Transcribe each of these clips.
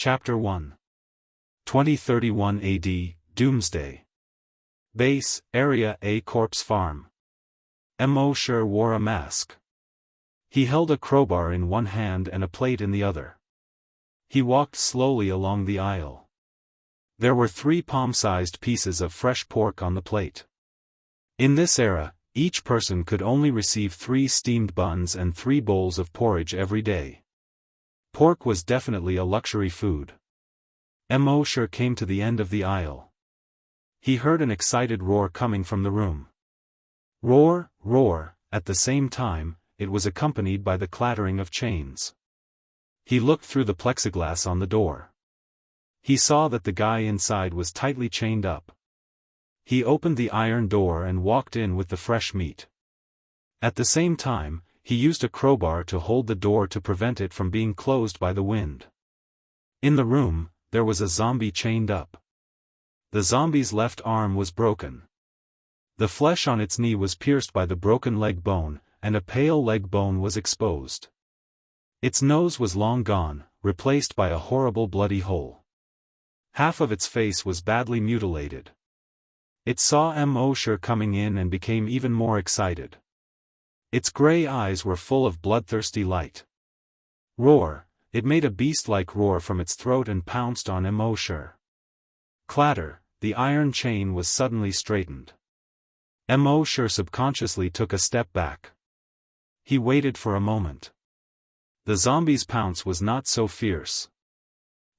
Chapter 1. 2031 AD, Doomsday. Base, Area A Corpse Farm. Mo wore a mask. He held a crowbar in one hand and a plate in the other. He walked slowly along the aisle. There were 3 palm-sized pieces of fresh pork on the plate. In this era, each person could only receive 3 steamed buns and 3 bowls of porridge every day. Pork was definitely a luxury food. Mo came to the end of the aisle. He heard an excited roar coming from the room. Roar, roar, at the same time, it was accompanied by the clattering of chains. He looked through the plexiglass on the door. He saw that the guy inside was tightly chained up. He opened the iron door and walked in with the fresh meat. At the same time, he used a crowbar to hold the door to prevent it from being closed by the wind. In the room, there was a zombie chained up. The zombie's left arm was broken. The flesh on its knee was pierced by the broken leg bone, and a pale leg bone was exposed. Its nose was long gone, replaced by a horrible bloody hole. Half of its face was badly mutilated. It saw Mo coming in and became even more excited. Its gray eyes were full of bloodthirsty light. Roar, it made a beast-like roar from its throat and pounced on Mo. Clatter, the iron chain was suddenly straightened. Mo subconsciously took a step back. He waited for a moment. The zombie's pounce was not so fierce.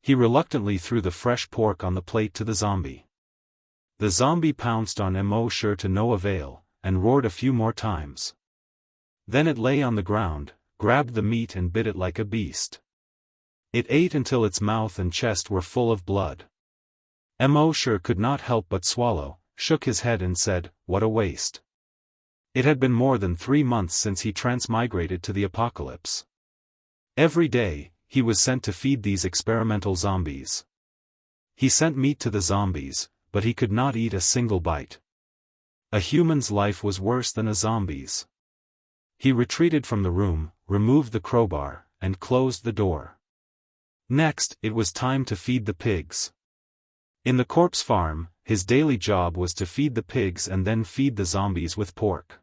He reluctantly threw the fresh pork on the plate to the zombie. The zombie pounced on Mo to no avail, and roared a few more times. Then it lay on the ground, grabbed the meat and bit it like a beast. It ate until its mouth and chest were full of blood. Mo could not help but swallow, shook his head and said, "What a waste." It had been more than 3 months since he transmigrated to the apocalypse. Every day, he was sent to feed these experimental zombies. He sent meat to the zombies, but he could not eat a single bite. A human's life was worse than a zombie's. He retreated from the room, removed the crowbar, and closed the door. Next, it was time to feed the pigs. In the corpse farm, his daily job was to feed the pigs and then feed the zombies with pork.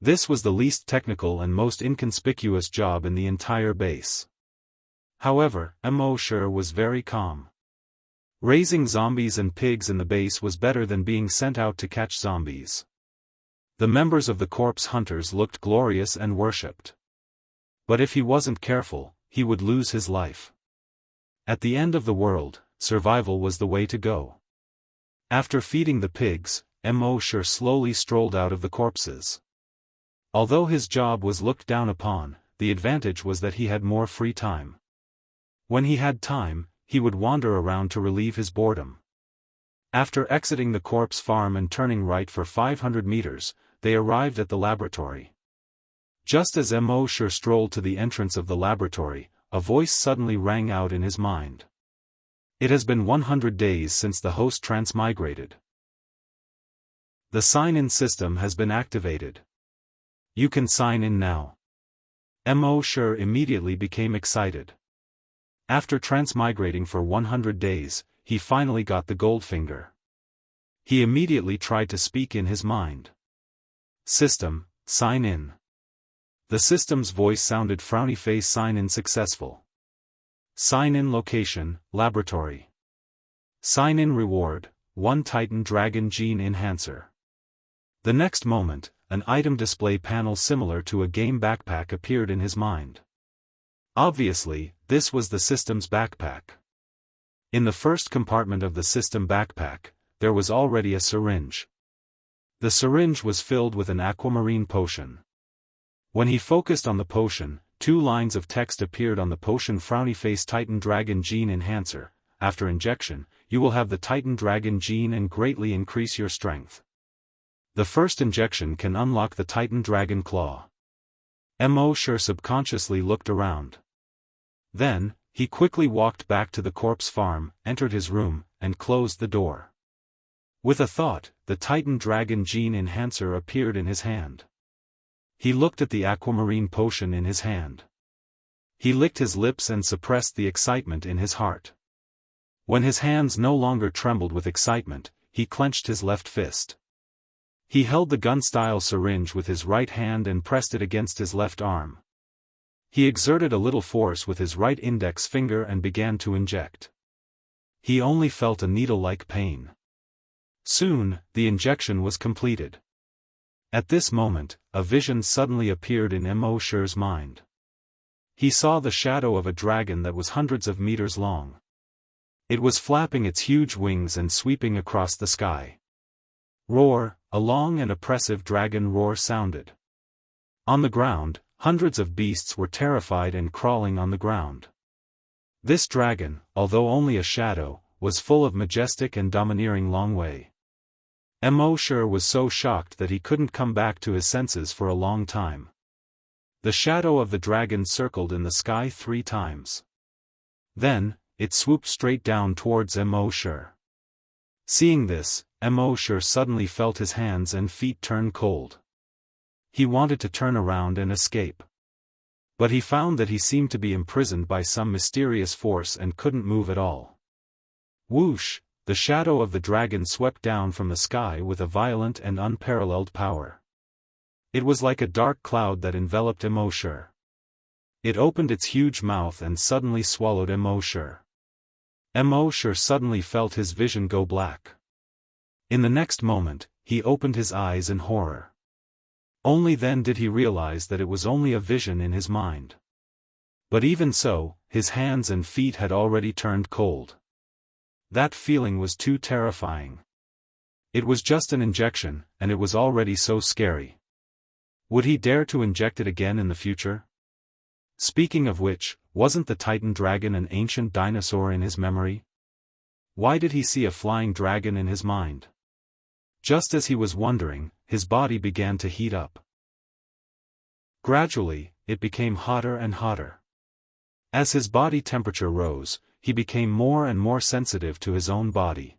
This was the least technical and most inconspicuous job in the entire base. However, Mo was very calm. Raising zombies and pigs in the base was better than being sent out to catch zombies. The members of the corpse hunters looked glorious and worshipped. But if he wasn't careful, he would lose his life. At the end of the world, survival was the way to go. After feeding the pigs, Mo slowly strolled out of the corpses. Although his job was looked down upon, the advantage was that he had more free time. When he had time, he would wander around to relieve his boredom. After exiting the corpse farm and turning right for 500 meters, they arrived at the laboratory. Just as Mo strolled to the entrance of the laboratory, a voice suddenly rang out in his mind. It has been 100 days since the host transmigrated. The sign-in system has been activated. You can sign in now. Mo immediately became excited. After transmigrating for 100 days, he finally got the gold finger. He immediately tried to speak in his mind. System, sign in. The system's voice sounded frowny face. Sign in successful. Sign in location, laboratory. Sign in reward, 1 Titan Dragon Gene Enhancer. The next moment, an item display panel similar to a game backpack appeared in his mind. Obviously, this was the system's backpack. In the first compartment of the system backpack, there was already a syringe. The syringe was filled with an aquamarine potion. When he focused on the potion, 2 lines of text appeared on the potion. Frowny face Titan Dragon Gene Enhancer. After injection, you will have the Titan Dragon Gene and greatly increase your strength. The first injection can unlock the Titan Dragon Claw. Mo subconsciously looked around. Then, he quickly walked back to the corpse farm, entered his room, and closed the door. With a thought, the Titan Dragon Gene Enhancer appeared in his hand. He looked at the aquamarine potion in his hand. He licked his lips and suppressed the excitement in his heart. When his hands no longer trembled with excitement, he clenched his left fist. He held the gun-style syringe with his right hand and pressed it against his left arm. He exerted a little force with his right index finger and began to inject. He only felt a needle-like pain. Soon, the injection was completed. At this moment, a vision suddenly appeared in Mo Shi's mind. He saw the shadow of a dragon that was hundreds of meters long. It was flapping its huge wings and sweeping across the sky. Roar, a long and oppressive dragon roar sounded. On the ground, hundreds of beasts were terrified and crawling on the ground. This dragon, although only a shadow, was full of majestic and domineering Long Wei. Mo Shi was so shocked that he couldn't come back to his senses for a long time. The shadow of the dragon circled in the sky 3 times. Then, it swooped straight down towards Mo Shi. Seeing this, Mo Shi suddenly felt his hands and feet turn cold. He wanted to turn around and escape. But he found that he seemed to be imprisoned by some mysterious force and couldn't move at all. Whoosh, the shadow of the dragon swept down from the sky with a violent and unparalleled power. It was like a dark cloud that enveloped Mo Shi. It opened its huge mouth and suddenly swallowed Mo Shi. Mo Shi suddenly felt his vision go black. In the next moment, he opened his eyes in horror. Only then did he realize that it was only a vision in his mind. But even so, his hands and feet had already turned cold. That feeling was too terrifying. It was just an injection, and it was already so scary. Would he dare to inject it again in the future? Speaking of which, wasn't the Titan dragon an ancient dinosaur in his memory? Why did he see a flying dragon in his mind? Just as he was wondering, his body began to heat up. Gradually, it became hotter and hotter. As his body temperature rose, he became more and more sensitive to his own body.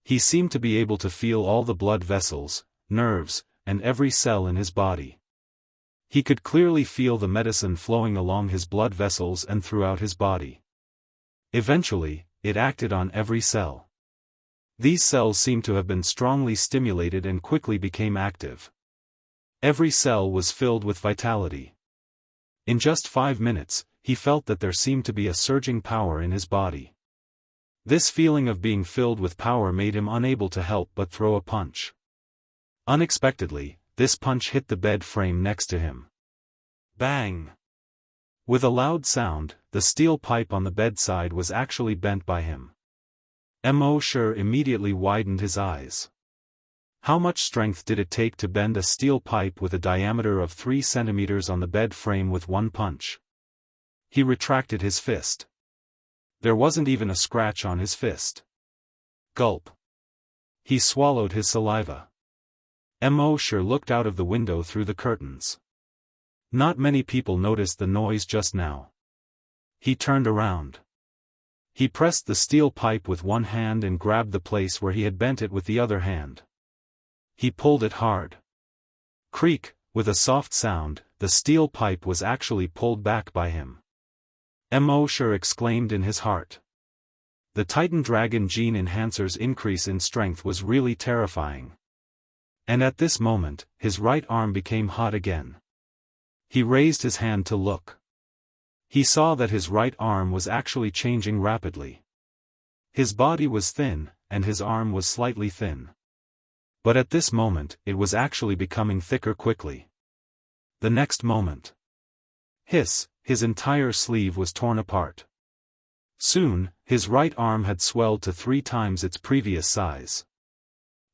He seemed to be able to feel all the blood vessels, nerves, and every cell in his body. He could clearly feel the medicine flowing along his blood vessels and throughout his body. Eventually, it acted on every cell. These cells seemed to have been strongly stimulated and quickly became active. Every cell was filled with vitality. In just 5 minutes, he felt that there seemed to be a surging power in his body. This feeling of being filled with power made him unable to help but throw a punch. Unexpectedly, this punch hit the bed frame next to him. Bang! With a loud sound, the steel pipe on the bedside was actually bent by him. Mo Shi immediately widened his eyes. How much strength did it take to bend a steel pipe with a diameter of 3 centimeters on the bed frame with one punch? He retracted his fist. There wasn't even a scratch on his fist. Gulp. He swallowed his saliva. Mo Shi looked out of the window through the curtains. Not many people noticed the noise just now. He turned around. He pressed the steel pipe with one hand and grabbed the place where he had bent it with the other hand. He pulled it hard. Creak, with a soft sound, the steel pipe was actually pulled back by him. Mo Shi exclaimed in his heart. The Titan Dragon Gene Enhancer's increase in strength was really terrifying. And at this moment, his right arm became hot again. He raised his hand to look. He saw that his right arm was actually changing rapidly. His body was thin, and his arm was slightly thin. But at this moment, it was actually becoming thicker quickly. The next moment. Hiss, his entire sleeve was torn apart. Soon, his right arm had swelled to 3 times its previous size.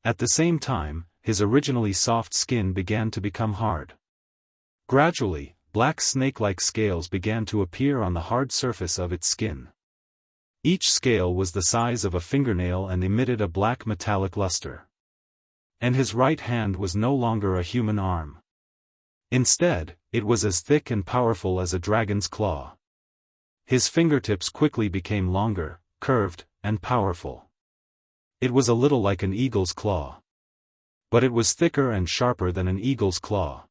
At the same time, his originally soft skin began to become hard. Gradually, black snake-like scales began to appear on the hard surface of its skin. Each scale was the size of a fingernail and emitted a black metallic luster. And his right hand was no longer a human arm. Instead, it was as thick and powerful as a dragon's claw. His fingertips quickly became longer, curved, and powerful. It was a little like an eagle's claw. But it was thicker and sharper than an eagle's claw.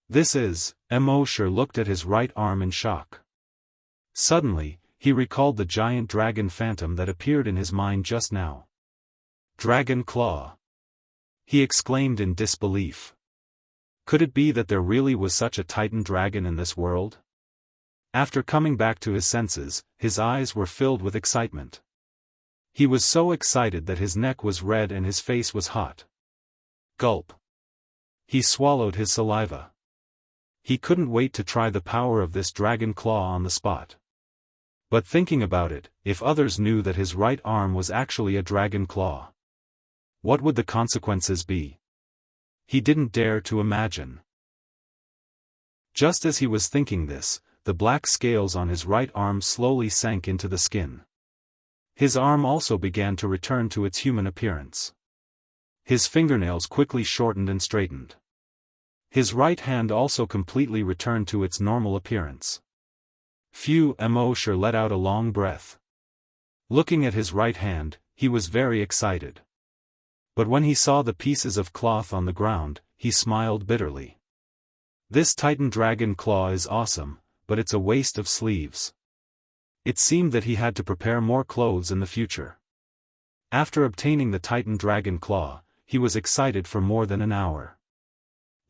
This is, Mosher looked at his right arm in shock. Suddenly, he recalled the giant dragon phantom that appeared in his mind just now. Dragon Claw! He exclaimed in disbelief. Could it be that there really was such a titan dragon in this world? After coming back to his senses, his eyes were filled with excitement. He was so excited that his neck was red and his face was hot. Gulp. He swallowed his saliva. He couldn't wait to try the power of this dragon claw on the spot. But thinking about it, if others knew that his right arm was actually a dragon claw, what would the consequences be? He didn't dare to imagine. Just as he was thinking this, the black scales on his right arm slowly sank into the skin. His arm also began to return to its human appearance. His fingernails quickly shortened and straightened. His right hand also completely returned to its normal appearance. Phew! Mosher let out a long breath. Looking at his right hand, he was very excited. But when he saw the pieces of cloth on the ground, he smiled bitterly. This Titan Dragon Claw is awesome, but it's a waste of sleeves. It seemed that he had to prepare more clothes in the future. After obtaining the Titan Dragon Claw, he was excited for more than an hour.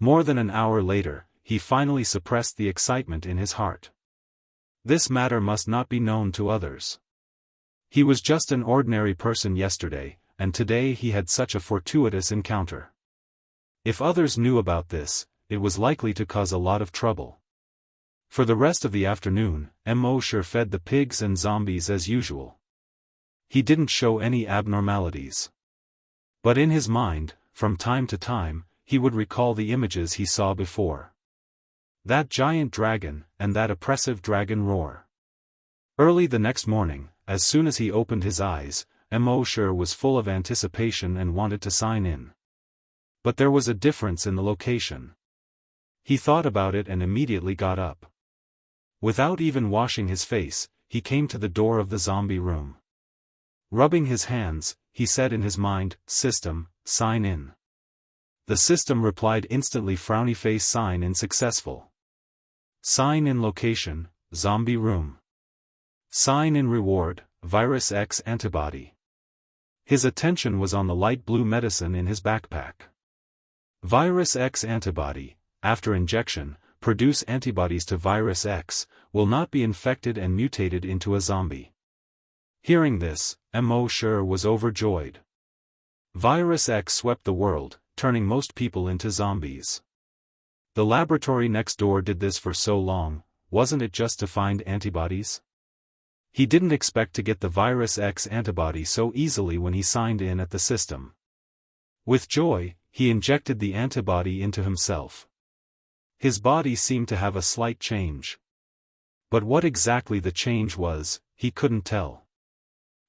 More than an hour later, he finally suppressed the excitement in his heart. This matter must not be known to others. He was just an ordinary person yesterday, and today he had such a fortuitous encounter. If others knew about this, it was likely to cause a lot of trouble. For the rest of the afternoon, Mosher fed the pigs and zombies as usual. He didn't show any abnormalities. But in his mind, from time to time, he would recall the images he saw before. That giant dragon, and that oppressive dragon roar. Early the next morning, as soon as he opened his eyes, Mosher was full of anticipation and wanted to sign in. But there was a difference in the location. He thought about it and immediately got up. Without even washing his face, he came to the door of the zombie room. Rubbing his hands, he said in his mind, "System, sign in." The system replied instantly, frowny face, sign in successful. Sign in location, zombie room. Sign in reward, Virus X antibody. His attention was on the light blue medicine in his backpack. Virus X antibody, after injection, produce antibodies to Virus X, will not be infected and mutated into a zombie. Hearing this, Mosher was overjoyed. Virus X swept the world, turning most people into zombies. The laboratory next door did this for so long, wasn't it just to find antibodies? He didn't expect to get the Virus X antibody so easily when he signed in at the system. With joy, he injected the antibody into himself. His body seemed to have a slight change. But what exactly the change was, he couldn't tell.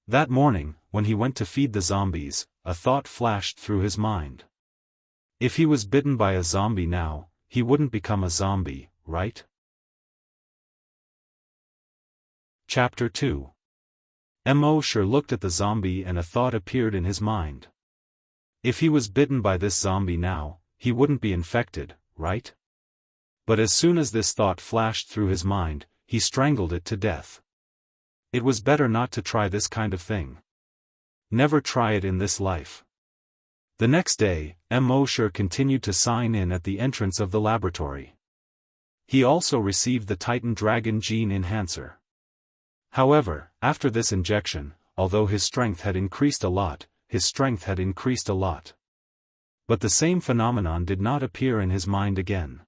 That morning, when he went to feed the zombies, a thought flashed through his mind. If he was bitten by a zombie now, he wouldn't become a zombie, right? Chapter 2. Mosher looked at the zombie and a thought appeared in his mind. If he was bitten by this zombie now, he wouldn't be infected, right? But as soon as this thought flashed through his mind, he strangled it to death. It was better not to try this kind of thing. Never try it in this life. The next day, Mosher continued to sign in at the entrance of the laboratory. He also received the Titan Dragon Gene Enhancer. However, after this injection, although his strength had increased a lot, But the same phenomenon did not appear in his mind again.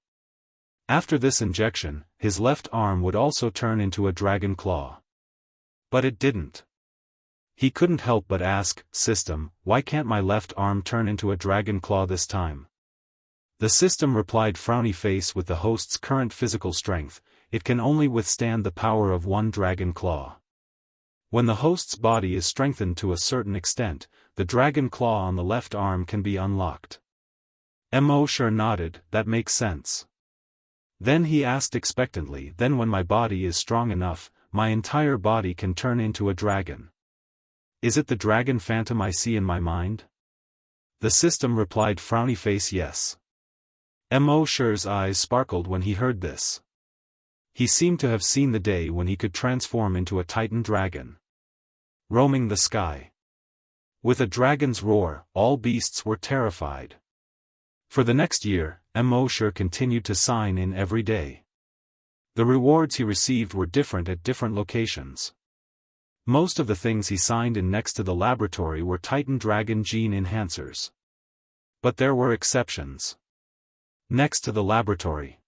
After this injection, his left arm would also turn into a dragon claw. But it didn't. He couldn't help but ask, "System, why can't my left arm turn into a dragon claw this time?" The system replied, frowny face, with the host's current physical strength, it can only withstand the power of one dragon claw. When the host's body is strengthened to a certain extent, the dragon claw on the left arm can be unlocked. Mosher nodded, that makes sense. Then he asked expectantly, then when my body is strong enough, my entire body can turn into a dragon. Is it the dragon phantom I see in my mind? The system replied, frowny face, yes. Mo Shi's eyes sparkled when he heard this. He seemed to have seen the day when he could transform into a titan dragon, roaming the sky. With a dragon's roar, all beasts were terrified. For the next year, Mo Shi continued to sign in every day. The rewards he received were different at different locations. Most of the things he signed in next to the laboratory were Titan Dragon gene enhancers. But there were exceptions. Next to the laboratory.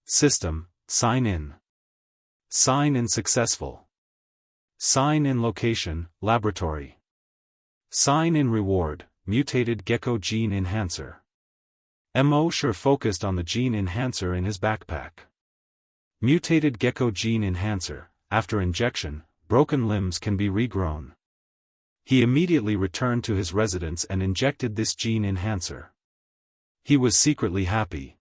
System, sign in. Sign in successful. Sign in location, laboratory. Sign in reward, mutated gecko gene enhancer. Mo Shi focused on the gene enhancer in his backpack. Mutated gecko gene enhancer, after injection, broken limbs can be regrown. He immediately returned to his residence and injected this gene enhancer. He was secretly happy.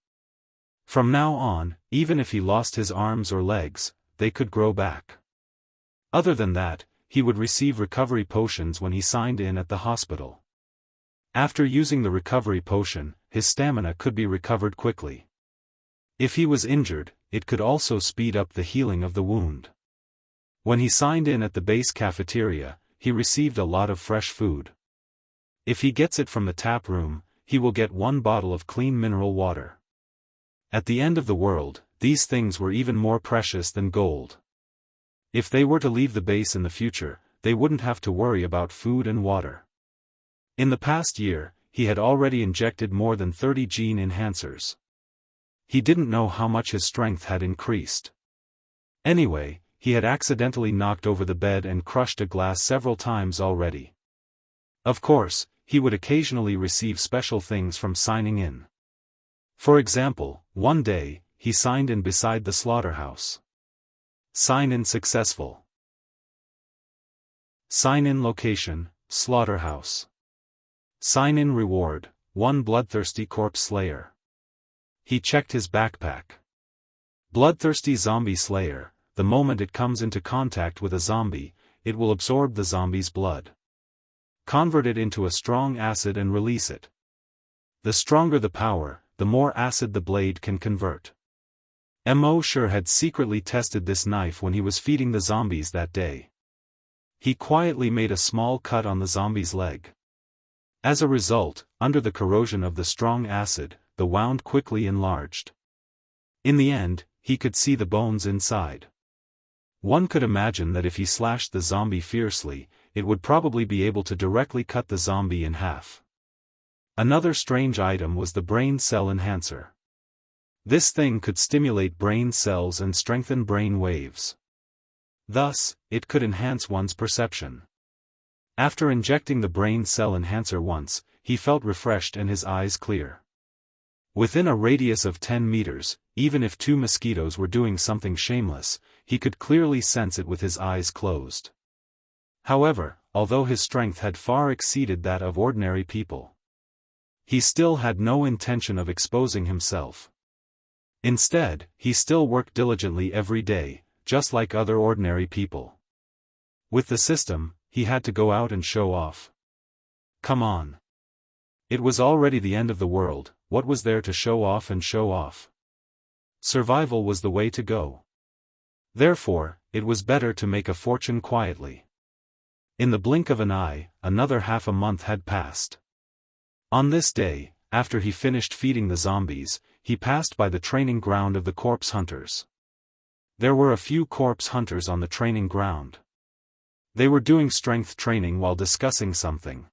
From now on, even if he lost his arms or legs, they could grow back. Other than that, he would receive recovery potions when he signed in at the hospital. After using the recovery potion, his stamina could be recovered quickly. If he was injured, it could also speed up the healing of the wound. When he signed in at the base cafeteria, he received a lot of fresh food. If he gets it from the tap room, he will get 1 bottle of clean mineral water. At the end of the world, these things were even more precious than gold. If they were to leave the base in the future, they wouldn't have to worry about food and water. In the past year, he had already injected more than 30 gene enhancers. He didn't know how much his strength had increased. Anyway, he had accidentally knocked over the bed and crushed a glass several times already. Of course, he would occasionally receive special things from signing in. For example, one day, he signed in beside the slaughterhouse. Sign in successful. Sign in location, slaughterhouse. Sign in reward, 1 bloodthirsty corpse slayer. He checked his backpack. Bloodthirsty zombie slayer, the moment it comes into contact with a zombie, it will absorb the zombie's blood. Convert it into a strong acid and release it. The stronger the power, the more acid the blade can convert. Mo Shi had secretly tested this knife when he was feeding the zombies that day. He quietly made a small cut on the zombie's leg. As a result, under the corrosion of the strong acid, the wound quickly enlarged. In the end, he could see the bones inside. One could imagine that if he slashed the zombie fiercely, it would probably be able to directly cut the zombie in half. Another strange item was the brain cell enhancer. This thing could stimulate brain cells and strengthen brain waves. Thus, it could enhance one's perception. After injecting the brain cell enhancer once, he felt refreshed and his eyes clear. Within a radius of 10 meters, even if 2 mosquitoes were doing something shameless, he could clearly sense it with his eyes closed. However, although his strength had far exceeded that of ordinary people, he still had no intention of exposing himself. Instead, he still worked diligently every day, just like other ordinary people. With the system, he had to go out and show off. Come on. It was already the end of the world, what was there to show off and show off? Survival was the way to go. Therefore, it was better to make a fortune quietly. In the blink of an eye, another half a month had passed. On this day, after he finished feeding the zombies, he passed by the training ground of the corpse hunters. There were a few corpse hunters on the training ground. They were doing strength training while discussing something.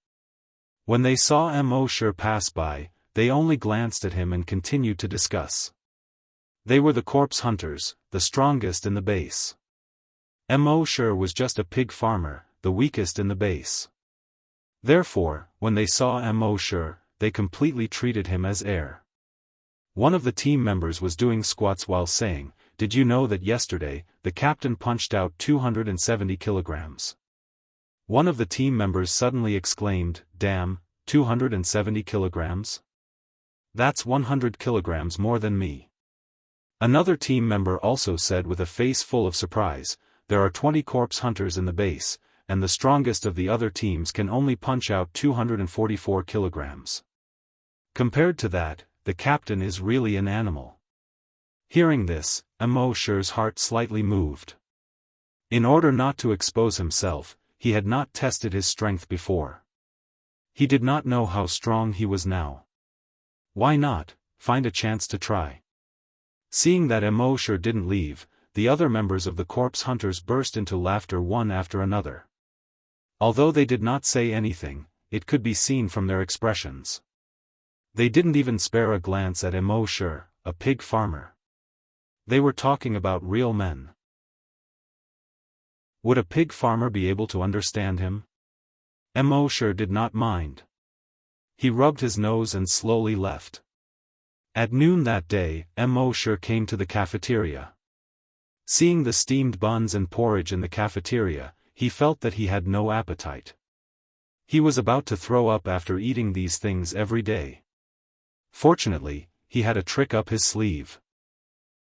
When they saw Mo Shi pass by, they only glanced at him and continued to discuss. They were the corpse hunters, the strongest in the base. Mo Shi was just a pig farmer, the weakest in the base. Therefore, when they saw Mo Shi, they completely treated him as air. One of the team members was doing squats while saying, "Did you know that yesterday, the captain punched out 270 kilograms?" One of the team members suddenly exclaimed, "Damn, 270 kilograms? That's 100 kilograms more than me." Another team member also said with a face full of surprise, "There are 20 corpse hunters in the base, and the strongest of the other teams can only punch out 244 kilograms. Compared to that, the captain is really an animal." Hearing this, Immortal's heart slightly moved. In order not to expose himself, he had not tested his strength before. He did not know how strong he was now. Why not find a chance to try? Seeing that Immortal didn't leave, the other members of the corpse hunters burst into laughter one after another. Although they did not say anything, it could be seen from their expressions. They didn't even spare a glance at Immortal, a pig farmer. They were talking about real men. Would a pig farmer be able to understand him? Immortal did not mind. He rubbed his nose and slowly left. At noon that day, Immortal came to the cafeteria. Seeing the steamed buns and porridge in the cafeteria, he felt that he had no appetite. He was about to throw up after eating these things every day. Fortunately, he had a trick up his sleeve.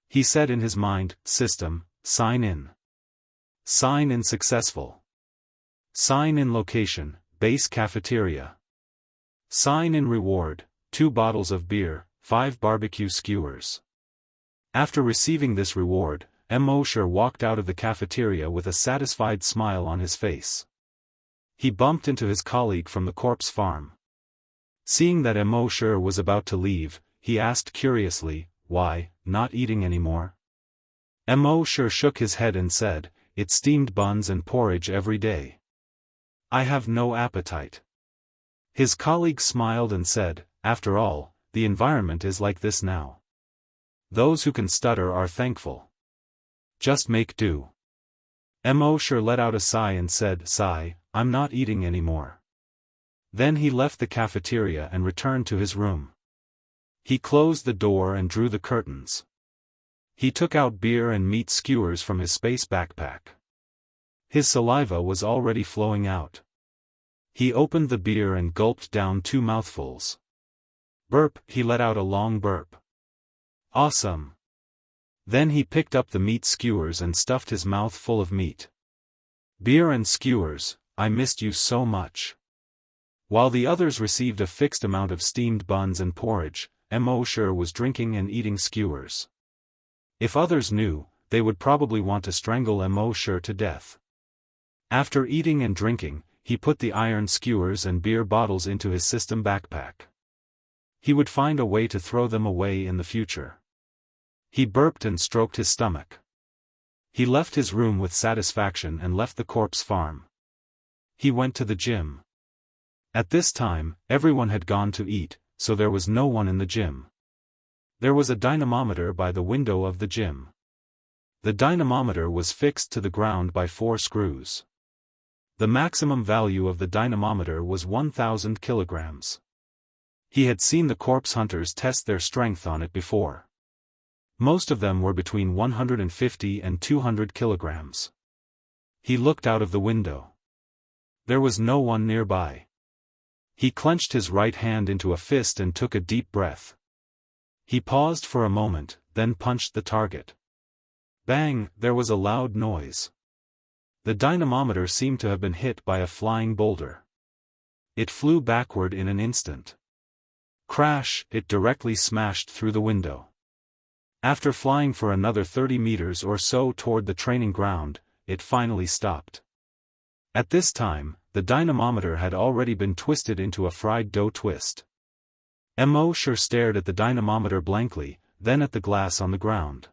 He said in his mind, "System, sign in. Sign in successful. Sign in location, base cafeteria. Sign in reward, 2 bottles of beer, 5 barbecue skewers." After receiving this reward, Immortal walked out of the cafeteria with a satisfied smile on his face. He bumped into his colleague from the corpse farm. Seeing that Immortal was about to leave, he asked curiously, "Why, not eating anymore?" Immortal shook his head and said, "It's steamed buns and porridge every day. I have no appetite." His colleague smiled and said, "After all, the environment is like this now. Those who can stutter are thankful. Just make do." Immortal let out a sigh and said, "Sigh, I'm not eating anymore." Then he left the cafeteria and returned to his room. He closed the door and drew the curtains. He took out beer and meat skewers from his space backpack. His saliva was already flowing out. He opened the beer and gulped down 2 mouthfuls. Burp, he let out a long burp. Awesome. Then he picked up the meat skewers and stuffed his mouth full of meat. "Beer and skewers, I missed you so much." While the others received a fixed amount of steamed buns and porridge, Immortal was drinking and eating skewers. If others knew, they would probably want to strangle Immortal to death. After eating and drinking, he put the iron skewers and beer bottles into his system backpack. He would find a way to throw them away in the future. He burped and stroked his stomach. He left his room with satisfaction and left the corpse farm. He went to the gym. At this time, everyone had gone to eat, so there was no one in the gym. There was a dynamometer by the window of the gym. The dynamometer was fixed to the ground by 4 screws. The maximum value of the dynamometer was 1,000 kilograms. He had seen the corpse hunters test their strength on it before. Most of them were between 150 and 200 kilograms. He looked out of the window. There was no one nearby. He clenched his right hand into a fist and took a deep breath. He paused for a moment, then punched the target. Bang, there was a loud noise. The dynamometer seemed to have been hit by a flying boulder. It flew backward in an instant. Crash, it directly smashed through the window. After flying for another 30 meters or so toward the training ground, it finally stopped. At this time, the dynamometer had already been twisted into a fried dough twist. Immortal stared at the dynamometer blankly, then at the glass on the ground.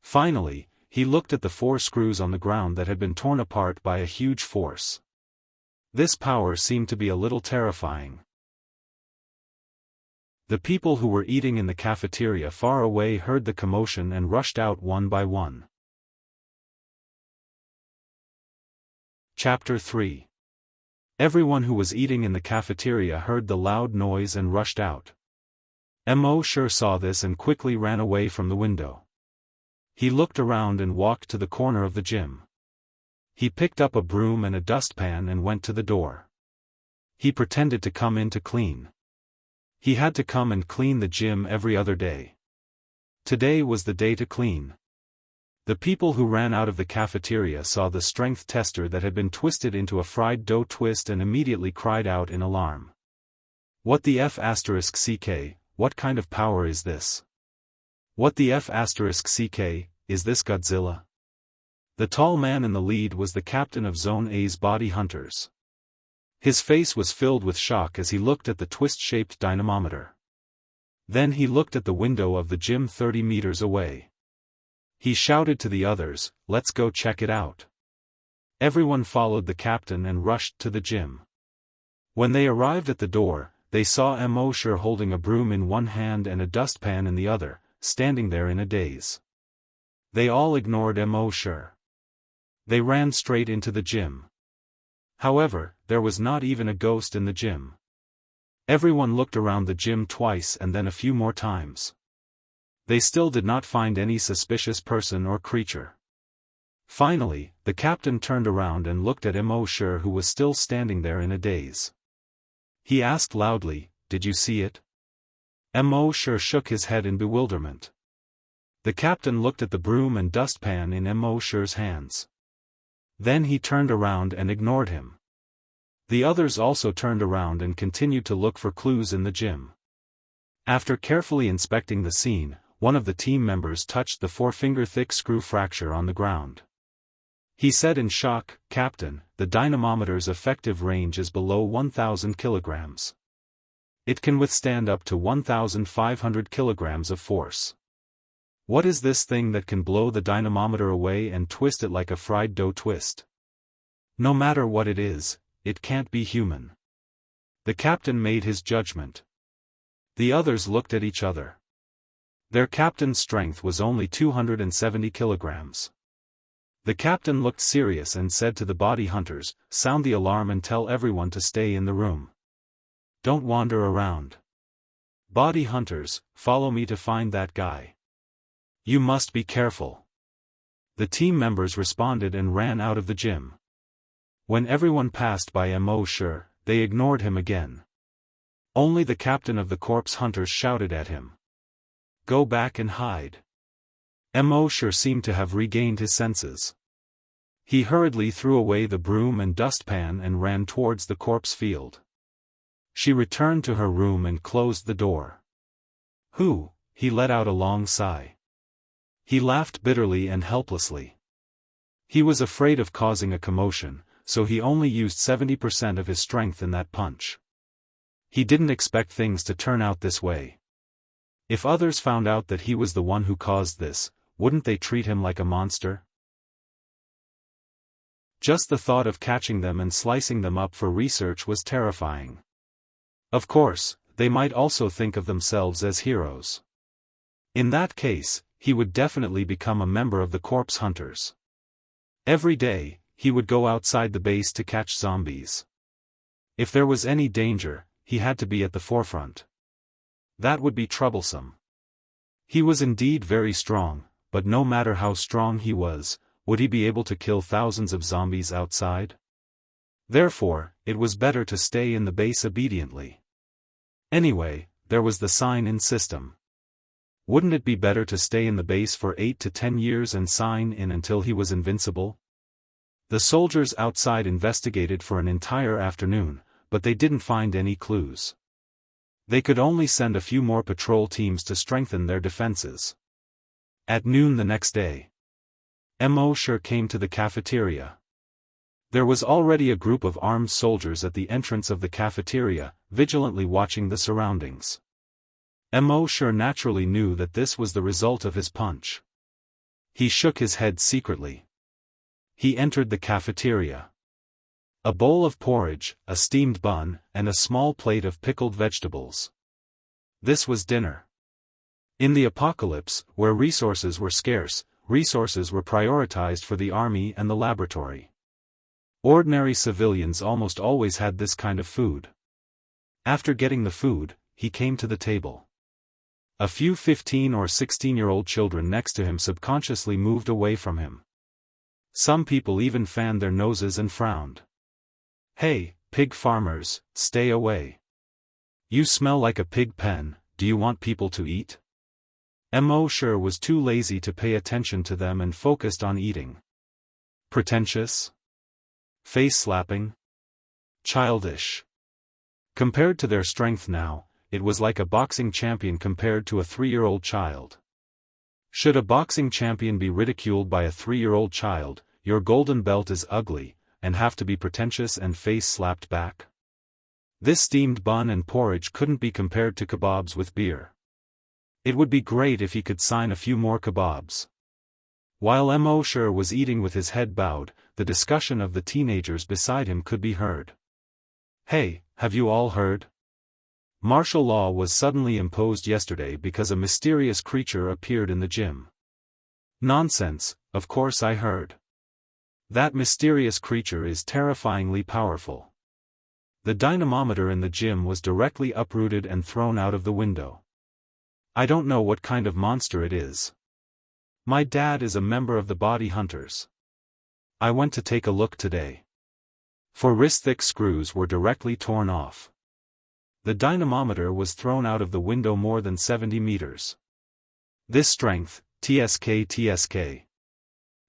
Finally, he looked at the 4 screws on the ground that had been torn apart by a huge force. This power seemed to be a little terrifying. The people who were eating in the cafeteria far away heard the commotion and rushed out one by one. Chapter 3. Everyone who was eating in the cafeteria heard the loud noise and rushed out. Immortal saw this and quickly ran away from the window. He looked around and walked to the corner of the gym. He picked up a broom and a dustpan and went to the door. He pretended to come in to clean. He had to come and clean the gym every other day. Today was the day to clean. The people who ran out of the cafeteria saw the strength tester that had been twisted into a fried dough twist and immediately cried out in alarm. "What the F***, what kind of power is this? What the F***ck, is this Godzilla? The tall man in the lead was the captain of Zone A's body hunters. His face was filled with shock as he looked at the twist-shaped dynamometer. Then he looked at the window of the gym 30 meters away. He shouted to the others, "Let's go check it out." Everyone followed the captain and rushed to the gym. When they arrived at the door, they saw Immortal holding a broom in one hand and a dustpan in the other, standing there in a daze. They all ignored Immortal. They ran straight into the gym. However, there was not even a ghost in the gym. Everyone looked around the gym twice and then a few more times. They still did not find any suspicious person or creature. Finally, the captain turned around and looked at Immortal, who was still standing there in a daze. He asked loudly, "Did you see it?" Immortal shook his head in bewilderment. The captain looked at the broom and dustpan in Immortal's hands. Then he turned around and ignored him. The others also turned around and continued to look for clues in the gym. After carefully inspecting the scene, one of the team members touched the 4-finger-thick screw fracture on the ground. He said in shock, "Captain, the dynamometer's effective range is below 1,000 kilograms. It can withstand up to 1,500 kilograms of force. What is this thing that can blow the dynamometer away and twist it like a fried dough twist? No matter what it is, it can't be human." The captain made his judgment. The others looked at each other. Their captain's strength was only 270 kilograms. The captain looked serious and said to the body hunters, "Sound the alarm and tell everyone to stay in the room. Don't wander around. Body hunters, follow me to find that guy. You must be careful." The team members responded and ran out of the gym. When everyone passed by Immortal, they ignored him again. Only the captain of the corpse hunters shouted at him, "Go back and hide." Immortal seemed to have regained his senses. He hurriedly threw away the broom and dustpan and ran towards the corpse field. She returned to her room and closed the door. "Who?" He let out a long sigh. He laughed bitterly and helplessly. He was afraid of causing a commotion, so he only used 70% of his strength in that punch. He didn't expect things to turn out this way. If others found out that he was the one who caused this, wouldn't they treat him like a monster? Just the thought of catching them and slicing them up for research was terrifying. Of course, they might also think of themselves as heroes. In that case, he would definitely become a member of the corpse hunters. Every day, he would go outside the base to catch zombies. If there was any danger, he had to be at the forefront. That would be troublesome. He was indeed very strong, but no matter how strong he was, would he be able to kill thousands of zombies outside? Therefore, it was better to stay in the base obediently. Anyway, there was the sign-in system. Wouldn't it be better to stay in the base for 8 to 10 years and sign in until he was invincible? The soldiers outside investigated for an entire afternoon, but they didn't find any clues. They could only send a few more patrol teams to strengthen their defenses. At noon the next day, Immortal came to the cafeteria. There was already a group of armed soldiers at the entrance of the cafeteria, vigilantly watching the surroundings. Immortal naturally knew that this was the result of his punch. He shook his head secretly. He entered the cafeteria. A bowl of porridge, a steamed bun, and a small plate of pickled vegetables. This was dinner. In the apocalypse, where resources were scarce, resources were prioritized for the army and the laboratory. Ordinary civilians almost always had this kind of food. After getting the food, he came to the table. A few 15 or 16-year-old children next to him subconsciously moved away from him. Some people even fanned their noses and frowned. "Hey, pig farmers, stay away. You smell like a pig pen, do you want people to eat?" Immortal was too lazy to pay attention to them and focused on eating. Pretentious? Face-slapping? Childish. Compared to their strength now, it was like a boxing champion compared to a 3-year-old child. Should a boxing champion be ridiculed by a 3-year-old child, your golden belt is ugly, and have to be pretentious and face slapped back? This steamed bun and porridge couldn't be compared to kebabs with beer. It would be great if he could sign a few more kebabs. While Mo was eating with his head bowed, the discussion of the teenagers beside him could be heard. Hey, have you all heard? Martial law was suddenly imposed yesterday because a mysterious creature appeared in the gym. Nonsense, of course I heard. That mysterious creature is terrifyingly powerful. The dynamometer in the gym was directly uprooted and thrown out of the window. I don't know what kind of monster it is. My dad is a member of the body hunters. I went to take a look today. 4 wrist-thick screws were directly torn off. The dynamometer was thrown out of the window more than 70 meters. This strength, TSK.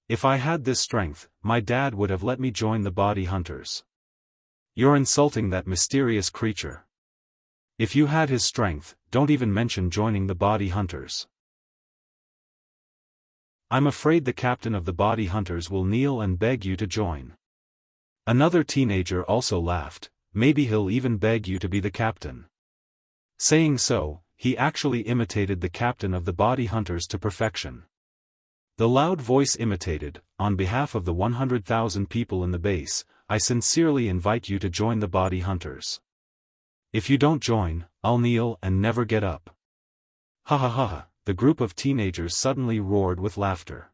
If I had this strength, my dad would have let me join the body hunters. You're insulting that mysterious creature. If you had his strength, don't even mention joining the body hunters. I'm afraid the captain of the body hunters will kneel and beg you to join. Another teenager also laughed, maybe he'll even beg you to be the captain. Saying so, he actually imitated the captain of the body hunters to perfection. The loud voice imitated, on behalf of the 100,000 people in the base, I sincerely invite you to join the body hunters. If you don't join, I'll kneel and never get up. Ha ha ha ha, the group of teenagers suddenly roared with laughter.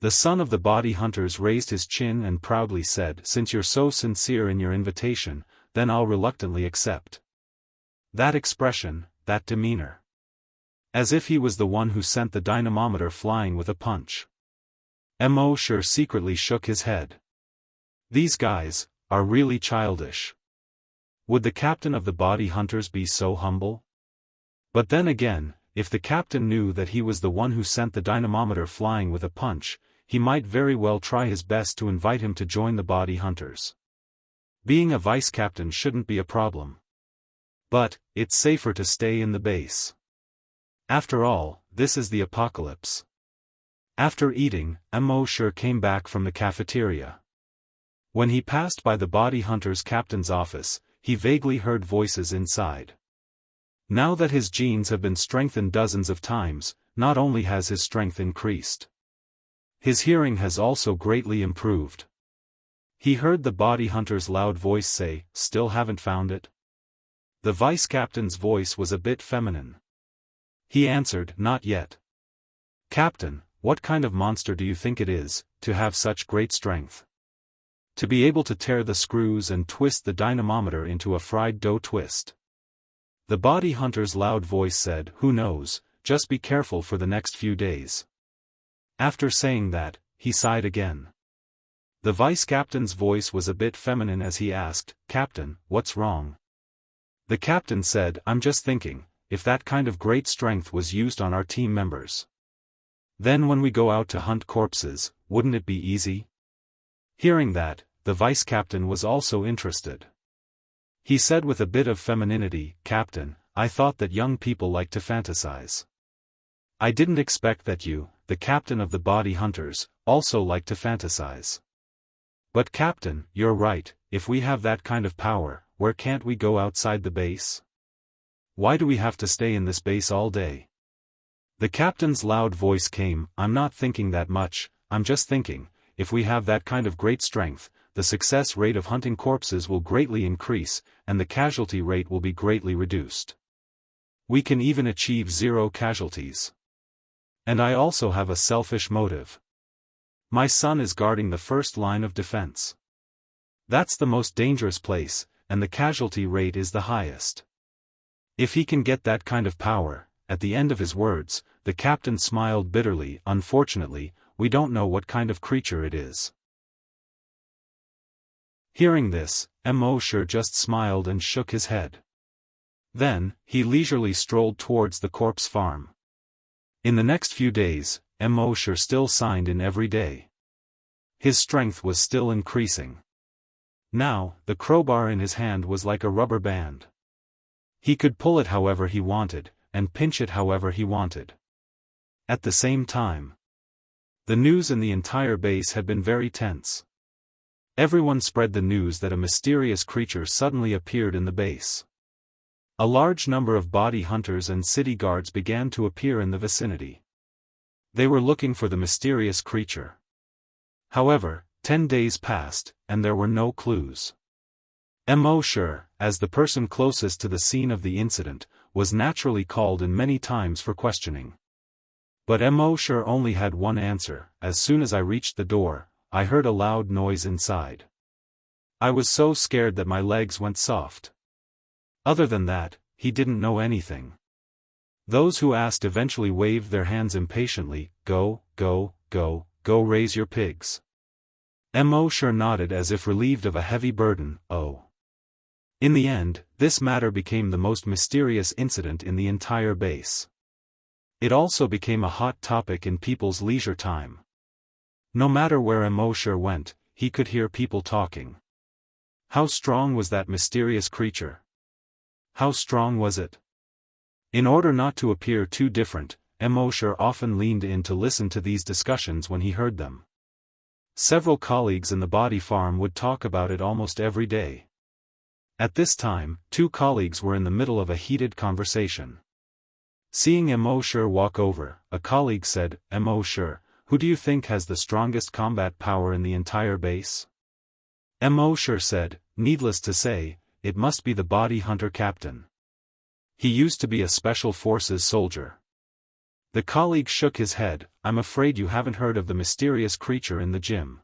The son of the body hunters raised his chin and proudly said, since you're so sincere in your invitation, then I'll reluctantly accept. That expression, that demeanor. As if he was the one who sent the dynamometer flying with a punch. Mo secretly shook his head. These guys are really childish. Would the captain of the body hunters be so humble? But then again, if the captain knew that he was the one who sent the dynamometer flying with a punch, he might very well try his best to invite him to join the body hunters. Being a vice-captain shouldn't be a problem. But, it's safer to stay in the base. After all, this is the apocalypse. After eating, Mo came back from the cafeteria. When he passed by the body hunters' captain's office, he vaguely heard voices inside. Now that his genes have been strengthened dozens of times, not only has his strength increased, his hearing has also greatly improved. He heard the body hunter's loud voice say, "Still haven't found it?" The vice-captain's voice was a bit feminine. He answered, "Not yet." "Captain, what kind of monster do you think it is, to have such great strength? To be able to tear the screws and twist the dynamometer into a fried dough twist?" The body hunter's loud voice said, "Who knows, just be careful for the next few days." After saying that, he sighed again. The vice-captain's voice was a bit feminine as he asked, "Captain, what's wrong?" The captain said, "I'm just thinking, if that kind of great strength was used on our team members, then when we go out to hunt corpses, wouldn't it be easy?" Hearing that, the vice-captain was also interested. He said with a bit of femininity, "Captain, I thought that young people like to fantasize. I didn't expect that you, the captain of the body hunters, also like to fantasize. But Captain, you're right, if we have that kind of power, where can't we go outside the base? Why do we have to stay in this base all day?" The captain's loud voice came, "I'm not thinking that much, I'm just thinking, if we have that kind of great strength, the success rate of hunting corpses will greatly increase, and the casualty rate will be greatly reduced. We can even achieve 0 casualties. And I also have a selfish motive. My son is guarding the first line of defense. That's the most dangerous place, and the casualty rate is the highest. If he can get that kind of power," at the end of his words, the captain smiled bitterly, "Unfortunately, we don't know what kind of creature it is." Hearing this, Mo just smiled and shook his head. Then, he leisurely strolled towards the corpse farm. In the next few days, Mo still signed in every day. His strength was still increasing. Now, the crowbar in his hand was like a rubber band. He could pull it however he wanted, and pinch it however he wanted. At the same time, the news in the entire base had been very tense. Everyone spread the news that a mysterious creature suddenly appeared in the base. A large number of body hunters and city guards began to appear in the vicinity. They were looking for the mysterious creature. However, 10 days passed, and there were no clues. Mo, as the person closest to the scene of the incident, was naturally called in many times for questioning. But Mo only had one answer: as soon as I reached the door, I heard a loud noise inside. I was so scared that my legs went soft. Other than that, he didn't know anything. Those who asked eventually waved their hands impatiently. Go, go, go, go raise your pigs. Mo nodded as if relieved of a heavy burden. Oh. In the end, this matter became the most mysterious incident in the entire base. It also became a hot topic in people's leisure time. No matter where Mo went, he could hear people talking. How strong was that mysterious creature? How strong was it? In order not to appear too different, Mo often leaned in to listen to these discussions when he heard them. Several colleagues in the body farm would talk about it almost every day. At this time, 2 colleagues were in the middle of a heated conversation. Seeing Mo walk over, a colleague said, Mo, who do you think has the strongest combat power in the entire base? Mo said, needless to say, it must be the body hunter captain. He used to be a special forces soldier. The colleague shook his head. I'm afraid you haven't heard of the mysterious creature in the gym.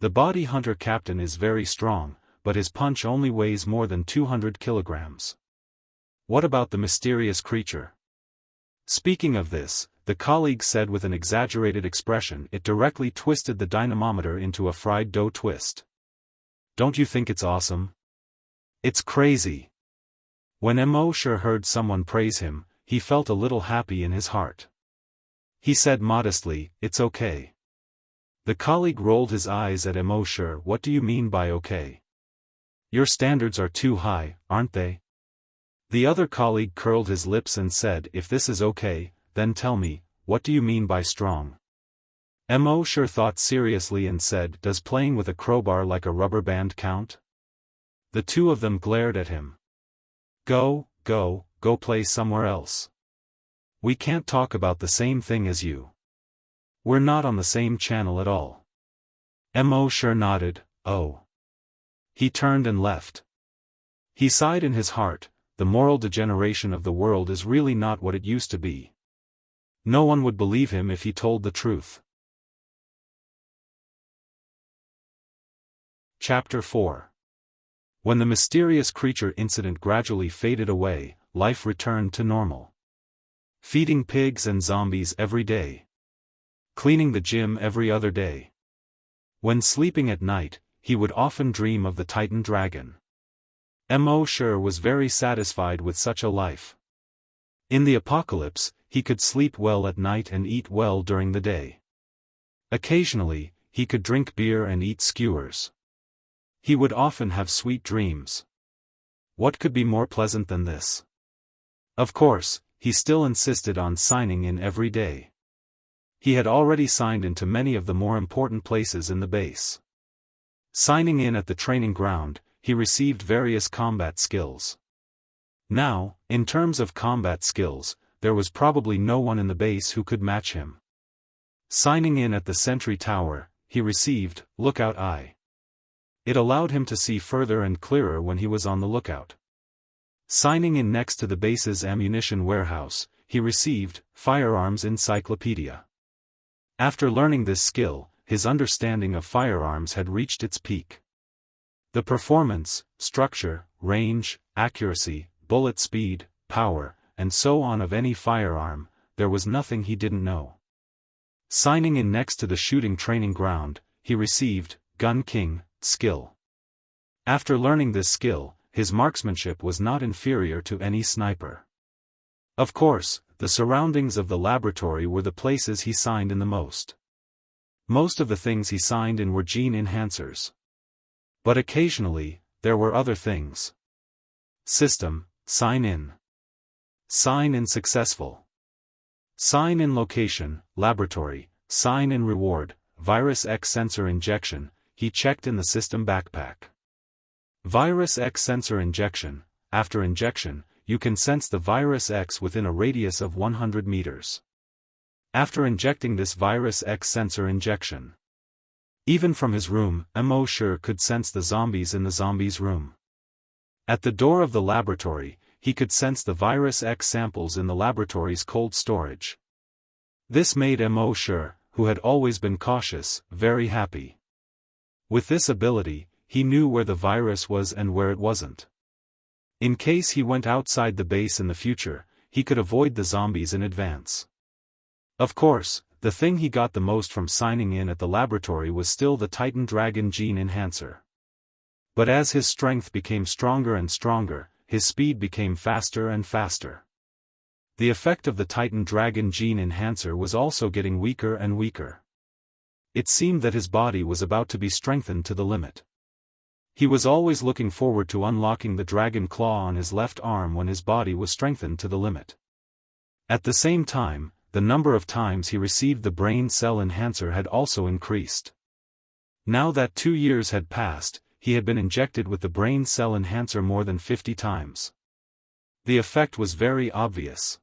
The body hunter captain is very strong, but his punch only weighs more than 200 kilograms. What about the mysterious creature? Speaking of this, the colleague said with an exaggerated expression, it directly twisted the dynamometer into a fried dough twist. Don't you think it's awesome? It's crazy. When Mo heard someone praise him, he felt a little happy in his heart. He said modestly, it's okay. The colleague rolled his eyes at Mo. What do you mean by okay? Your standards are too high, aren't they? The other colleague curled his lips and said, if this is okay, then tell me, what do you mean by strong? Mo thought seriously and said, does playing with a crowbar like a rubber band count? The 2 of them glared at him. Go play somewhere else. We can't talk about the same thing as you. We're not on the same channel at all. Mo nodded. Oh. He turned and left. He sighed in his heart, the moral degeneration of the world is really not what it used to be. No one would believe him if he told the truth. Chapter 4. When the mysterious creature incident gradually faded away, life returned to normal. Feeding pigs and zombies every day. Cleaning the gym every other day. When sleeping at night, he would often dream of the Titan dragon. Mo was very satisfied with such a life. In the apocalypse, he could sleep well at night and eat well during the day. Occasionally, he could drink beer and eat skewers. He would often have sweet dreams. What could be more pleasant than this? Of course, he still insisted on signing in every day. He had already signed into many of the more important places in the base. Signing in at the training ground, he received various combat skills. Now, in terms of combat skills, there was probably no one in the base who could match him. Signing in at the sentry tower, he received Lookout Eye. It allowed him to see further and clearer when he was on the lookout. Signing in next to the base's ammunition warehouse, he received Firearms Encyclopedia. After learning this skill, his understanding of firearms had reached its peak. The performance, structure, range, accuracy, bullet speed, power, and so on of any firearm, there was nothing he didn't know. Signing in next to the shooting training ground, he received Gun King skill. After learning this skill, his marksmanship was not inferior to any sniper. Of course, the surroundings of the laboratory were the places he signed in the most. Most of the things he signed in were gene enhancers. But occasionally, there were other things. System, sign in. Sign in successful. Sign in location, laboratory, sign in reward, Virus X sensor injection, he checked in the system backpack. Virus X sensor injection, after injection, you can sense the Virus X within a radius of 100 meters. After injecting this Virus X sensor injection, even from his room, Mo Shi could sense the zombies in the zombies' room. At the door of the laboratory, he could sense the Virus X samples in the laboratory's cold storage. This made Mo Shi, who had always been cautious, very happy. With this ability, he knew where the virus was and where it wasn't. In case he went outside the base in the future, he could avoid the zombies in advance. Of course, the thing he got the most from signing in at the laboratory was still the Titan Dragon Gene Enhancer. But as his strength became stronger and stronger, his speed became faster and faster. The effect of the Titan Dragon Gene Enhancer was also getting weaker and weaker. It seemed that his body was about to be strengthened to the limit. He was always looking forward to unlocking the dragon claw on his left arm when his body was strengthened to the limit. At the same time, the number of times he received the brain cell enhancer had also increased. Now that 2 years had passed, he had been injected with the brain cell enhancer more than 50 times. The effect was very obvious.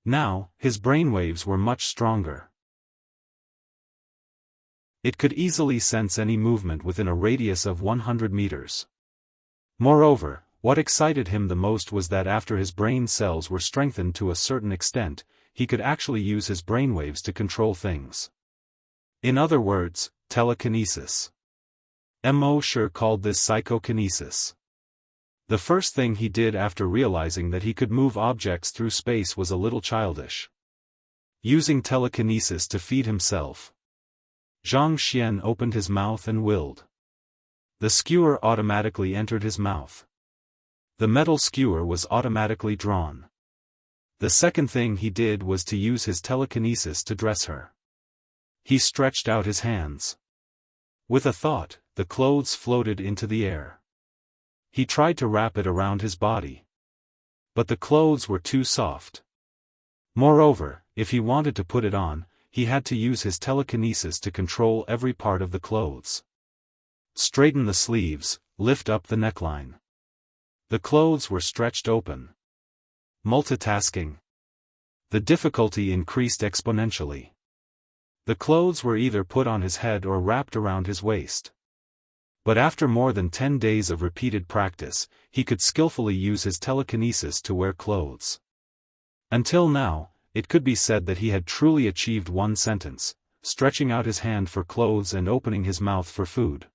Now, his brainwaves were much stronger. It could easily sense any movement within a radius of 100 meters. Moreover, what excited him the most was that after his brain cells were strengthened to a certain extent, he could actually use his brainwaves to control things. In other words, telekinesis. Mo Shi called this psychokinesis. The first thing he did after realizing that he could move objects through space was a little childish. Using telekinesis to feed himself. Zhang Xian opened his mouth and willed. The skewer automatically entered his mouth. The metal skewer was automatically drawn. The second thing he did was to use his telekinesis to dress her. He stretched out his hands. With a thought, the clothes floated into the air. He tried to wrap it around his body. But the clothes were too soft. Moreover, if he wanted to put it on, he had to use his telekinesis to control every part of the clothes. Straighten the sleeves, lift up the neckline. The clothes were stretched open. Multitasking. The difficulty increased exponentially. The clothes were either put on his head or wrapped around his waist. But after more than 10 days of repeated practice, he could skillfully use his telekinesis to wear clothes. Until now, it could be said that he had truly achieved one sentence, stretching out his hand for clothes and opening his mouth for food.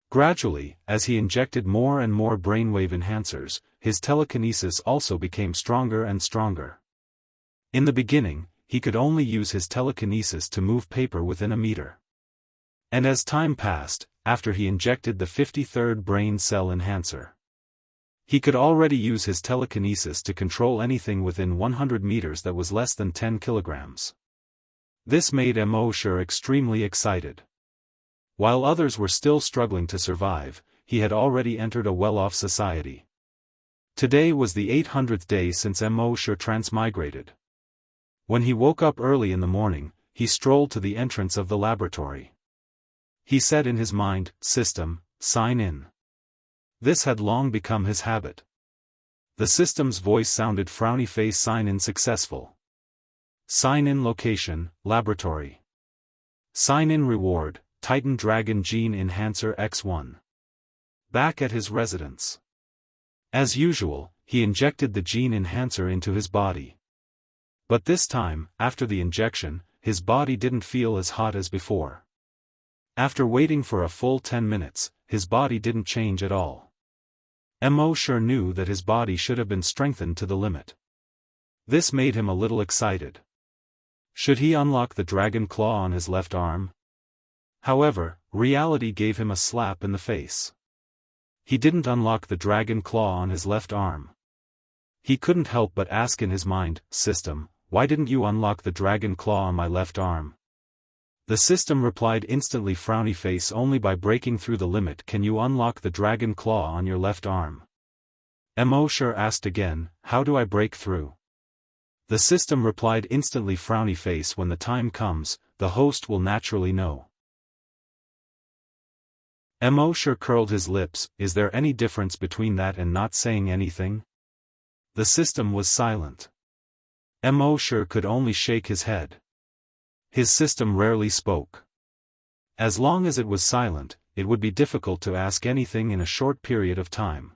Gradually, as he injected more and more brainwave enhancers, his telekinesis also became stronger and stronger. In the beginning, he could only use his telekinesis to move paper within a meter. And as time passed, after he injected the 53rd brain cell enhancer, he could already use his telekinesis to control anything within 100 meters that was less than 10 kilograms. This made Mo Shi extremely excited. While others were still struggling to survive, he had already entered a well-off society. Today was the 800th day since Mo Shi transmigrated. When he woke up early in the morning, he strolled to the entrance of the laboratory. He said in his mind, "System, sign in." This had long become his habit. The system's voice sounded frowny face, sign in successful. Sign in location, laboratory. Sign in reward, Titan Dragon Gene Enhancer X1. Back at his residence. As usual, he injected the gene enhancer into his body. But this time, after the injection, his body didn't feel as hot as before. After waiting for a full 10 minutes, his body didn't change at all. Mo Shi knew that his body should have been strengthened to the limit. This made him a little excited. Should he unlock the dragon claw on his left arm? However, reality gave him a slap in the face. He didn't unlock the dragon claw on his left arm. He couldn't help but ask in his mind, "System, why didn't you unlock the dragon claw on my left arm?" The system replied instantly, frowny face, "Only by breaking through the limit can you unlock the dragon claw on your left arm." Immortal asked again, "How do I break through?" The system replied instantly, frowny face, "When the time comes, the host will naturally know." Immortal curled his lips. "Is there any difference between that and not saying anything?" The system was silent. Immortal could only shake his head. His system rarely spoke. As long as it was silent, it would be difficult to ask anything in a short period of time.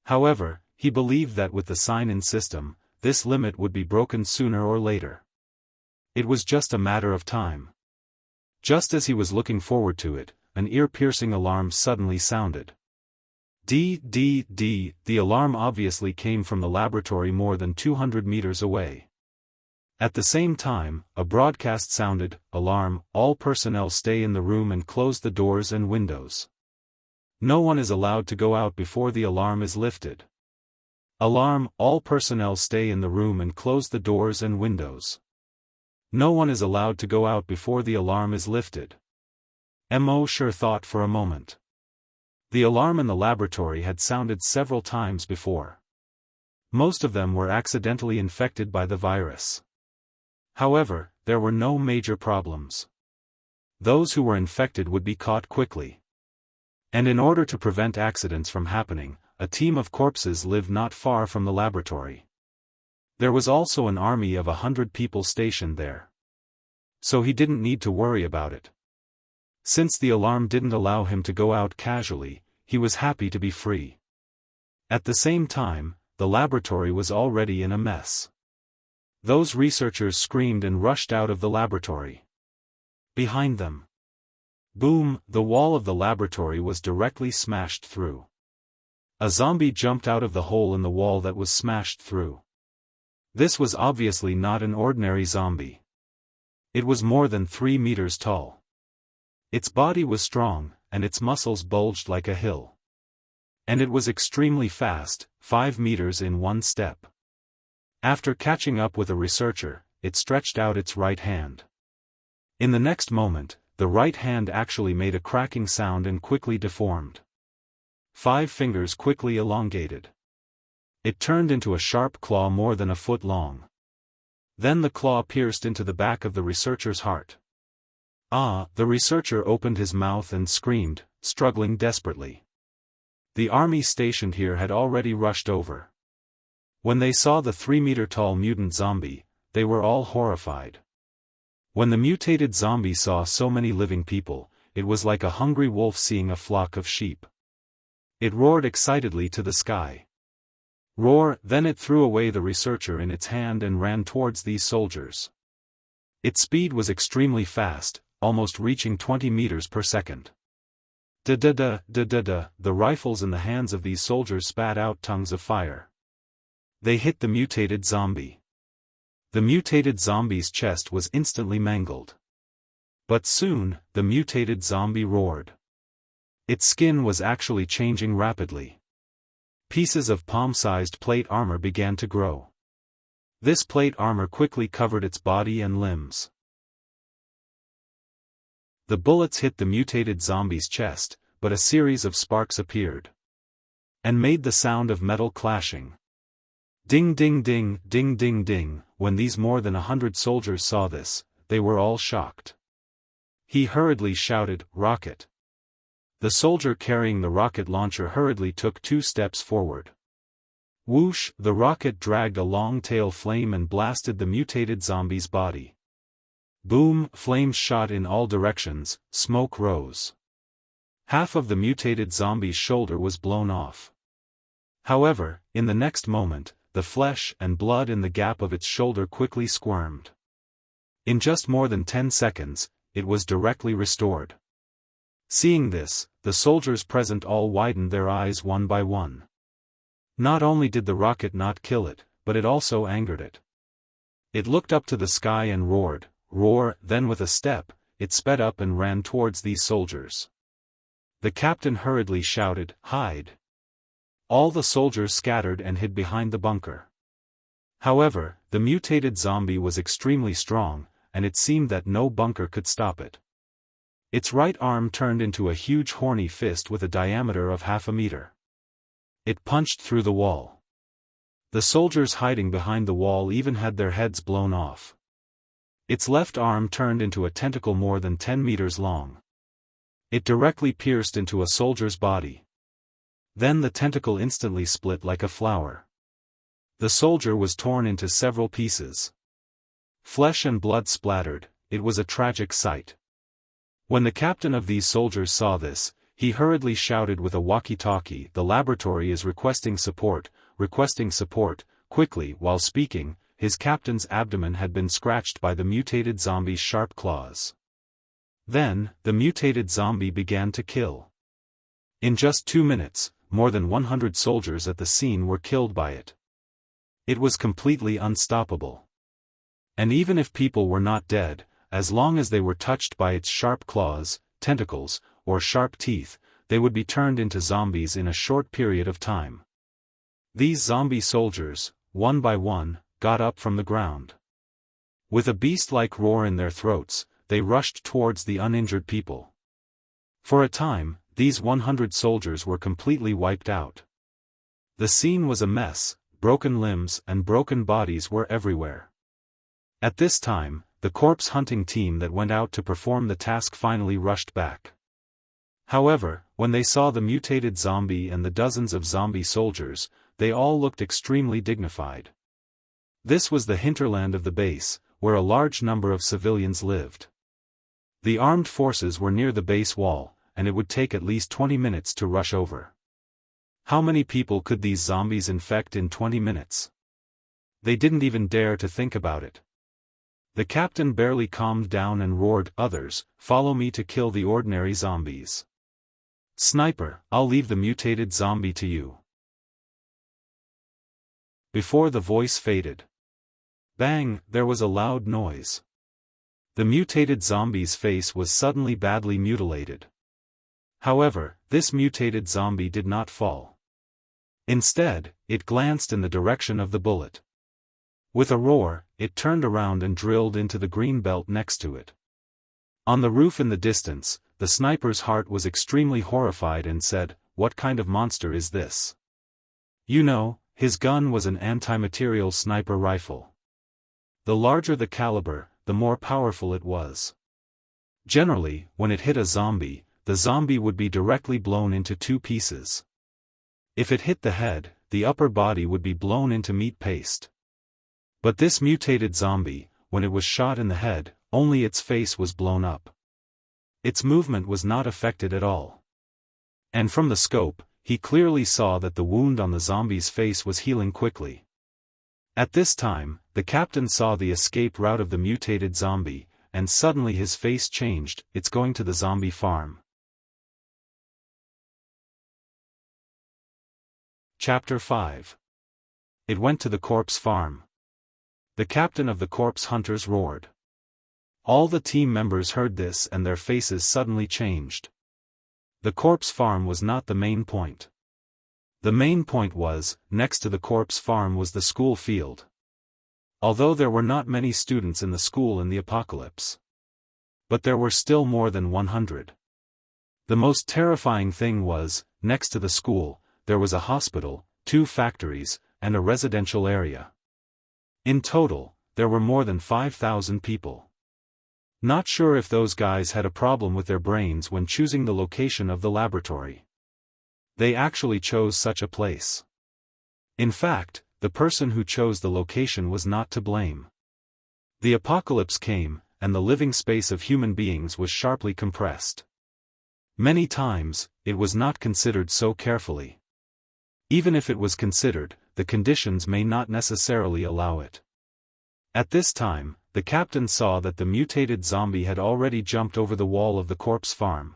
However, he believed that with the sign-in system, this limit would be broken sooner or later. It was just a matter of time. Just as he was looking forward to it, an ear-piercing alarm suddenly sounded. D. The alarm obviously came from the laboratory more than 200 meters away. At the same time, a broadcast sounded, "Alarm, all personnel stay in the room and close the doors and windows. No one is allowed to go out before the alarm is lifted. Alarm, all personnel stay in the room and close the doors and windows. No one is allowed to go out before the alarm is lifted." Immortal thought for a moment. The alarm in the laboratory had sounded several times before. Most of them were accidentally infected by the virus. However, there were no major problems. Those who were infected would be caught quickly. And in order to prevent accidents from happening, a team of corpses lived not far from the laboratory. There was also an army of 100 people stationed there. So he didn't need to worry about it. Since the alarm didn't allow him to go out casually, he was happy to be free. At the same time, the laboratory was already in a mess. Those researchers screamed and rushed out of the laboratory. Behind them. Boom, the wall of the laboratory was directly smashed through. A zombie jumped out of the hole in the wall that was smashed through. This was obviously not an ordinary zombie. It was more than 3 meters tall. Its body was strong, and its muscles bulged like a hill. And it was extremely fast, 5 meters in one step. After catching up with a researcher, it stretched out its right hand. In the next moment, the right hand actually made a cracking sound and quickly deformed. 5 fingers quickly elongated. It turned into a sharp claw more than a foot long. Then the claw pierced into the back of the researcher's heart. The researcher opened his mouth and screamed, struggling desperately. The army stationed here had already rushed over. When they saw the 3-meter-tall mutant zombie, they were all horrified. When the mutated zombie saw so many living people, it was like a hungry wolf seeing a flock of sheep. It roared excitedly to the sky. Roar, then it threw away the researcher in its hand and ran towards these soldiers. Its speed was extremely fast, almost reaching 20 meters per second. The rifles in the hands of these soldiers spat out tongues of fire. They hit the mutated zombie. The mutated zombie's chest was instantly mangled. But soon, the mutated zombie roared. Its skin was actually changing rapidly. Pieces of palm-sized plate armor began to grow. This plate armor quickly covered its body and limbs. The bullets hit the mutated zombie's chest, but a series of sparks appeared. And made the sound of metal clashing. Ding ding ding, ding ding ding. When these more than 100 soldiers saw this, they were all shocked. He hurriedly shouted, "Rocket!" The soldier carrying the rocket launcher hurriedly took 2 steps forward. Whoosh, the rocket dragged a long tail flame and blasted the mutated zombie's body. Boom, flames shot in all directions, smoke rose. Half of the mutated zombie's shoulder was blown off. However, in the next moment, the flesh and blood in the gap of its shoulder quickly squirmed. In just more than 10 seconds, it was directly restored. Seeing this, the soldiers present all widened their eyes one by one. Not only did the rocket not kill it, but it also angered it. It looked up to the sky and roared, roar, then with a step, it sped up and ran towards these soldiers. The captain hurriedly shouted, "Hide!" All the soldiers scattered and hid behind the bunker. However, the mutated zombie was extremely strong, and it seemed that no bunker could stop it. Its right arm turned into a huge horny fist with a diameter of 0.5 meter. It punched through the wall. The soldiers hiding behind the wall even had their heads blown off. Its left arm turned into a tentacle more than 10 meters long. It directly pierced into a soldier's body. Then the tentacle instantly split like a flower. The soldier was torn into several pieces. Flesh and blood splattered. It was a tragic sight. When the captain of these soldiers saw this, he hurriedly shouted with a walkie-talkie, "The laboratory is requesting support, quickly." While speaking, his captain's abdomen had been scratched by the mutated zombie's sharp claws. Then, the mutated zombie began to kill. In just 2 minutes, more than 100 soldiers at the scene were killed by it. It was completely unstoppable. And even if people were not dead, as long as they were touched by its sharp claws, tentacles, or sharp teeth, they would be turned into zombies in a short period of time. These zombie soldiers, one by one, got up from the ground. With a beast-like roar in their throats, they rushed towards the uninjured people. For a time, these 100 soldiers were completely wiped out. The scene was a mess, broken limbs and broken bodies were everywhere. At this time, the corpse hunting team that went out to perform the task finally rushed back. However, when they saw the mutated zombie and the dozens of zombie soldiers, they all looked extremely dignified. This was the hinterland of the base, where a large number of civilians lived. The armed forces were near the base wall, and it would take at least 20 minutes to rush over. How many people could these zombies infect in 20 minutes? They didn't even dare to think about it. The captain barely calmed down and roared, "Others, follow me to kill the ordinary zombies. Sniper, I'll leave the mutated zombie to you." Before the voice faded. Bang, there was a loud noise. The mutated zombie's face was suddenly badly mutilated. However, this mutated zombie did not fall. Instead, it glanced in the direction of the bullet. With a roar, it turned around and drilled into the green belt next to it. On the roof in the distance, the sniper's heart was extremely horrified and said, "What kind of monster is this?" You know, his gun was an anti-material sniper rifle. The larger the caliber, the more powerful it was. Generally, when it hit a zombie, the zombie would be directly blown into 2 pieces. If it hit the head, the upper body would be blown into meat paste. But this mutated zombie, when it was shot in the head, only its face was blown up. Its movement was not affected at all. And from the scope, he clearly saw that the wound on the zombie's face was healing quickly. At this time, the captain saw the escape route of the mutated zombie, and suddenly his face changed. "It's going to the zombie farm." Chapter 5. It went to the corpse farm. The captain of the corpse hunters roared. All the team members heard this and their faces suddenly changed. The corpse farm was not the main point. The main point was, next to the corpse farm was the school field. Although there were not many students in the school in the apocalypse. But there were still more than 100. The most terrifying thing was, next to the school, there was a hospital, 2 factories, and a residential area. In total, there were more than 5,000 people. Not sure if those guys had a problem with their brains when choosing the location of the laboratory. They actually chose such a place. In fact, the person who chose the location was not to blame. The apocalypse came, and the living space of human beings was sharply compressed. Many times, it was not considered so carefully. Even if it was considered, the conditions may not necessarily allow it. At this time, the captain saw that the mutated zombie had already jumped over the wall of the corpse farm.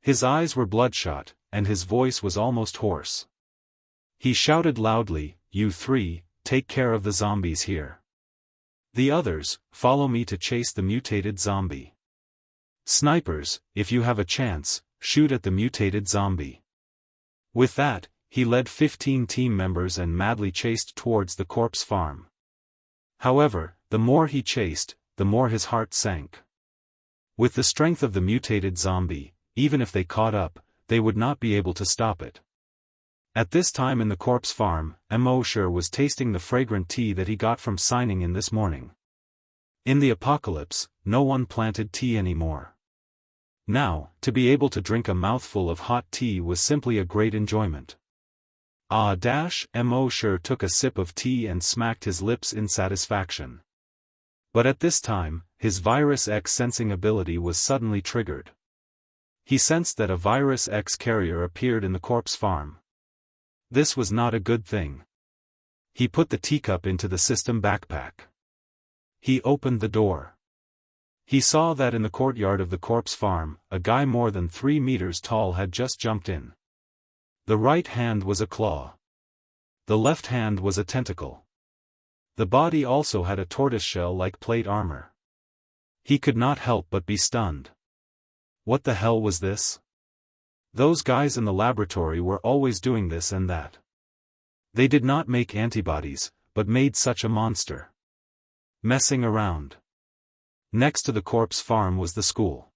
His eyes were bloodshot, and his voice was almost hoarse. He shouted loudly, "You 3, take care of the zombies here. The others, follow me to chase the mutated zombie. Snipers, if you have a chance, shoot at the mutated zombie." With that, he led 15 team members and madly chased towards the corpse farm. However, the more he chased, the more his heart sank. With the strength of the mutated zombie, even if they caught up, they would not be able to stop it. At this time in the corpse farm, Immortal was tasting the fragrant tea that he got from signing in this morning. In the apocalypse, no one planted tea anymore. Now, to be able to drink a mouthful of hot tea was simply a great enjoyment. Immortal took a sip of tea and smacked his lips in satisfaction. But at this time, his Virus X sensing ability was suddenly triggered. He sensed that a Virus X carrier appeared in the corpse farm. This was not a good thing. He put the teacup into the system backpack. He opened the door. He saw that in the courtyard of the corpse farm, a guy more than 3 meters tall had just jumped in. The right hand was a claw. The left hand was a tentacle. The body also had a tortoiseshell-like plate armor. He could not help but be stunned. What the hell was this? Those guys in the laboratory were always doing this and that. They did not make antibodies, but made such a monster. Messing around. Next to the corpse farm was the school.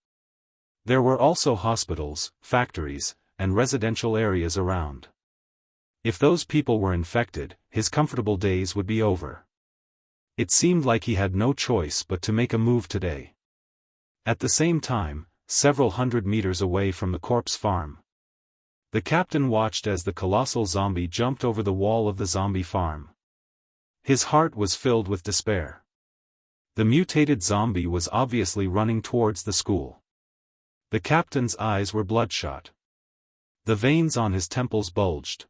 There were also hospitals, factories, and residential areas around. If those people were infected, his comfortable days would be over. It seemed like he had no choice but to make a move today. At the same time, several hundred meters away from the corpse farm, the captain watched as the colossal zombie jumped over the wall of the zombie farm. His heart was filled with despair. The mutated zombie was obviously running towards the school. The captain's eyes were bloodshot. The veins on his temples bulged.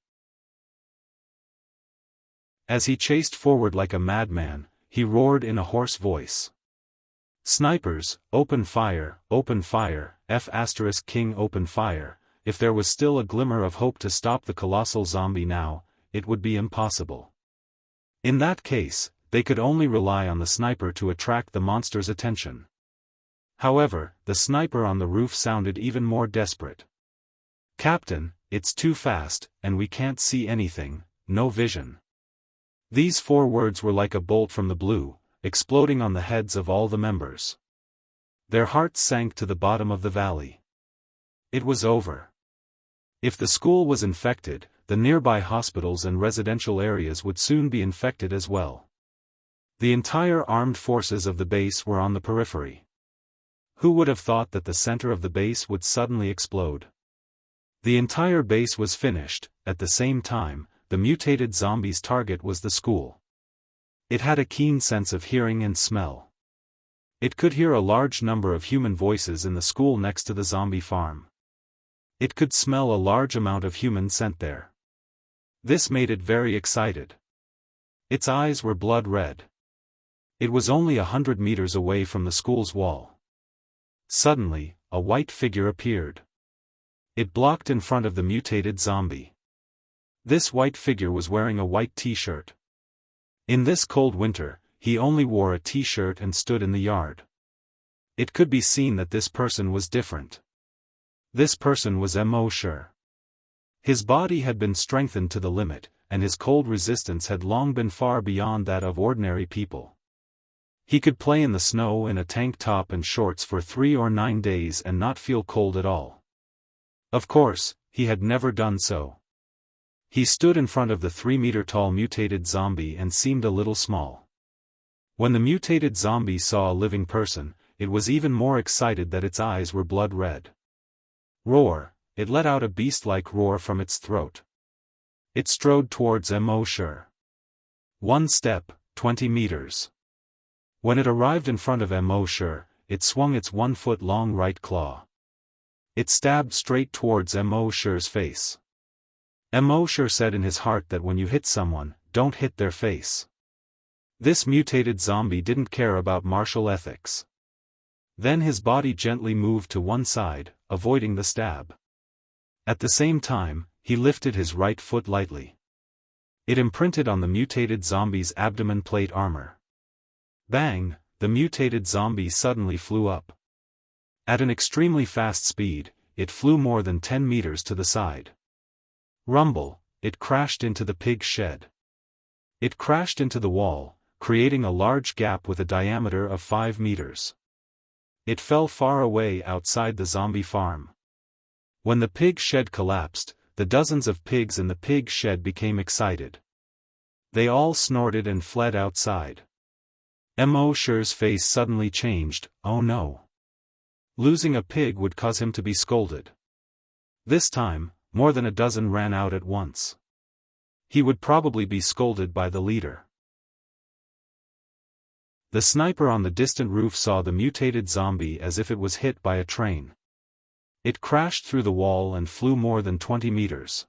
As he chased forward like a madman, he roared in a hoarse voice. Snipers, open fire, F*King open fire. If there was still a glimmer of hope to stop the colossal zombie now, it would be impossible. In that case, they could only rely on the sniper to attract the monster's attention. However, the sniper on the roof sounded even more desperate. Captain, it's too fast, and we can't see anything, no vision. These 4 words were like a bolt from the blue, exploding on the heads of all the members. Their hearts sank to the bottom of the valley. It was over. If the school was infected, the nearby hospitals and residential areas would soon be infected as well. The entire armed forces of the base were on the periphery. Who would have thought that the center of the base would suddenly explode? The entire base was finished. At the same time, the mutated zombie's target was the school. It had a keen sense of hearing and smell. It could hear a large number of human voices in the school next to the zombie farm. It could smell a large amount of human scent there. This made it very excited. Its eyes were blood red. It was only 100 meters away from the school's wall. Suddenly, a white figure appeared. It blocked in front of the mutated zombie. This white figure was wearing a white t-shirt. In this cold winter, he only wore a t-shirt and stood in the yard. It could be seen that this person was different. This person was Immortal. His body had been strengthened to the limit, and his cold resistance had long been far beyond that of ordinary people. He could play in the snow in a tank top and shorts for 3 or 9 days and not feel cold at all. Of course, he had never done so. He stood in front of the 3-meter-tall mutated zombie and seemed a little small. When the mutated zombie saw a living person, it was even more excited that its eyes were blood red. Roar! It let out a beast-like roar from its throat. It strode towards Immortal. 1 step, 20 meters. When it arrived in front of Immortal, it swung its 1-foot-long right claw. It stabbed straight towards Immortal's face. Immortal said in his heart that when you hit someone, don't hit their face. This mutated zombie didn't care about martial ethics. Then his body gently moved to one side, avoiding the stab. At the same time, he lifted his right foot lightly. It imprinted on the mutated zombie's abdomen plate armor. Bang! The mutated zombie suddenly flew up. At an extremely fast speed, it flew more than 10 meters to the side. Rumble! It crashed into the pig shed. It crashed into the wall, creating a large gap with a diameter of 5 meters. It fell far away outside the zombie farm. When the pig shed collapsed, the dozens of pigs in the pig shed became excited. They all snorted and fled outside. Mosher's face suddenly changed. Oh no. Losing a pig would cause him to be scolded. This time, more than a dozen ran out at once. He would probably be scolded by the leader. The sniper on the distant roof saw the mutated zombie as if it was hit by a train. It crashed through the wall and flew more than 20 meters.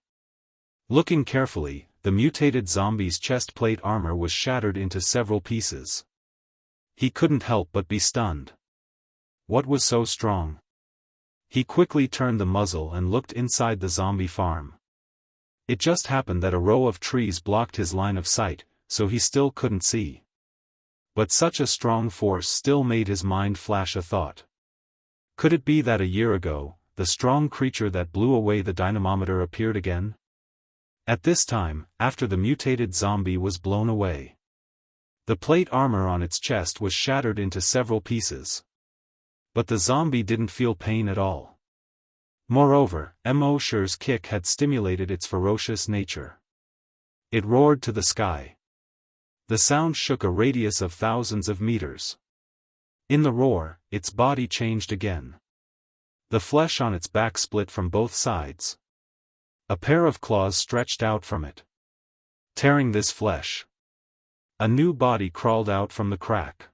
Looking carefully, the mutated zombie's chest plate armor was shattered into several pieces. He couldn't help but be stunned. What was so strong? He quickly turned the muzzle and looked inside the zombie farm. It just happened that a row of trees blocked his line of sight, so he still couldn't see. But such a strong force still made his mind flash a thought. Could it be that a year ago, the strong creature that blew away the dynamometer appeared again? At this time, after the mutated zombie was blown away. The plate armor on its chest was shattered into several pieces. But the zombie didn't feel pain at all. Moreover, Mosher's kick had stimulated its ferocious nature. It roared to the sky. The sound shook a radius of thousands of meters. In the roar, its body changed again. The flesh on its back split from both sides. A pair of claws stretched out from it, tearing this flesh. A new body crawled out from the crack.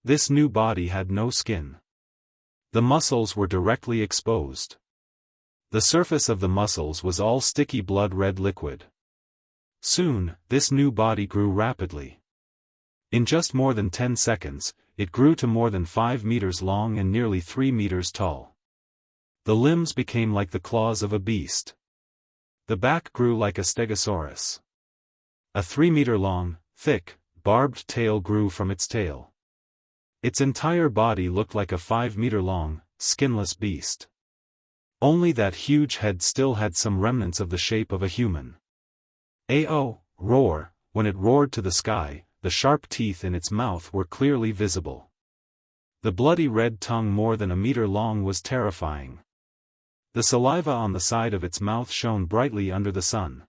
This new body had no skin. The muscles were directly exposed. The surface of the muscles was all sticky blood-red liquid. Soon, this new body grew rapidly. In just more than 10 seconds, it grew to more than 5 meters long and nearly 3 meters tall. The limbs became like the claws of a beast. The back grew like a stegosaurus. A 3-meter-long, thick, barbed tail grew from its tail. Its entire body looked like a 5-meter-long, skinless beast. Only that huge head still had some remnants of the shape of a human. Roar, when it roared to the sky, the sharp teeth in its mouth were clearly visible. The bloody red tongue more than a meter long was terrifying. The saliva on the side of its mouth shone brightly under the sun.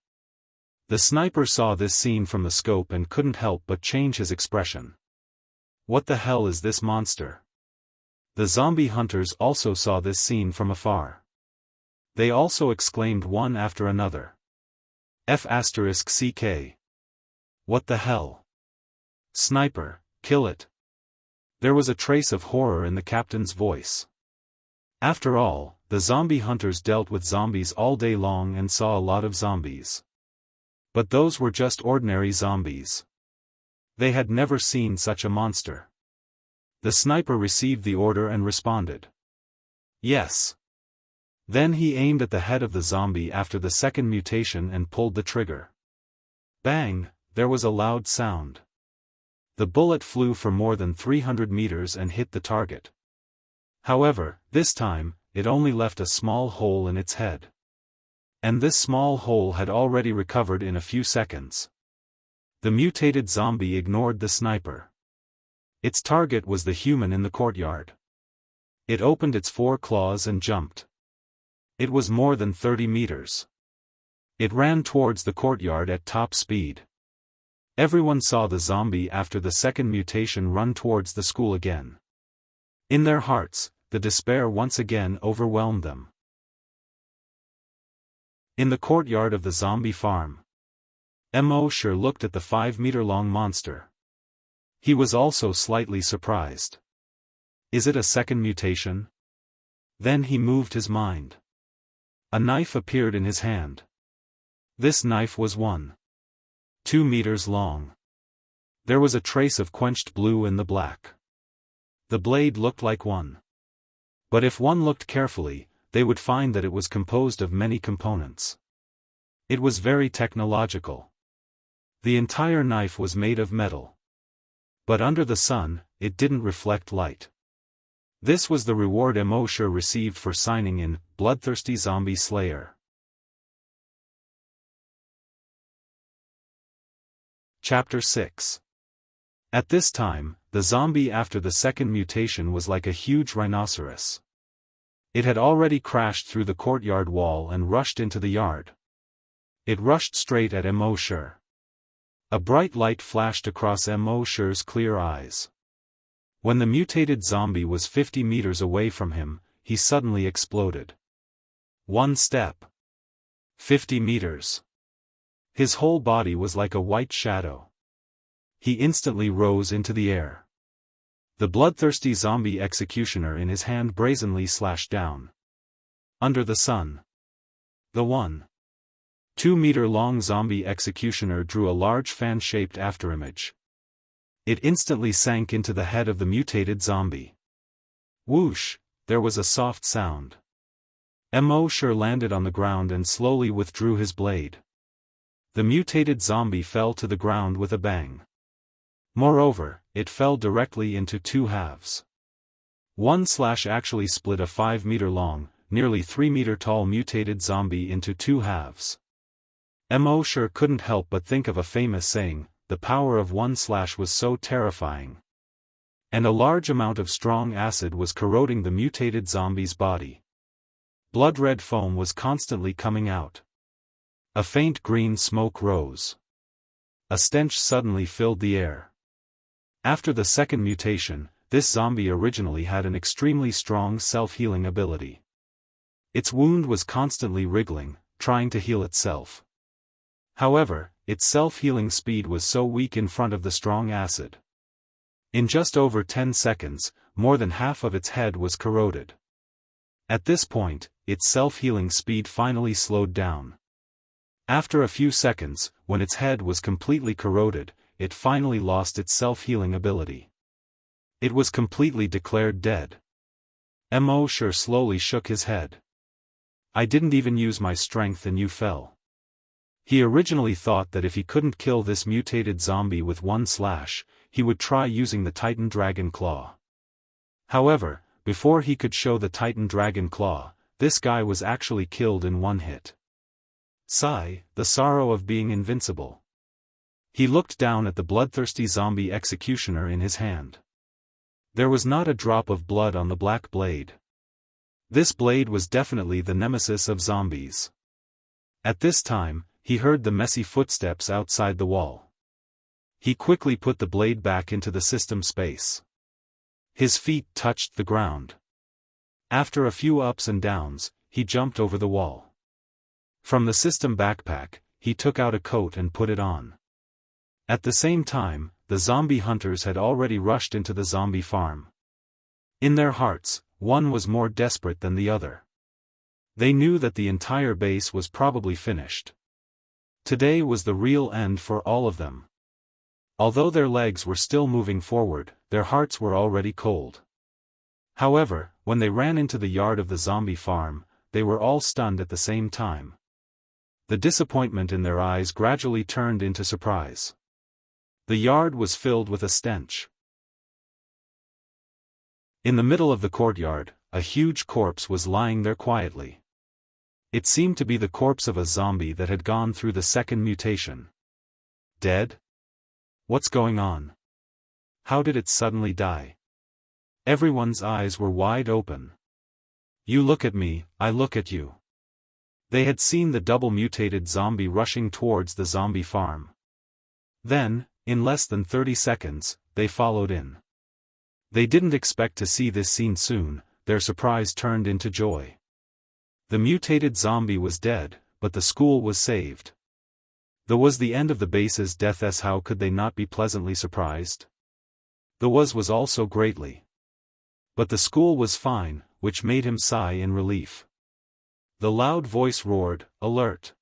The sniper saw this scene from the scope and couldn't help but change his expression. What the hell is this monster? The zombie hunters also saw this scene from afar. They also exclaimed one after another. F***CK. What the hell? Sniper, kill it. There was a trace of horror in the captain's voice. After all, the zombie hunters dealt with zombies all day long and saw a lot of zombies. But those were just ordinary zombies. They had never seen such a monster. The sniper received the order and responded. Yes. Then he aimed at the head of the zombie after the second mutation and pulled the trigger. Bang, there was a loud sound. The bullet flew for more than 300 meters and hit the target. However, this time, it only left a small hole in its head. And this small hole had already recovered in a few seconds. The mutated zombie ignored the sniper. Its target was the human in the courtyard. It opened its 4 claws and jumped. It was more than 30 meters. It ran towards the courtyard at top speed. Everyone saw the zombie after the second mutation run towards the school again. In their hearts, the despair once again overwhelmed them. In the courtyard of the zombie farm, Mosher looked at the 5-meter-long monster. He was also slightly surprised. Is it a second mutation? Then he moved his mind. A knife appeared in his hand. This knife was 1.2 meters long. There was a trace of quenched blue in the black. The blade looked like one. But if one looked carefully, they would find that it was composed of many components. It was very technological. The entire knife was made of metal. But under the sun, it didn't reflect light. This was the reward Mosher received for signing in, Bloodthirsty Zombie Slayer. Chapter 6. At this time, the zombie after the second mutation was like a huge rhinoceros. It had already crashed through the courtyard wall and rushed into the yard. It rushed straight at Immortal. A bright light flashed across Immortal's clear eyes. When the mutated zombie was 50 meters away from him, he suddenly exploded. One step. 50 meters. His whole body was like a white shadow. He instantly rose into the air. The bloodthirsty zombie executioner in his hand brazenly slashed down. Under the sun. The 1.2-meter-long zombie executioner drew a large fan-shaped afterimage. It instantly sank into the head of the mutated zombie. Whoosh, there was a soft sound. Immortal landed on the ground and slowly withdrew his blade. The mutated zombie fell to the ground with a bang. Moreover, it fell directly into two halves. One slash actually split a 5-meter-long, nearly 3-meter-tall mutated zombie into two halves. Immortal couldn't help but think of a famous saying, the power of one slash was so terrifying. And a large amount of strong acid was corroding the mutated zombie's body. Blood-red foam was constantly coming out. A faint green smoke rose. A stench suddenly filled the air. After the second mutation, this zombie originally had an extremely strong self-healing ability. Its wound was constantly wriggling, trying to heal itself. However, its self-healing speed was so weak in front of the strong acid. In just over 10 seconds, more than half of its head was corroded. At this point, its self-healing speed finally slowed down. After a few seconds, when its head was completely corroded, it finally lost its self-healing ability. It was completely declared dead. Immortal slowly shook his head. I didn't even use my strength and you fell. He originally thought that if he couldn't kill this mutated zombie with one slash, he would try using the Titan Dragon Claw. However, before he could show the Titan Dragon Claw, this guy was actually killed in one hit. Sigh, the sorrow of being invincible. He looked down at the bloodthirsty zombie executioner in his hand. There was not a drop of blood on the black blade. This blade was definitely the nemesis of zombies. At this time, he heard the messy footsteps outside the wall. He quickly put the blade back into the system space. His feet touched the ground. After a few ups and downs, he jumped over the wall. From the system backpack, he took out a coat and put it on. At the same time, the zombie hunters had already rushed into the zombie farm. In their hearts, one was more desperate than the other. They knew that the entire base was probably finished. Today was the real end for all of them. Although their legs were still moving forward, their hearts were already cold. However, when they ran into the yard of the zombie farm, they were all stunned at the same time. The disappointment in their eyes gradually turned into surprise. The yard was filled with a stench. In the middle of the courtyard, a huge corpse was lying there quietly. It seemed to be the corpse of a zombie that had gone through the second mutation. Dead? What's going on? How did it suddenly die? Everyone's eyes were wide open. You look at me, I look at you. They had seen the double-mutated zombie rushing towards the zombie farm. Then, in less than 30 seconds, they followed in. They didn't expect to see this scene soon, their surprise turned into joy. The mutated zombie was dead, but the school was saved. That was the end of the base's death. How could they not be pleasantly surprised? The was also greatly. But the school was fine, which made him sigh in relief. The loud voice roared, "Alert!"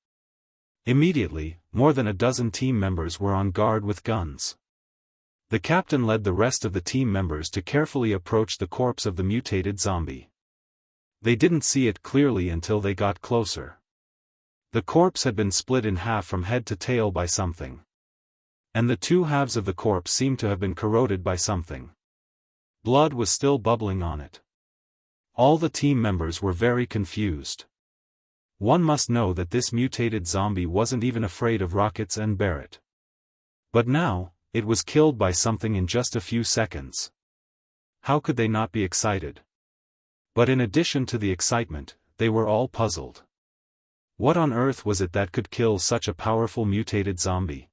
Immediately, more than a dozen team members were on guard with guns. The captain led the rest of the team members to carefully approach the corpse of the mutated zombie. They didn't see it clearly until they got closer. The corpse had been split in half from head to tail by something. And the two halves of the corpse seemed to have been corroded by something. Blood was still bubbling on it. All the team members were very confused. One must know that this mutated zombie wasn't even afraid of rockets and Barrett. But now, it was killed by something in just a few seconds. How could they not be excited? But in addition to the excitement, they were all puzzled. What on earth was it that could kill such a powerful mutated zombie?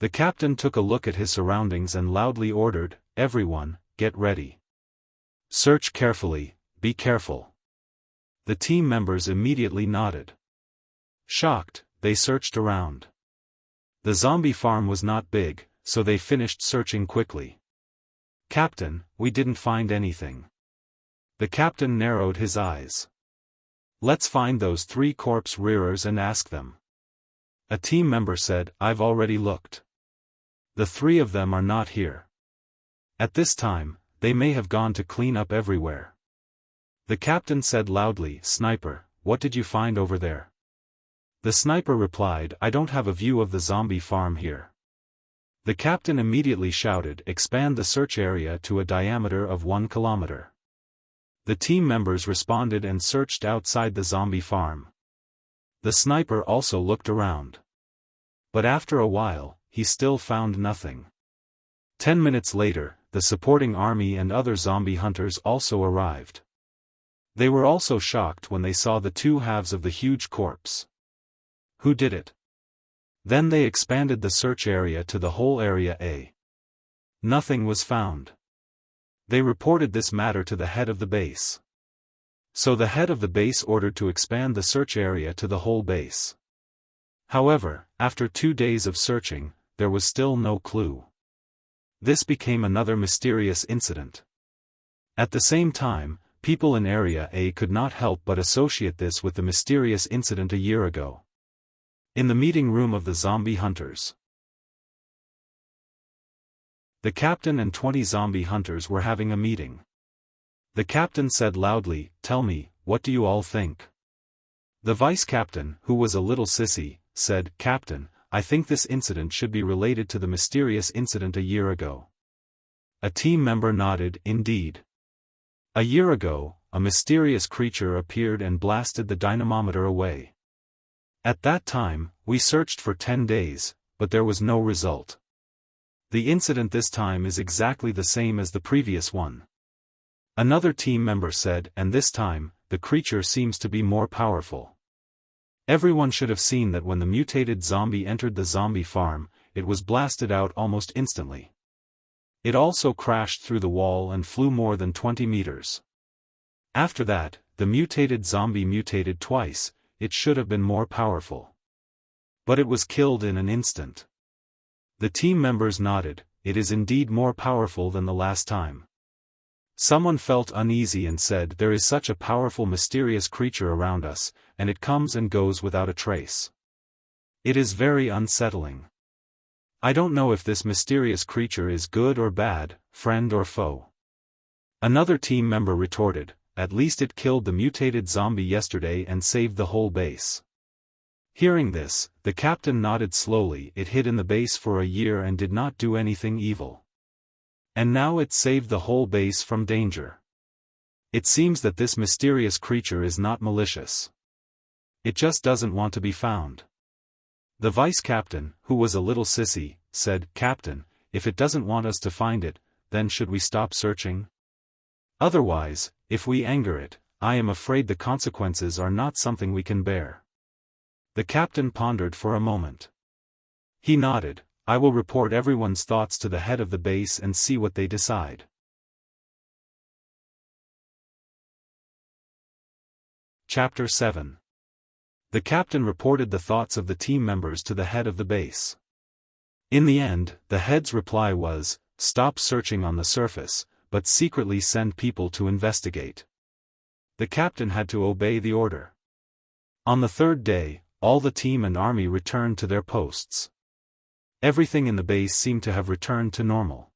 The captain took a look at his surroundings and loudly ordered, "Everyone, get ready. Search carefully, be careful." The team members immediately nodded. Shocked, they searched around. The zombie farm was not big, so they finished searching quickly. "Captain, we didn't find anything." The captain narrowed his eyes. "Let's find those 3 corpse rearers and ask them." A team member said, "I've already looked. The 3 of them are not here. At this time, they may have gone to clean up everywhere." The captain said loudly, "Sniper, what did you find over there?" The sniper replied, "I don't have a view of the zombie farm here." The captain immediately shouted, "Expand the search area to a diameter of 1 kilometer." The team members responded and searched outside the zombie farm. The sniper also looked around. But after a while, he still found nothing. 10 minutes later, the supporting army and other zombie hunters also arrived. They were also shocked when they saw the 2 halves of the huge corpse. Who did it? Then they expanded the search area to the whole area A. Nothing was found. They reported this matter to the head of the base. So the head of the base ordered to expand the search area to the whole base. However, after 2 days of searching, there was still no clue. This became another mysterious incident. At the same time, people in Area A could not help but associate this with the mysterious incident a year ago. In the meeting room of the zombie hunters, the captain and 20 zombie hunters were having a meeting. The captain said loudly, "Tell me, what do you all think?" The vice captain, who was a little sissy, said, "Captain, I think this incident should be related to the mysterious incident a year ago." A team member nodded, "Indeed. A year ago, a mysterious creature appeared and blasted the dynamometer away. At that time, we searched for 10 days, but there was no result. The incident this time is exactly the same as the previous one." Another team member said, "And this time, the creature seems to be more powerful. Everyone should have seen that when the mutated zombie entered the zombie farm, it was blasted out almost instantly. It also crashed through the wall and flew more than 20 meters. After that, the mutated zombie mutated twice. It should have been more powerful. But it was killed in an instant." The team members nodded, "It is indeed more powerful than the last time." Someone felt uneasy and said, "There is such a powerful mysterious creature around us, and it comes and goes without a trace. It is very unsettling. I don't know if this mysterious creature is good or bad, friend or foe." Another team member retorted, "At least it killed the mutated zombie yesterday and saved the whole base." Hearing this, the captain nodded slowly. "It hid in the base for a year and did not do anything evil. And now it saved the whole base from danger. It seems that this mysterious creature is not malicious. It just doesn't want to be found." The vice captain, who was a little sissy, said, "Captain, if it doesn't want us to find it, then should we stop searching? Otherwise, if we anger it, I am afraid the consequences are not something we can bear." The captain pondered for a moment. He nodded, "I will report everyone's thoughts to the head of the base and see what they decide." Chapter 7. The captain reported the thoughts of the team members to the head of the base. In the end, the head's reply was, "Stop searching on the surface, but secretly send people to investigate." The captain had to obey the order. On the 3rd day, all the team and army returned to their posts. Everything in the base seemed to have returned to normal.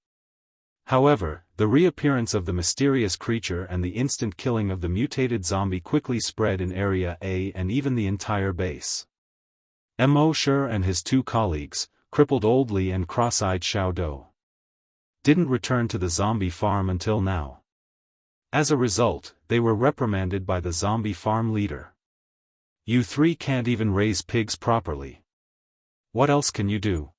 However, the reappearance of the mysterious creature and the instant killing of the mutated zombie quickly spread in Area A and even the entire base. Mo Shi and his 2 colleagues, crippled Old Li and cross-eyed Xiao Dou, didn't return to the zombie farm until now. As a result, they were reprimanded by the zombie farm leader. "You 3 can't even raise pigs properly. What else can you do?"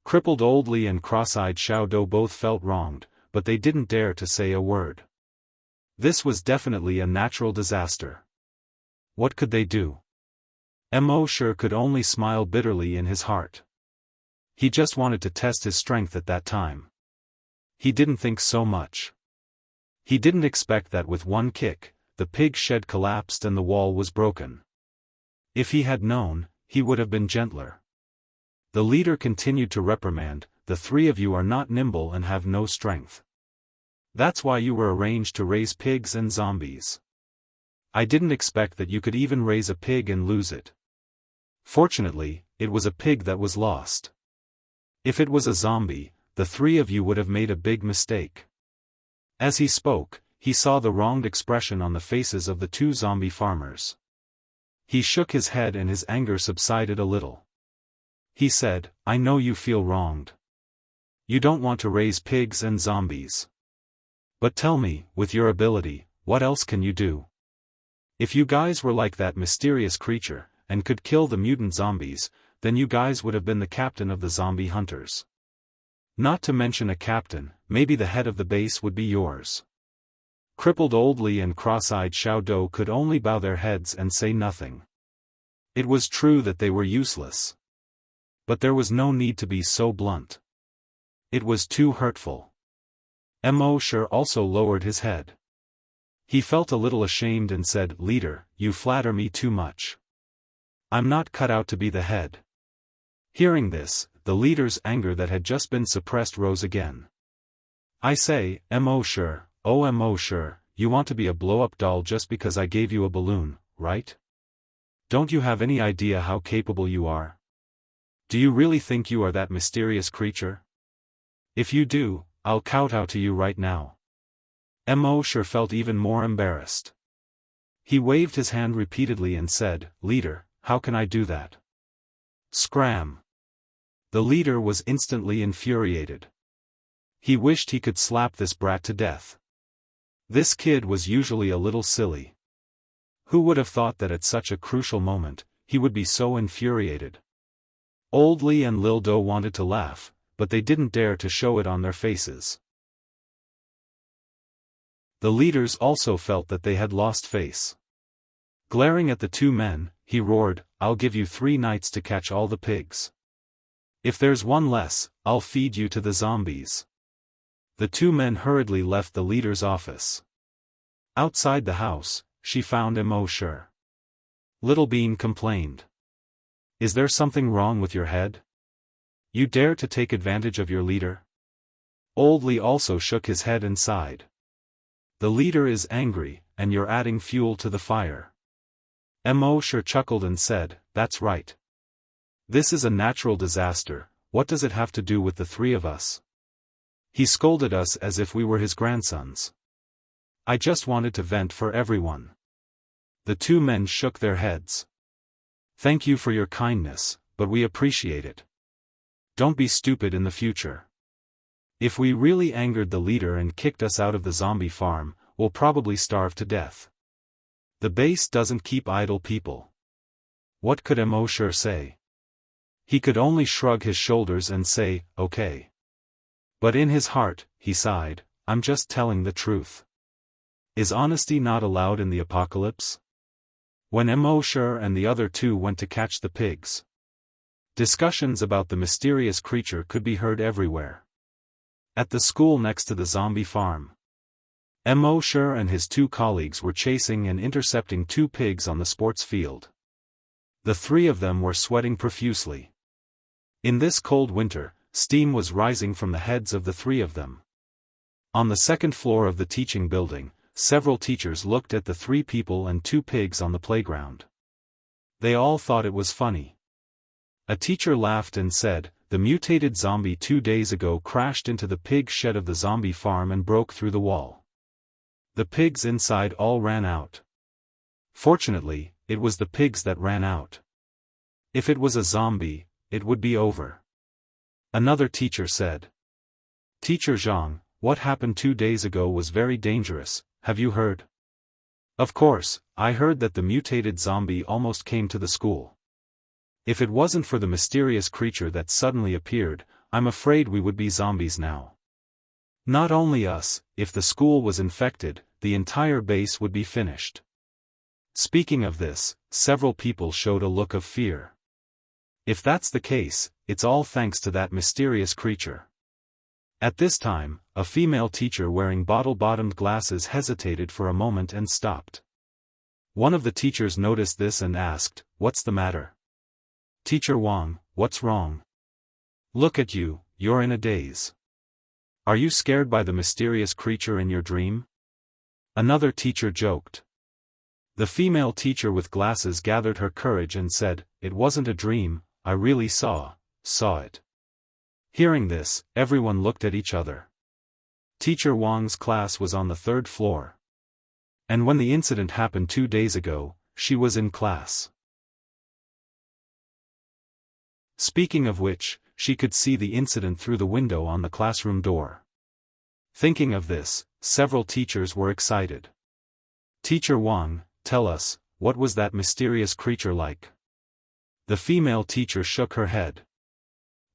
Crippled Old Li and cross-eyed Xiao Dou both felt wronged, but they didn't dare to say a word. This was definitely a natural disaster. What could they do? Mo could only smile bitterly in his heart. He just wanted to test his strength at that time. He didn't think so much. He didn't expect that with one kick, the pig shed collapsed and the wall was broken. If he had known, he would have been gentler. The leader continued to reprimand, "The three of you are not nimble and have no strength. That's why you were arranged to raise pigs and zombies. I didn't expect that you could even raise a pig and lose it. Fortunately, it was a pig that was lost. If it was a zombie, the three of you would have made a big mistake." As he spoke, he saw the wronged expression on the faces of the two zombie farmers. He shook his head and his anger subsided a little. He said, "I know you feel wronged. You don't want to raise pigs and zombies. But tell me, with your ability, what else can you do? If you guys were like that mysterious creature, and could kill the mutant zombies, then you guys would have been the captain of the zombie hunters. Not to mention a captain, maybe the head of the base would be yours." Crippled Old Li and cross-eyed Xiao Dou could only bow their heads and say nothing. It was true that they were useless. But there was no need to be so blunt. It was too hurtful. Mo also lowered his head. He felt a little ashamed and said, "Leader, you flatter me too much. I'm not cut out to be the head." Hearing this, the leader's anger that had just been suppressed rose again. "I say, Mo, you want to be a blow-up doll just because I gave you a balloon, right? Don't you have any idea how capable you are? Do you really think you are that mysterious creature? If you do, I'll kowtow to you right now." Mo felt even more embarrassed. He waved his hand repeatedly and said, "Leader, how can I do that?" Scram! The leader was instantly infuriated. He wished he could slap this brat to death. This kid was usually a little silly. Who would have thought that at such a crucial moment, he would be so infuriated? Old Li and Lil Do wanted to laugh, but they didn't dare to show it on their faces. The leaders also felt that they had lost face. Glaring at the two men, he roared, "I'll give you 3 nights to catch all the pigs. If there's one less, I'll feed you to the zombies." The two men hurriedly left the leader's office. Outside the house, she found Mo. Little Bean complained. "Is there something wrong with your head? You dare to take advantage of your leader?" Old Li also shook his head and sighed. "The leader is angry, and you're adding fuel to the fire." Mo. chuckled and said, "That's right. This is a natural disaster, what does it have to do with the three of us? He scolded us as if we were his grandsons. I just wanted to vent for everyone." The two men shook their heads. "Thank you for your kindness, but we appreciate it. Don't be stupid in the future. If we really angered the leader and kicked us out of the zombie farm, we'll probably starve to death. The base doesn't keep idle people." What could Mo say? He could only shrug his shoulders and say, "Okay." But in his heart, he sighed, "I'm just telling the truth. Is honesty not allowed in the apocalypse?" When Mo and the other two went to catch the pigs, discussions about the mysterious creature could be heard everywhere. At the school next to the zombie farm, Mo and his 2 colleagues were chasing and intercepting 2 pigs on the sports field. The 3 of them were sweating profusely. In this cold winter, steam was rising from the heads of the 3 of them. On the 2nd floor of the teaching building, several teachers looked at the 3 people and 2 pigs on the playground. They all thought it was funny. A teacher laughed and said, "The mutated zombie 2 days ago crashed into the pig shed of the zombie farm and broke through the wall. The pigs inside all ran out. Fortunately, it was the pigs that ran out. If it was a zombie, it would be over." Another teacher said, "Teacher Zhang, what happened 2 days ago was very dangerous, have you heard?" "Of course, I heard that the mutated zombie almost came to the school. If it wasn't for the mysterious creature that suddenly appeared, I'm afraid we would be zombies now. Not only us, if the school was infected, the entire base would be finished. Speaking of this, several people showed a look of fear. If that's the case, it's all thanks to that mysterious creature. At this time, a female teacher wearing bottle-bottomed glasses hesitated for a moment and stopped. One of the teachers noticed this and asked, "What's the matter?" "Teacher Wang, what's wrong? Look at you, you're in a daze. Are you scared by the mysterious creature in your dream?" Another teacher joked. The female teacher with glasses gathered her courage and said, "It wasn't a dream, I really saw it." Hearing this, everyone looked at each other. Teacher Wang's class was on the 3rd floor. And when the incident happened 2 days ago, she was in class. Speaking of which, she could see the incident through the window on the classroom door. Thinking of this, several teachers were excited. "Teacher Wang, tell us, what was that mysterious creature like?" The female teacher shook her head.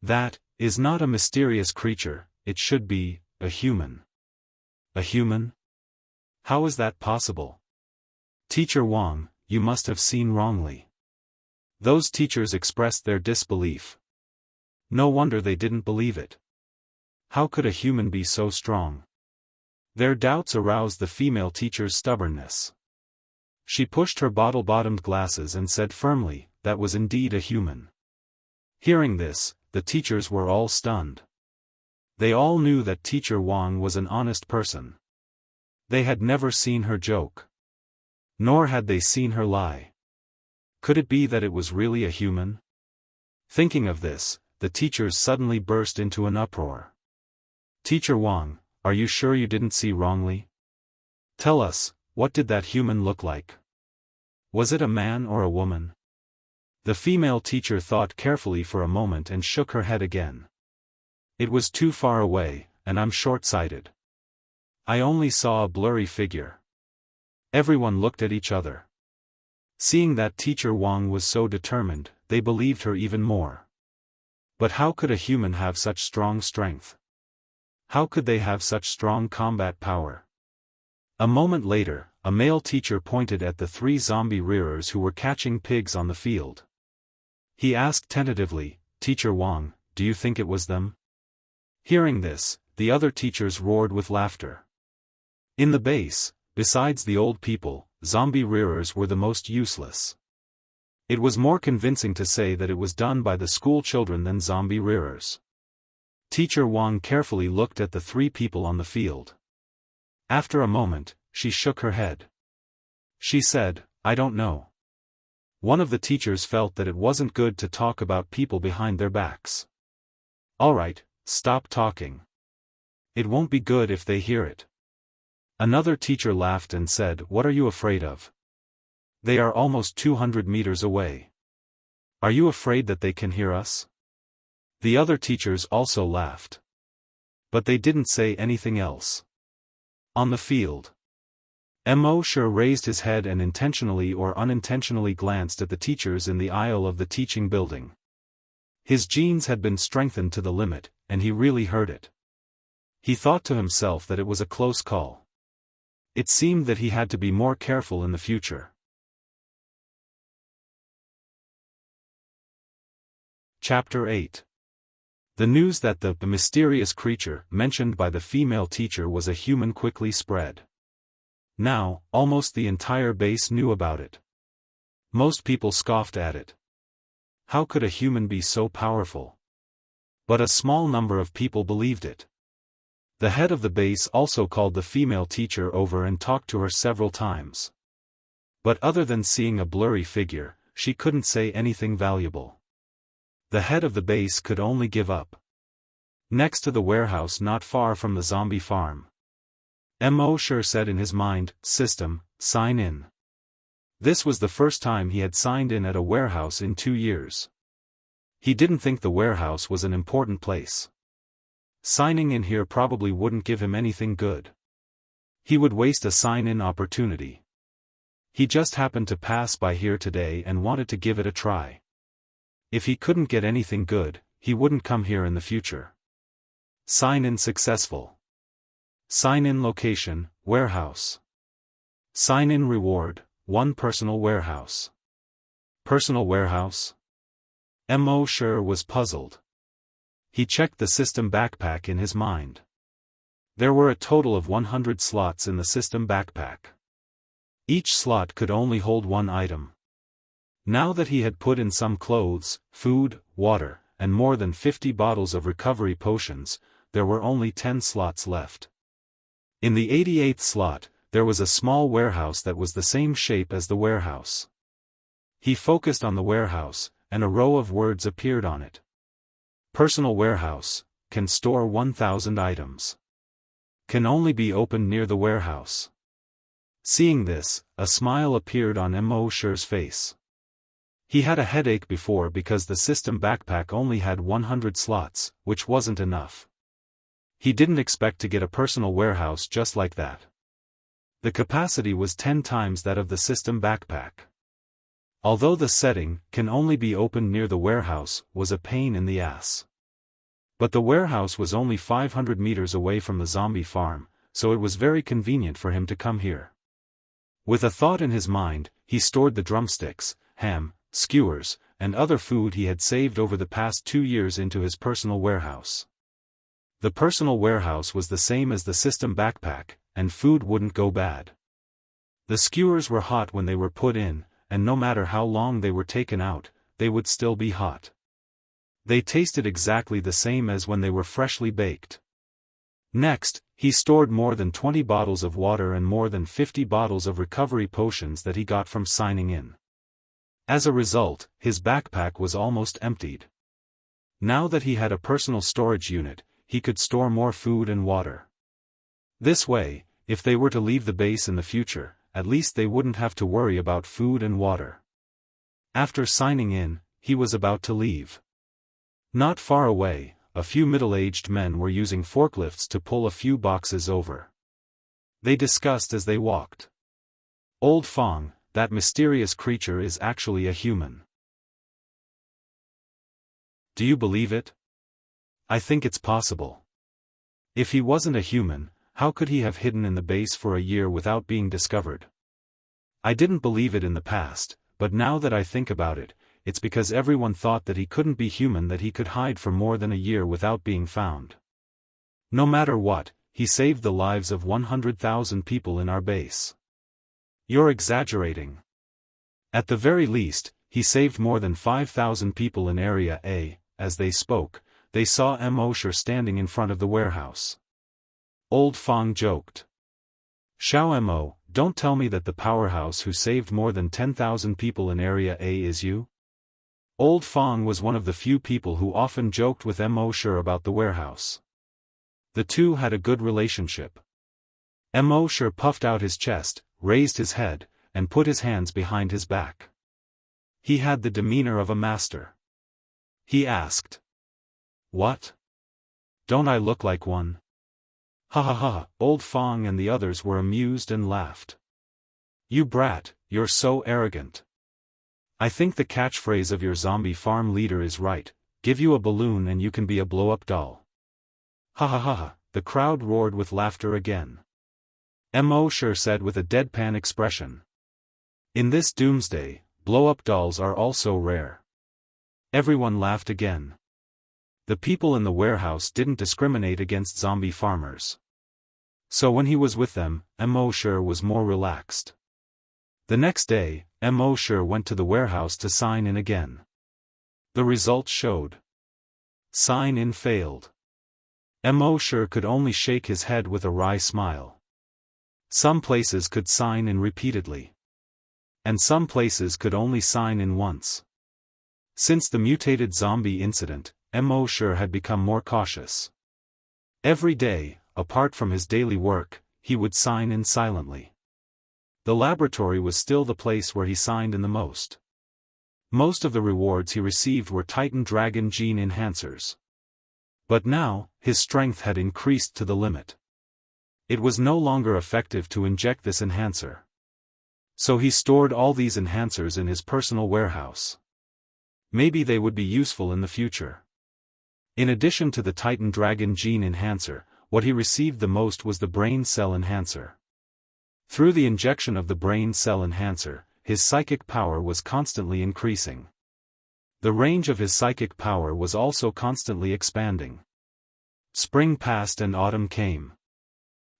"That is not a mysterious creature, it should be a human." "A human? How is that possible?" "Teacher Wang, you must have seen wrongly." Those teachers expressed their disbelief. No wonder they didn't believe it. How could a human be so strong? Their doubts aroused the female teacher's stubbornness. She pushed her bottle-bottomed glasses and said firmly, "That was indeed a human." Hearing this, the teachers were all stunned. They all knew that Teacher Wang was an honest person. They had never seen her joke. Nor had they seen her lie. Could it be that it was really a human? Thinking of this, the teachers suddenly burst into an uproar. "Teacher Wang, are you sure you didn't see wrongly? Tell us, what did that human look like? Was it a man or a woman?" The female teacher thought carefully for a moment and shook her head again. "It was too far away, and I'm short-sighted. I only saw a blurry figure." Everyone looked at each other. Seeing that Teacher Wang was so determined, they believed her even more. But how could a human have such strong strength? How could they have such strong combat power? A moment later, a male teacher pointed at the 3 zombie rearers who were catching pigs on the field. He asked tentatively, "Teacher Wang, do you think it was them?" Hearing this, the other teachers roared with laughter. In the base, besides the old people, zombie rearers were the most useless. It was more convincing to say that it was done by the school children than zombie rearers. Teacher Wang carefully looked at the 3 people on the field. After a moment, she shook her head. She said, "I don't know." One of the teachers felt that it wasn't good to talk about people behind their backs. "All right, stop talking. It won't be good if they hear it." Another teacher laughed and said, "What are you afraid of? They are almost 200 meters away. Are you afraid that they can hear us?" The other teachers also laughed. But they didn't say anything else. On the field, Moshe raised his head and intentionally or unintentionally glanced at the teachers in the aisle of the teaching building. His genes had been strengthened to the limit, and he really heard it. He thought to himself that it was a close call. It seemed that he had to be more careful in the future. Chapter 8. The news that the mysterious creature mentioned by the female teacher was a human quickly spread. Now, almost the entire base knew about it. Most people scoffed at it. How could a human be so powerful? But a small number of people believed it. The head of the base also called the female teacher over and talked to her several times. But other than seeing a blurry figure, she couldn't say anything valuable. The head of the base could only give up. Next to the warehouse not far from the zombie farm, Moshe said in his mind, "System, sign in." This was the first time he had signed in at a warehouse in 2 years. He didn't think the warehouse was an important place. Signing in here probably wouldn't give him anything good. He would waste a sign-in opportunity. He just happened to pass by here today and wanted to give it a try. If he couldn't get anything good, he wouldn't come here in the future. Sign-in successful. Sign-in location, warehouse. Sign-in reward, 1 personal warehouse. Personal warehouse? Mo Shi was puzzled. He checked the system backpack in his mind. There were a total of 100 slots in the system backpack. Each slot could only hold 1 item. Now that he had put in some clothes, food, water, and more than 50 bottles of recovery potions, there were only 10 slots left. In the 88th slot, there was a small warehouse that was the same shape as the warehouse. He focused on the warehouse, and a row of words appeared on it. Personal warehouse, can store 1,000 items. Can only be opened near the warehouse. Seeing this, a smile appeared on Mo Shi's face. He had a headache before because the system backpack only had 100 slots, which wasn't enough. He didn't expect to get a personal warehouse just like that. The capacity was 10 times that of the system backpack. Although the setting, can only be opened near the warehouse, was a pain in the ass. But the warehouse was only 500 meters away from the zombie farm, so it was very convenient for him to come here. With a thought in his mind, he stored the drumsticks, ham, skewers, and other food he had saved over the past 2 years into his personal warehouse. The personal warehouse was the same as the system backpack, and food wouldn't go bad. The skewers were hot when they were put in, and no matter how long they were taken out, they would still be hot. They tasted exactly the same as when they were freshly baked. Next, he stored more than 20 bottles of water and more than 50 bottles of recovery potions that he got from signing in. As a result, his backpack was almost emptied. Now that he had a personal storage unit, he could store more food and water. This way, if they were to leave the base in the future, at least they wouldn't have to worry about food and water. After signing in, he was about to leave. Not far away, a few middle-aged men were using forklifts to pull a few boxes over. They discussed as they walked. Old Fong, that mysterious creature, is actually a human. Do you believe it? I think it's possible. If he wasn't a human, how could he have hidden in the base for a year without being discovered? I didn't believe it in the past, but now that I think about it, it's because everyone thought that he couldn't be human, that he could hide for more than a year without being found. No matter what, he saved the lives of 100,000 people in our base. You're exaggerating. At the very least, he saved more than 5,000 people in Area A. As they spoke, they saw Mo Shi standing in front of the warehouse. Old Fong joked. Xiao Mo, don't tell me that the powerhouse who saved more than 10,000 people in Area A is you? Old Fong was one of the few people who often joked with Mo Shi about the warehouse. The two had a good relationship. Mo Shi puffed out his chest, raised his head, and put his hands behind his back. He had the demeanor of a master. He asked. What? Don't I look like one? Ha ha ha, Old Fong and the others were amused and laughed. You brat, you're so arrogant. I think the catchphrase of your zombie farm leader is right, give you a balloon and you can be a blow-up doll. Ha ha ha ha, the crowd roared with laughter again. Mo Shi said with a deadpan expression. In this doomsday, blow-up dolls are also rare. Everyone laughed again. The people in the warehouse didn't discriminate against zombie farmers. So when he was with them, Mo Shi was more relaxed. The next day, Mo Shi went to the warehouse to sign in again. The results showed. Sign in failed. Mo Shi could only shake his head with a wry smile. Some places could sign in repeatedly. And some places could only sign in once. Since the mutated zombie incident, Mo Shi had become more cautious. Every day, apart from his daily work, he would sign in silently. The laboratory was still the place where he signed in the most. Most of the rewards he received were Titan Dragon Gene Enhancers. But now, his strength had increased to the limit. It was no longer effective to inject this enhancer. So he stored all these enhancers in his personal warehouse. Maybe they would be useful in the future. In addition to the Titan Dragon Gene Enhancer, what he received the most was the Brain Cell Enhancer. Through the injection of the brain cell enhancer, his psychic power was constantly increasing. The range of his psychic power was also constantly expanding. Spring passed and autumn came.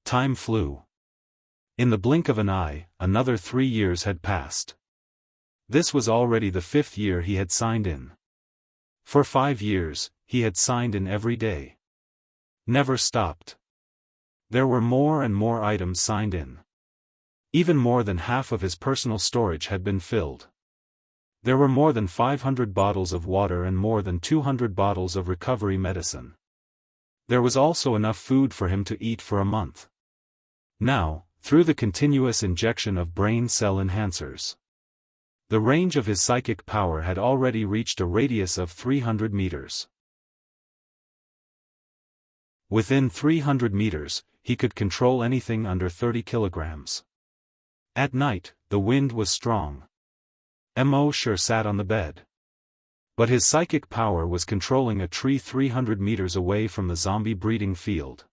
Time flew. In the blink of an eye, another 3 years had passed. This was already the 5th year he had signed in. For 5 years, he had signed in every day. Never stopped. There were more and more items signed in. Even more than half of his personal storage had been filled. There were more than 500 bottles of water and more than 200 bottles of recovery medicine. There was also enough food for him to eat for a month. Now, through the continuous injection of brain cell enhancers, the range of his psychic power had already reached a radius of 300 meters. Within 300 meters, he could control anything under 30 kilograms. At night, the wind was strong. Mo sat on the bed. But his psychic power was controlling a tree 300 meters away from the zombie breeding field.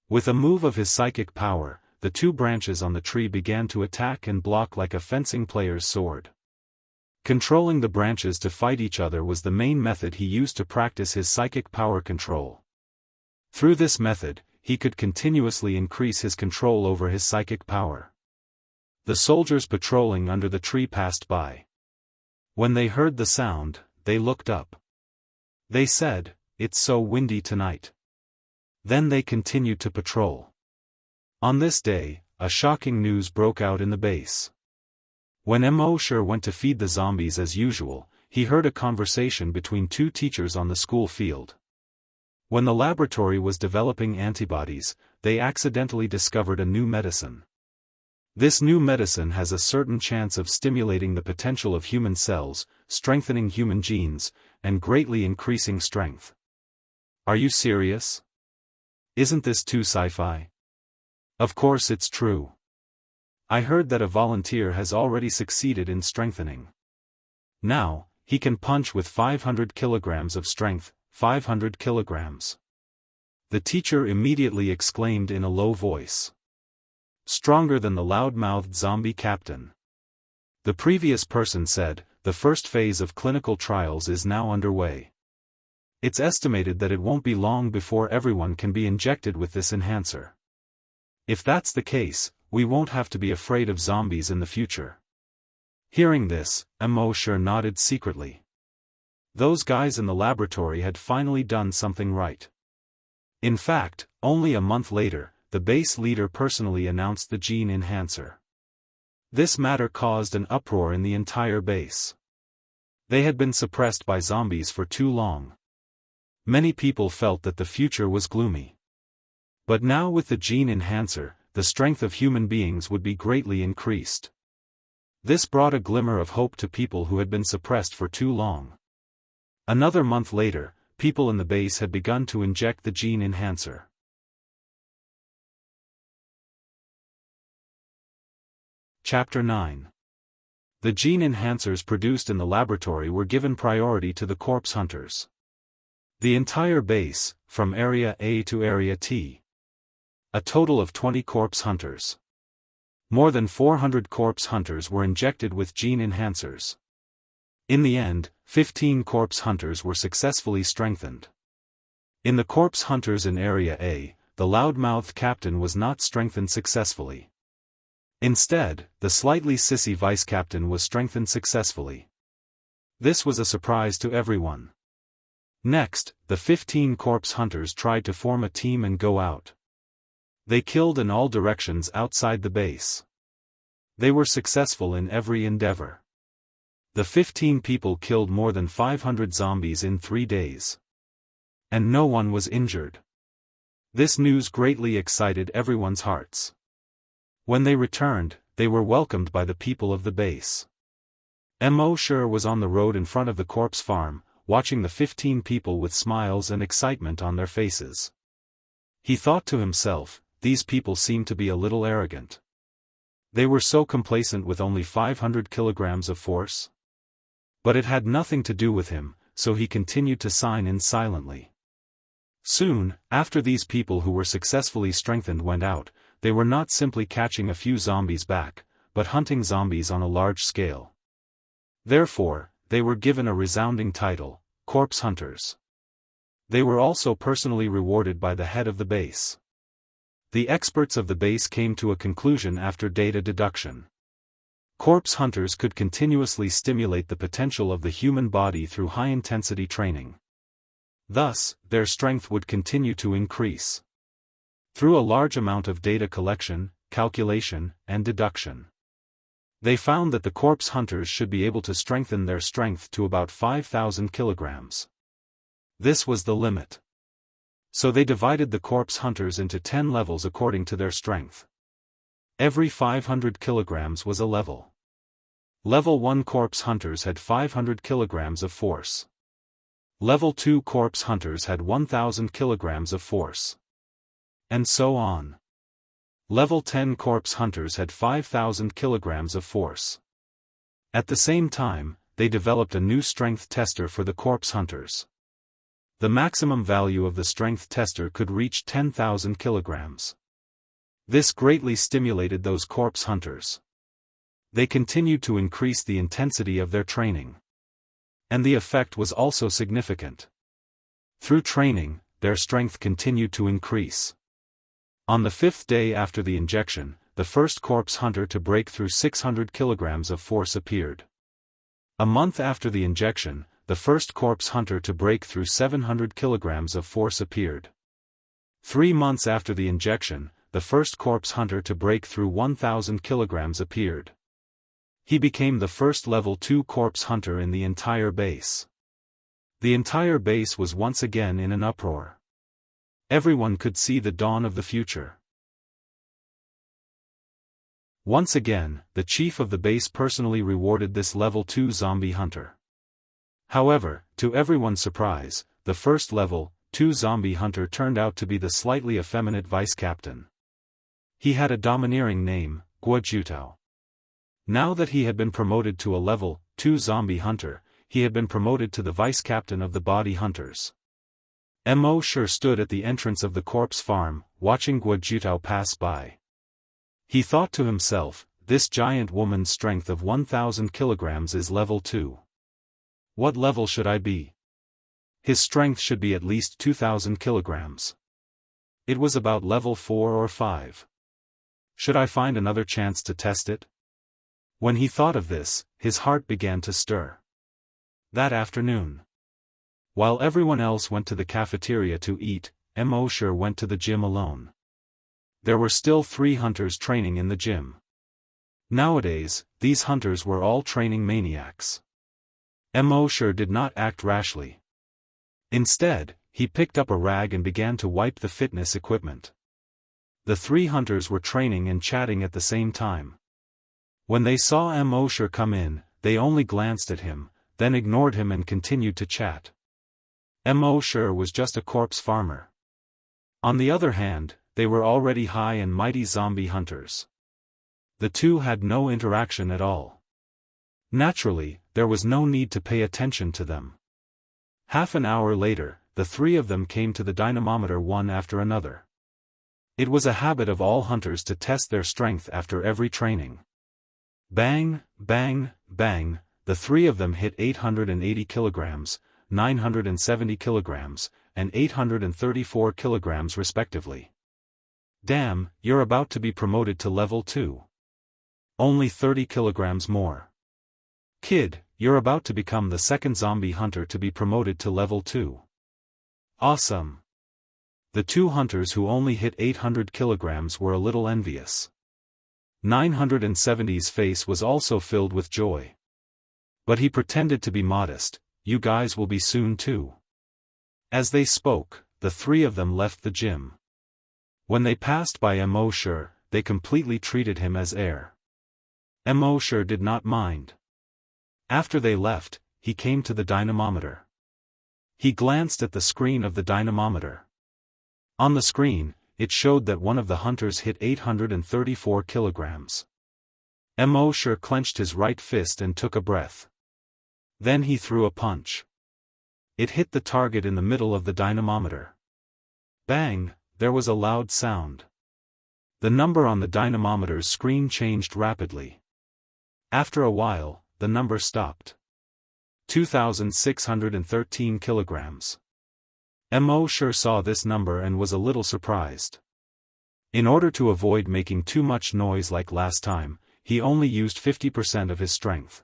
With a move of his psychic power, the 2 branches on the tree began to attack and block like a fencing player's sword. Controlling the branches to fight each other was the main method he used to practice his psychic power control. Through this method, he could continuously increase his control over his psychic power. The soldiers patrolling under the tree passed by. When they heard the sound, they looked up. They said, "It's so windy tonight." Then they continued to patrol. On this day, a shocking news broke out in the base. When Mo went to feed the zombies as usual, he heard a conversation between 2 teachers on the school field. When the laboratory was developing antibodies, they accidentally discovered a new medicine. This new medicine has a certain chance of stimulating the potential of human cells, strengthening human genes, and greatly increasing strength. Are you serious? Isn't this too sci-fi? Of course it's true. I heard that a volunteer has already succeeded in strengthening. Now, he can punch with 500 kilograms of strength, 500 kilograms. The teacher immediately exclaimed in a low voice. Stronger than the loud-mouthed zombie captain. The previous person said, the first phase of clinical trials is now underway. It's estimated that it won't be long before everyone can be injected with this enhancer. If that's the case, we won't have to be afraid of zombies in the future. Hearing this, Mo nodded secretly. Those guys in the laboratory had finally done something right. In fact, only a month later, the base leader personally announced the gene enhancer. This matter caused an uproar in the entire base. They had been suppressed by zombies for too long. Many people felt that the future was gloomy. But now with the gene enhancer, the strength of human beings would be greatly increased. This brought a glimmer of hope to people who had been suppressed for too long. Another month later, people in the base had begun to inject the gene enhancer. Chapter 9. The gene enhancers produced in the laboratory were given priority to the corpse hunters. The entire base, from Area A to Area T. A total of 20 corpse hunters. More than 400 corpse hunters were injected with gene enhancers. In the end, 15 corpse hunters were successfully strengthened. In the corpse hunters in Area A, the loudmouthed captain was not strengthened successfully. Instead, the slightly sissy vice-captain was strengthened successfully. This was a surprise to everyone. Next, the 15 corpse hunters tried to form a team and go out. They killed in all directions outside the base. They were successful in every endeavor. The 15 people killed more than 500 zombies in 3 days. And no one was injured. This news greatly excited everyone's hearts. When they returned, they were welcomed by the people of the base. Mo was on the road in front of the corpse farm, watching the 15 people with smiles and excitement on their faces. He thought to himself, these people seem to be a little arrogant. They were so complacent with only 500 kilograms of force. But it had nothing to do with him, so he continued to sign in silently. Soon, after these people who were successfully strengthened went out, they were not simply catching a few zombies back, but hunting zombies on a large scale. Therefore, they were given a resounding title, Corpse Hunters. They were also personally rewarded by the head of the base. The experts of the base came to a conclusion after data deduction. Corpse hunters could continuously stimulate the potential of the human body through high-intensity training. Thus, their strength would continue to increase. Through a large amount of data collection, calculation, and deduction, they found that the corpse hunters should be able to strengthen their strength to about 5,000 kilograms. This was the limit. So they divided the corpse hunters into 10 levels according to their strength. Every 500 kilograms was a level. Level 1 corpse hunters had 500 kilograms of force. Level 2 corpse hunters had 1,000 kilograms of force. And so on. Level 10 corpse hunters had 5,000 kilograms of force. At the same time, they developed a new strength tester for the corpse hunters. The maximum value of the strength tester could reach 10,000 kilograms. This greatly stimulated those corpse hunters. They continued to increase the intensity of their training. And the effect was also significant. Through training, their strength continued to increase. On the 5th day after the injection, the first corpse hunter to break through 600 kilograms of force appeared. A month after the injection, the first corpse hunter to break through 700 kilograms of force appeared. 3 months after the injection, the first corpse hunter to break through 1,000 kilograms appeared. He became the first level 2 corpse hunter in the entire base. The entire base was once again in an uproar. Everyone could see the dawn of the future. Once again, the chief of the base personally rewarded this level 2 zombie hunter. However, to everyone's surprise, the first level 2 zombie hunter turned out to be the slightly effeminate vice captain. He had a domineering name, Guojutao. Now that he had been promoted to a level 2 zombie hunter, he had been promoted to the vice captain of the body hunters. Mo Shi stood at the entrance of the corpse farm, watching Guojutao pass by. He thought to himself, this giant woman's strength of 1,000 kilograms is level 2. What level should I be? His strength should be at least 2,000 kilograms. It was about level 4 or 5. Should I find another chance to test it? When he thought of this, his heart began to stir. That afternoon, while everyone else went to the cafeteria to eat, Mo Shi went to the gym alone. There were still 3 hunters training in the gym. Nowadays, these hunters were all training maniacs. Mo Shi did not act rashly. Instead, he picked up a rag and began to wipe the fitness equipment. The 3 hunters were training and chatting at the same time. When they saw Mo Shi come in, they only glanced at him, then ignored him and continued to chat. Mo Shi was just a corpse farmer. On the other hand, they were already high and mighty zombie hunters. The two had no interaction at all. Naturally, there was no need to pay attention to them. Half an hour later, the 3 of them came to the dynamometer one after another. It was a habit of all hunters to test their strength after every training. Bang, bang, bang, the 3 of them hit 880 kilograms, 970 kilograms, and 834 kilograms respectively. Damn, you're about to be promoted to level 2. Only 30 kilograms more. Kid, you're about to become the second zombie hunter to be promoted to level 2. Awesome. The 2 hunters who only hit 800 kilograms were a little envious. 970's face was also filled with joy. But he pretended to be modest, you guys will be soon too. As they spoke, the 3 of them left the gym. When they passed by Mo Shi, they completely treated him as air. Mo Shi did not mind. After they left, he came to the dynamometer. He glanced at the screen of the dynamometer. On the screen, it showed that one of the hunters hit 834 kilograms. Mo Shi clenched his right fist and took a breath. Then he threw a punch. It hit the target in the middle of the dynamometer. Bang, there was a loud sound. The number on the dynamometer's screen changed rapidly. After a while, the number stopped. 2,613 kilograms. Mo sure saw this number and was a little surprised. In order to avoid making too much noise like last time, he only used 50% of his strength.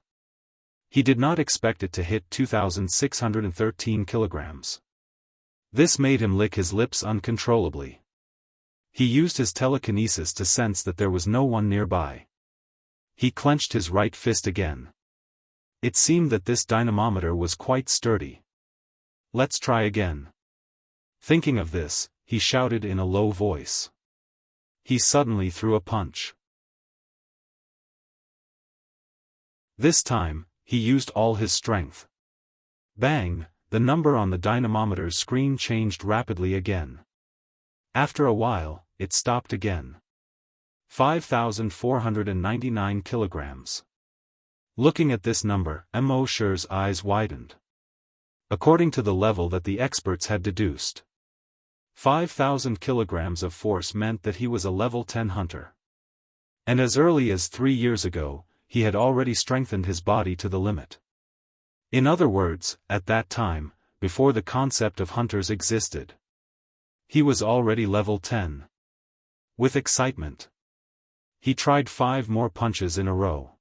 He did not expect it to hit 2,613 kilograms. This made him lick his lips uncontrollably. He used his telekinesis to sense that there was no one nearby. He clenched his right fist again. It seemed that this dynamometer was quite sturdy. Let's try again. Thinking of this, he shouted in a low voice. He suddenly threw a punch. This time, he used all his strength. Bang! The number on the dynamometer's screen changed rapidly again. After a while, it stopped again. 5,499 kilograms. Looking at this number, Mo Shure's eyes widened. According to the level that the experts had deduced, 5,000 kilograms of force meant that he was a level 10 hunter. And as early as 3 years ago, he had already strengthened his body to the limit. In other words, at that time, before the concept of hunters existed, he was already level 10. With excitement, he tried 5 more punches in a row.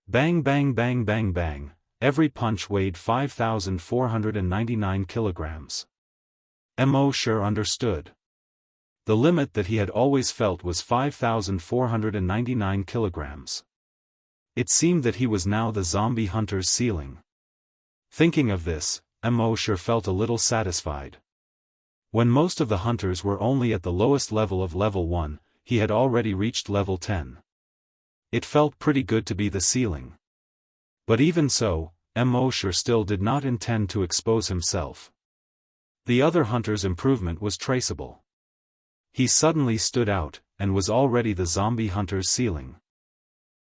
Bang bang bang bang bang, every punch weighed 5,499 kilograms. Mo Sure understood. The limit that he had always felt was 5,499 kilograms. It seemed that he was now the zombie hunter's ceiling. Thinking of this, Mo Sure felt a little satisfied. When most of the hunters were only at the lowest level of level 1, he had already reached level 10. It felt pretty good to be the ceiling. But even so, Mo Sure still did not intend to expose himself. The other hunter's improvement was traceable. He suddenly stood out, and was already the zombie hunter's ceiling.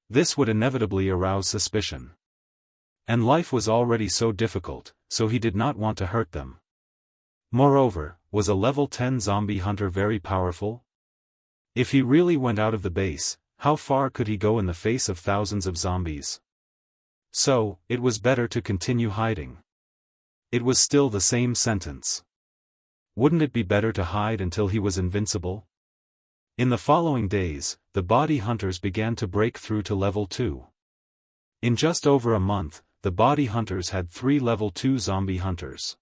This would inevitably arouse suspicion. And life was already so difficult, so he did not want to hurt them. Moreover, was a level 10 zombie hunter very powerful? If he really went out of the base, how far could he go in the face of thousands of zombies? So, it was better to continue hiding. It was still the same sentence. Wouldn't it be better to hide until he was invincible? In the following days, the body hunters began to break through to level 2. In just over a month, the body hunters had 3 level 2 zombie hunters.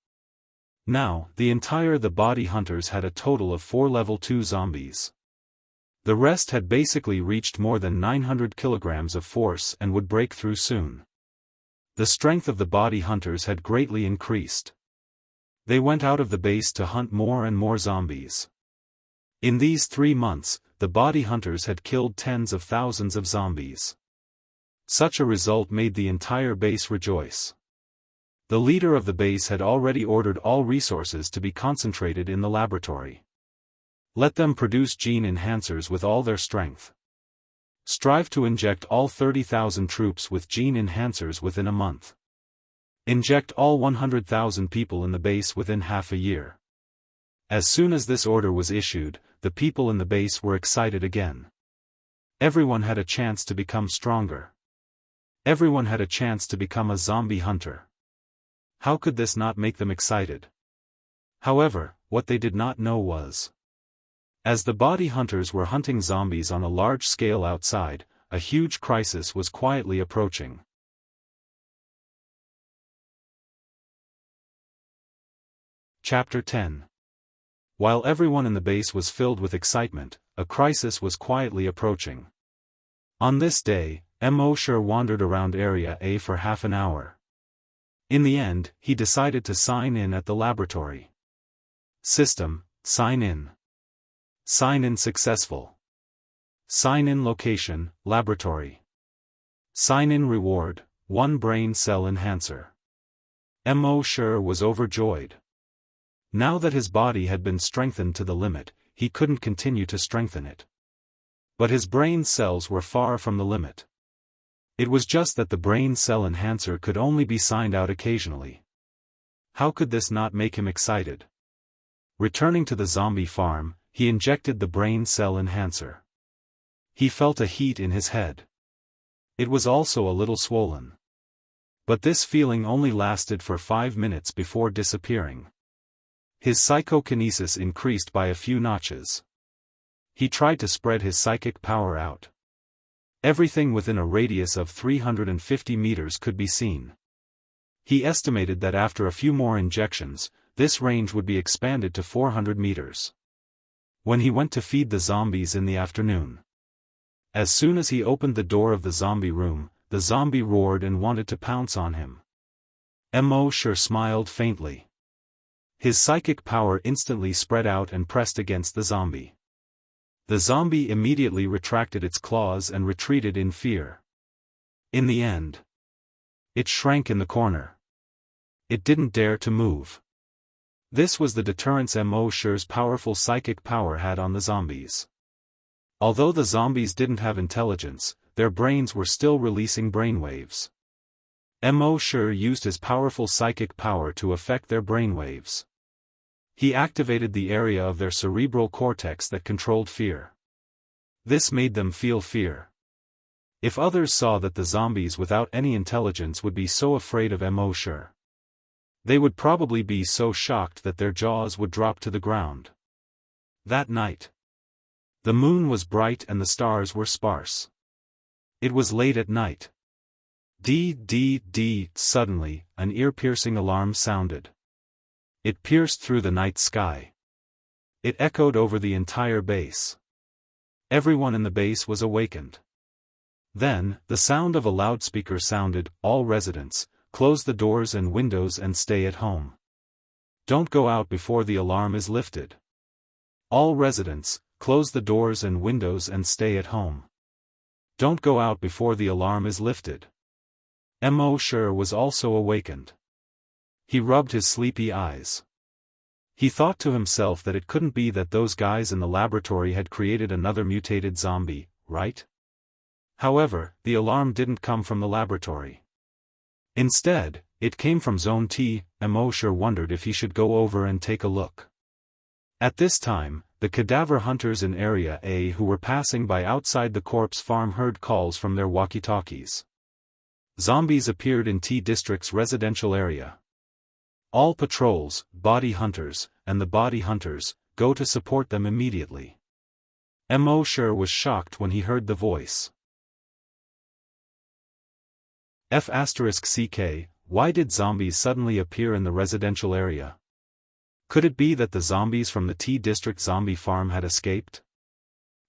Now, the body hunters had a total of 4 level 2 zombies. The rest had basically reached more than 900 kilograms of force and would break through soon. The strength of the body hunters had greatly increased. They went out of the base to hunt more and more zombies. In these 3 months, the body hunters had killed tens of thousands of zombies. Such a result made the entire base rejoice. The leader of the base had already ordered all resources to be concentrated in the laboratory. Let them produce gene enhancers with all their strength. Strive to inject all 30,000 troops with gene enhancers within a month. Inject all 100,000 people in the base within half a year. As soon as this order was issued, the people in the base were excited again. Everyone had a chance to become stronger. Everyone had a chance to become a zombie hunter. How could this not make them excited? However, what they did not know was, as the body hunters were hunting zombies on a large scale outside, a huge crisis was quietly approaching. Chapter 10. While everyone in the base was filled with excitement, a crisis was quietly approaching. On this day, Mo Sure wandered around Area A for half an hour. In the end, he decided to sign in at the laboratory. System, sign in. Sign in successful. Sign in location, laboratory. Sign in reward, 1 brain cell enhancer. Mo Sure was overjoyed. Now that his body had been strengthened to the limit, he couldn't continue to strengthen it. But his brain cells were far from the limit. It was just that the brain cell enhancer could only be signed out occasionally. How could this not make him excited? Returning to the zombie farm, he injected the brain cell enhancer. He felt a heat in his head. It was also a little swollen. But this feeling only lasted for 5 minutes before disappearing. His psychokinesis increased by a few notches. He tried to spread his psychic power out. Everything within a radius of 350 meters could be seen. He estimated that after a few more injections, this range would be expanded to 400 meters. When he went to feed the zombies in the afternoon. As soon as he opened the door of the zombie room, the zombie roared and wanted to pounce on him. Immortal smiled faintly. His psychic power instantly spread out and pressed against the zombie. The zombie immediately retracted its claws and retreated in fear. In the end, it shrank in the corner. It didn't dare to move. This was the deterrence Imortal's powerful psychic power had on the zombies. Although the zombies didn't have intelligence, their brains were still releasing brainwaves. Immortal used his powerful psychic power to affect their brainwaves. He activated the area of their cerebral cortex that controlled fear. This made them feel fear. If others saw that the zombies without any intelligence would be so afraid of Immortal, they would probably be so shocked that their jaws would drop to the ground. That night, the moon was bright and the stars were sparse. It was late at night. Suddenly, an ear-piercing alarm sounded. It pierced through the night sky. It echoed over the entire base. Everyone in the base was awakened. Then, the sound of a loudspeaker sounded, "All residents, close the doors and windows and stay at home. Don't go out before the alarm is lifted. All residents, close the doors and windows and stay at home. Don't go out before the alarm is lifted." Immortal was also awakened. He rubbed his sleepy eyes. He thought to himself that it couldn't be that those guys in the laboratory had created another mutated zombie, right? However, the alarm didn't come from the laboratory. Instead, it came from Zone T. Immortal wondered if he should go over and take a look. At this time, the cadaver hunters in Area A who were passing by outside the corpse farm heard calls from their walkie-talkies. Zombies appeared in T District's residential area. All patrols, body hunters, and the body hunters, go to support them immediately. Immortal was shocked when he heard the voice. F***CK, why did zombies suddenly appear in the residential area? Could it be that the zombies from the T District zombie farm had escaped?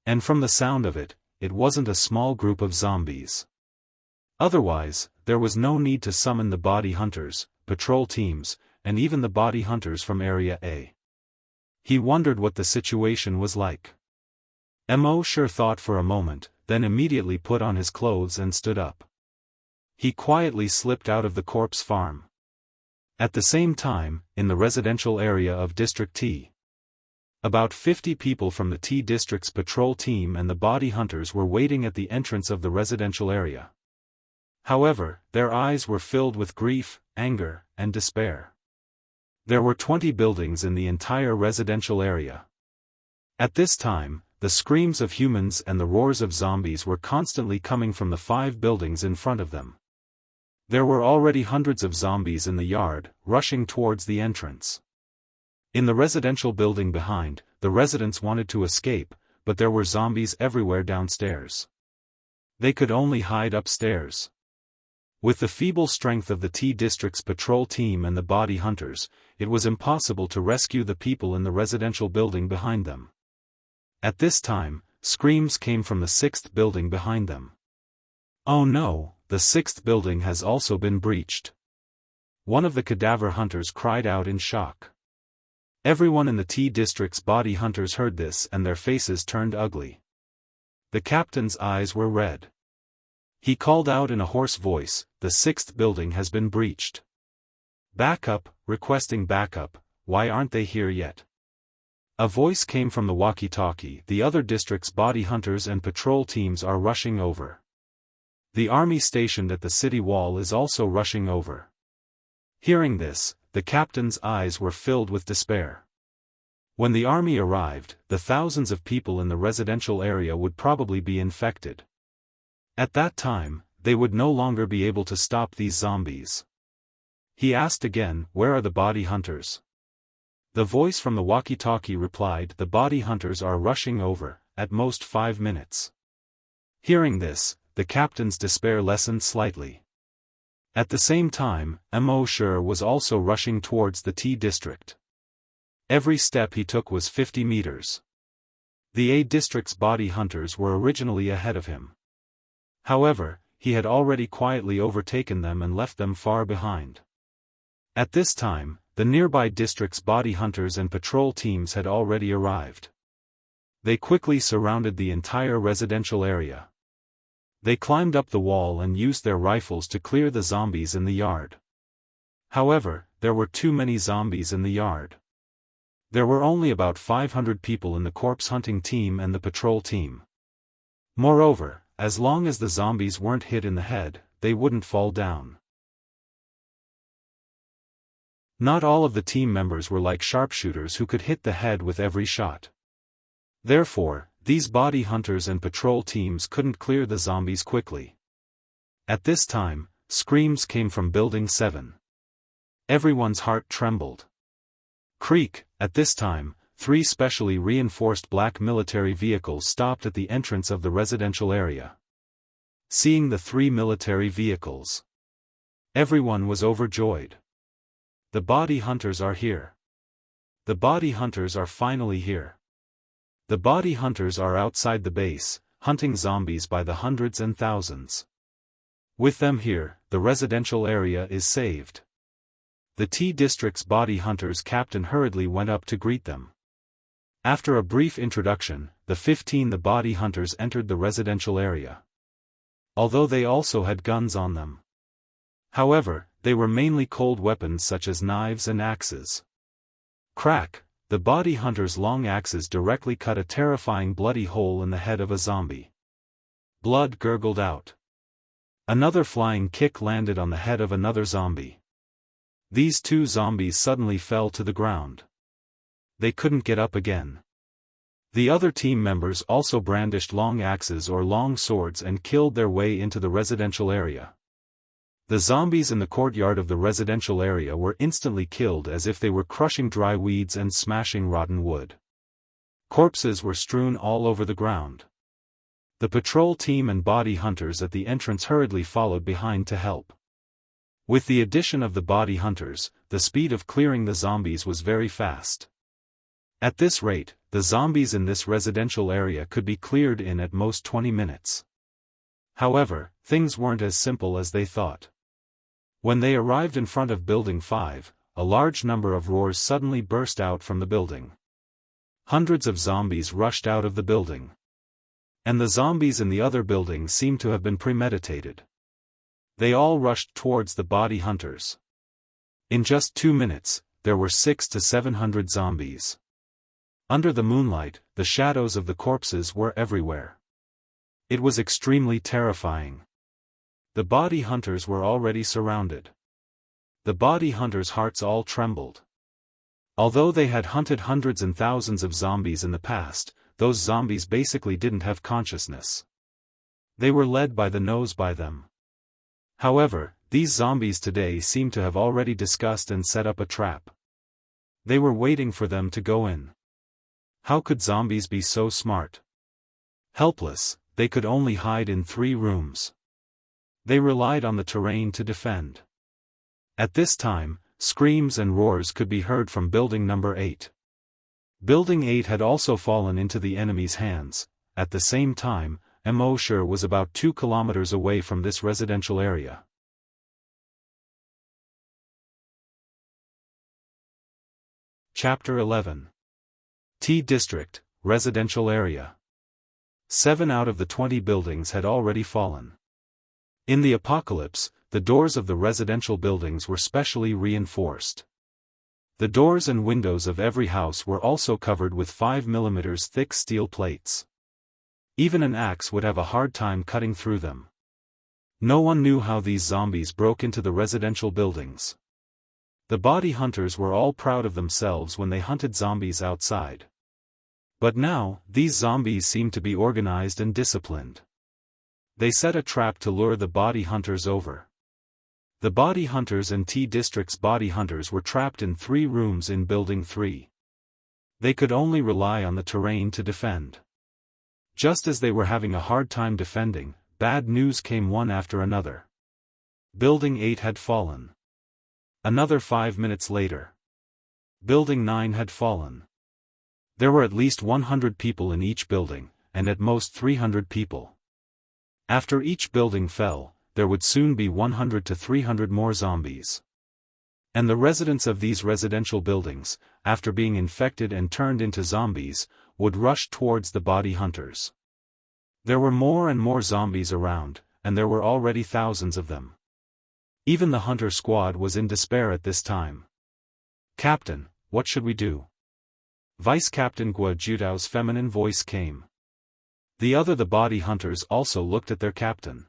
And from the sound of it, it wasn't a small group of zombies. Otherwise, there was no need to summon the body hunters, patrol teams, and even the body hunters from Area A. He wondered what the situation was like. Immortal thought for a moment, then immediately put on his clothes and stood up. He quietly slipped out of the corpse farm. At the same time, in the residential area of District T, about 50 people from the T District's patrol team and the body hunters were waiting at the entrance of the residential area. However, their eyes were filled with grief, anger, and despair. There were 20 buildings in the entire residential area. At this time, the screams of humans and the roars of zombies were constantly coming from the 5 buildings in front of them. There were already hundreds of zombies in the yard, rushing towards the entrance. In the residential building behind, the residents wanted to escape, but there were zombies everywhere downstairs. They could only hide upstairs. With the feeble strength of the T District's patrol team and the body hunters, it was impossible to rescue the people in the residential building behind them. At this time, screams came from the 6th building behind them. "Oh no, the 6th building has also been breached." One of the cadaver hunters cried out in shock. Everyone in the T District's body hunters heard this and their faces turned ugly. The captain's eyes were red. He called out in a hoarse voice, "The 6th building has been breached. Backup, requesting backup, why aren't they here yet?" A voice came from the walkie-talkie, "The other district's body hunters and patrol teams are rushing over. The army stationed at the city wall is also rushing over." Hearing this, the captain's eyes were filled with despair. When the army arrived, the thousands of people in the residential area would probably be infected. At that time, they would no longer be able to stop these zombies. He asked again, "Where are the body hunters?" The voice from the walkie-talkie replied, "The body hunters are rushing over, at most 5 minutes." Hearing this, the captain's despair lessened slightly. At the same time, Immortal was also rushing towards the T district. Every step he took was 50 meters. The A district's body hunters were originally ahead of him. However, he had already quietly overtaken them and left them far behind. At this time, the nearby district's body hunters and patrol teams had already arrived. They quickly surrounded the entire residential area. They climbed up the wall and used their rifles to clear the zombies in the yard. However, there were too many zombies in the yard. There were only about 500 people in the corpse hunting team and the patrol team. Moreover, as long as the zombies weren't hit in the head, they wouldn't fall down. Not all of the team members were like sharpshooters who could hit the head with every shot. Therefore, these body hunters and patrol teams couldn't clear the zombies quickly. At this time, screams came from Building 7. Everyone's heart trembled. Creak. At this time, 3 specially reinforced black military vehicles stopped at the entrance of the residential area. Seeing the 3 military vehicles, everyone was overjoyed. The body hunters are here. The body hunters are finally here. The body hunters are outside the base, hunting zombies by the hundreds and thousands. With them here, the residential area is saved. The T District's body hunters captain hurriedly went up to greet them. After a brief introduction, the body hunters entered the residential area. Although they also had guns on them. However, they were mainly cold weapons such as knives and axes. Crack. The body hunters' long axes directly cut a terrifying bloody hole in the head of a zombie. Blood gurgled out. Another flying kick landed on the head of another zombie. These 2 zombies suddenly fell to the ground. They couldn't get up again. The other team members also brandished long axes or long swords and killed their way into the residential area. The zombies in the courtyard of the residential area were instantly killed as if they were crushing dry weeds and smashing rotten wood. Corpses were strewn all over the ground. The patrol team and body hunters at the entrance hurriedly followed behind to help. With the addition of the body hunters, the speed of clearing the zombies was very fast. At this rate, the zombies in this residential area could be cleared in at most 20 minutes. However, things weren't as simple as they thought. When they arrived in front of Building 5, a large number of roars suddenly burst out from the building. Hundreds of zombies rushed out of the building. And the zombies in the other buildings seemed to have been premeditated. They all rushed towards the body hunters. In just 2 minutes, there were 600 to 700 zombies. Under the moonlight, the shadows of the corpses were everywhere. It was extremely terrifying. The body hunters were already surrounded. The body hunters' hearts all trembled. Although they had hunted hundreds and thousands of zombies in the past, those zombies basically didn't have consciousness. They were led by the nose by them. However, these zombies today seemed to have already discussed and set up a trap. They were waiting for them to go in. How could zombies be so smart? Helpless, they could only hide in 3 rooms. They relied on the terrain to defend. At this time, screams and roars could be heard from Building Number 8. Building 8 had also fallen into the enemy's hands. At the same time, Immortal was about 2 kilometers away from this residential area. Chapter 11. T District, Residential Area. 7 out of the 20 buildings had already fallen. In the apocalypse, the doors of the residential buildings were specially reinforced. The doors and windows of every house were also covered with 5 mm thick steel plates. Even an axe would have a hard time cutting through them. No one knew how these zombies broke into the residential buildings. The body hunters were all proud of themselves when they hunted zombies outside. But now, these zombies seemed to be organized and disciplined. They set a trap to lure the body hunters over. The body hunters and T-District's body hunters were trapped in 3 rooms in Building 3. They could only rely on the terrain to defend. Just as they were having a hard time defending, bad news came one after another. Building 8 had fallen. Another 5 minutes later. Building 9 had fallen. There were at least 100 people in each building, and at most 300 people. After each building fell, there would soon be 100 to 300 more zombies. And the residents of these residential buildings, after being infected and turned into zombies, would rush towards the body hunters. There were more and more zombies around, and there were already thousands of them. Even the hunter squad was in despair at this time. "Captain, what should we do?" Vice Captain Guo Judao's feminine voice came. The body hunters also looked at their captain.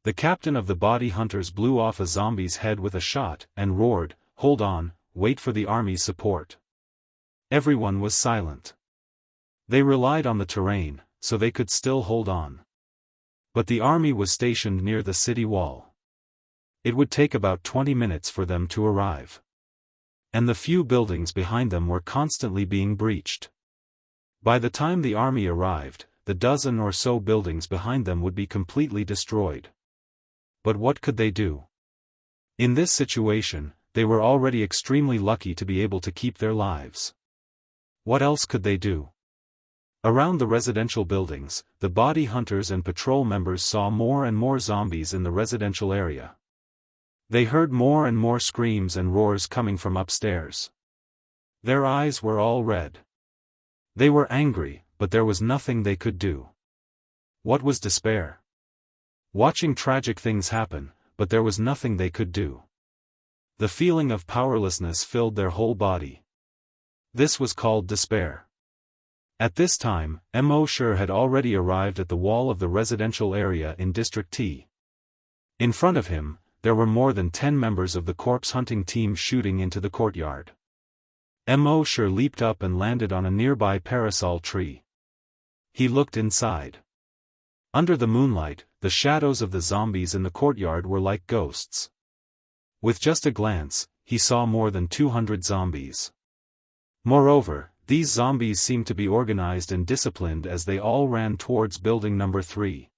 The captain of the body hunters blew off a zombie's head with a shot, and roared, "Hold on, wait for the army's support." Everyone was silent. They relied on the terrain, so they could still hold on. But the army was stationed near the city wall. It would take about 20 minutes for them to arrive. And the few buildings behind them were constantly being breached. By the time the army arrived, the dozen or so buildings behind them would be completely destroyed. But what could they do? In this situation, they were already extremely lucky to be able to keep their lives. What else could they do? Around the residential buildings, the body hunters and patrol members saw more and more zombies in the residential area. They heard more and more screams and roars coming from upstairs. Their eyes were all red. They were angry, but there was nothing they could do. What was despair? Watching tragic things happen, but there was nothing they could do. The feeling of powerlessness filled their whole body. This was called despair. At this time, Mo Shi had already arrived at the wall of the residential area in District T. In front of him, there were more than 10 members of the corpse hunting team shooting into the courtyard. Mo Shi leaped up and landed on a nearby parasol tree. He looked inside. Under the moonlight, the shadows of the zombies in the courtyard were like ghosts. With just a glance, he saw more than 200 zombies. Moreover, these zombies seemed to be organized and disciplined as they all ran towards building number 3.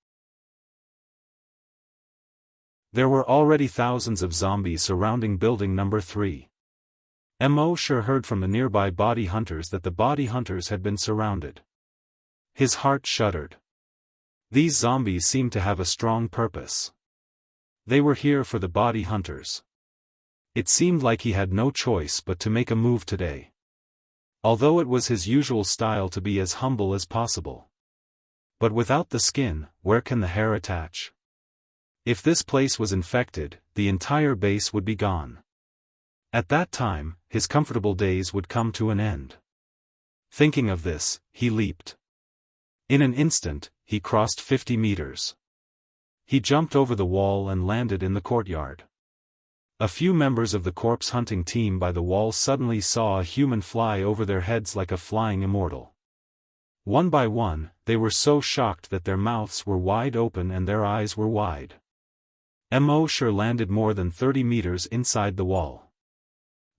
There were already thousands of zombies surrounding building number 3. Mo Shi heard from the nearby body hunters that the body hunters had been surrounded. His heart shuddered. These zombies seemed to have a strong purpose. They were here for the body hunters. It seemed like he had no choice but to make a move today. Although it was his usual style to be as humble as possible. But without the skin, where can the hair attach? If this place was infected, the entire base would be gone. At that time, his comfortable days would come to an end. Thinking of this, he leaped. In an instant, he crossed 50 meters. He jumped over the wall and landed in the courtyard. A few members of the corpse hunting team by the wall suddenly saw a human fly over their heads like a flying immortal. One by one, they were so shocked that their mouths were wide open and their eyes were wide. Mo Shi landed more than 30 meters inside the wall.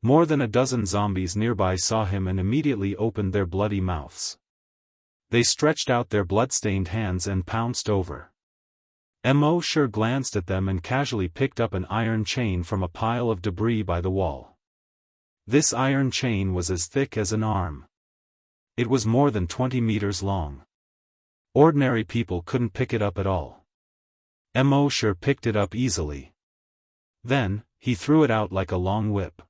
More than a dozen zombies nearby saw him and immediately opened their bloody mouths. They stretched out their blood-stained hands and pounced over. Mo Shi glanced at them and casually picked up an iron chain from a pile of debris by the wall. This iron chain was as thick as an arm. It was more than 20 meters long. Ordinary people couldn't pick it up at all. Mo Shi picked it up easily. Then, he threw it out like a long whip.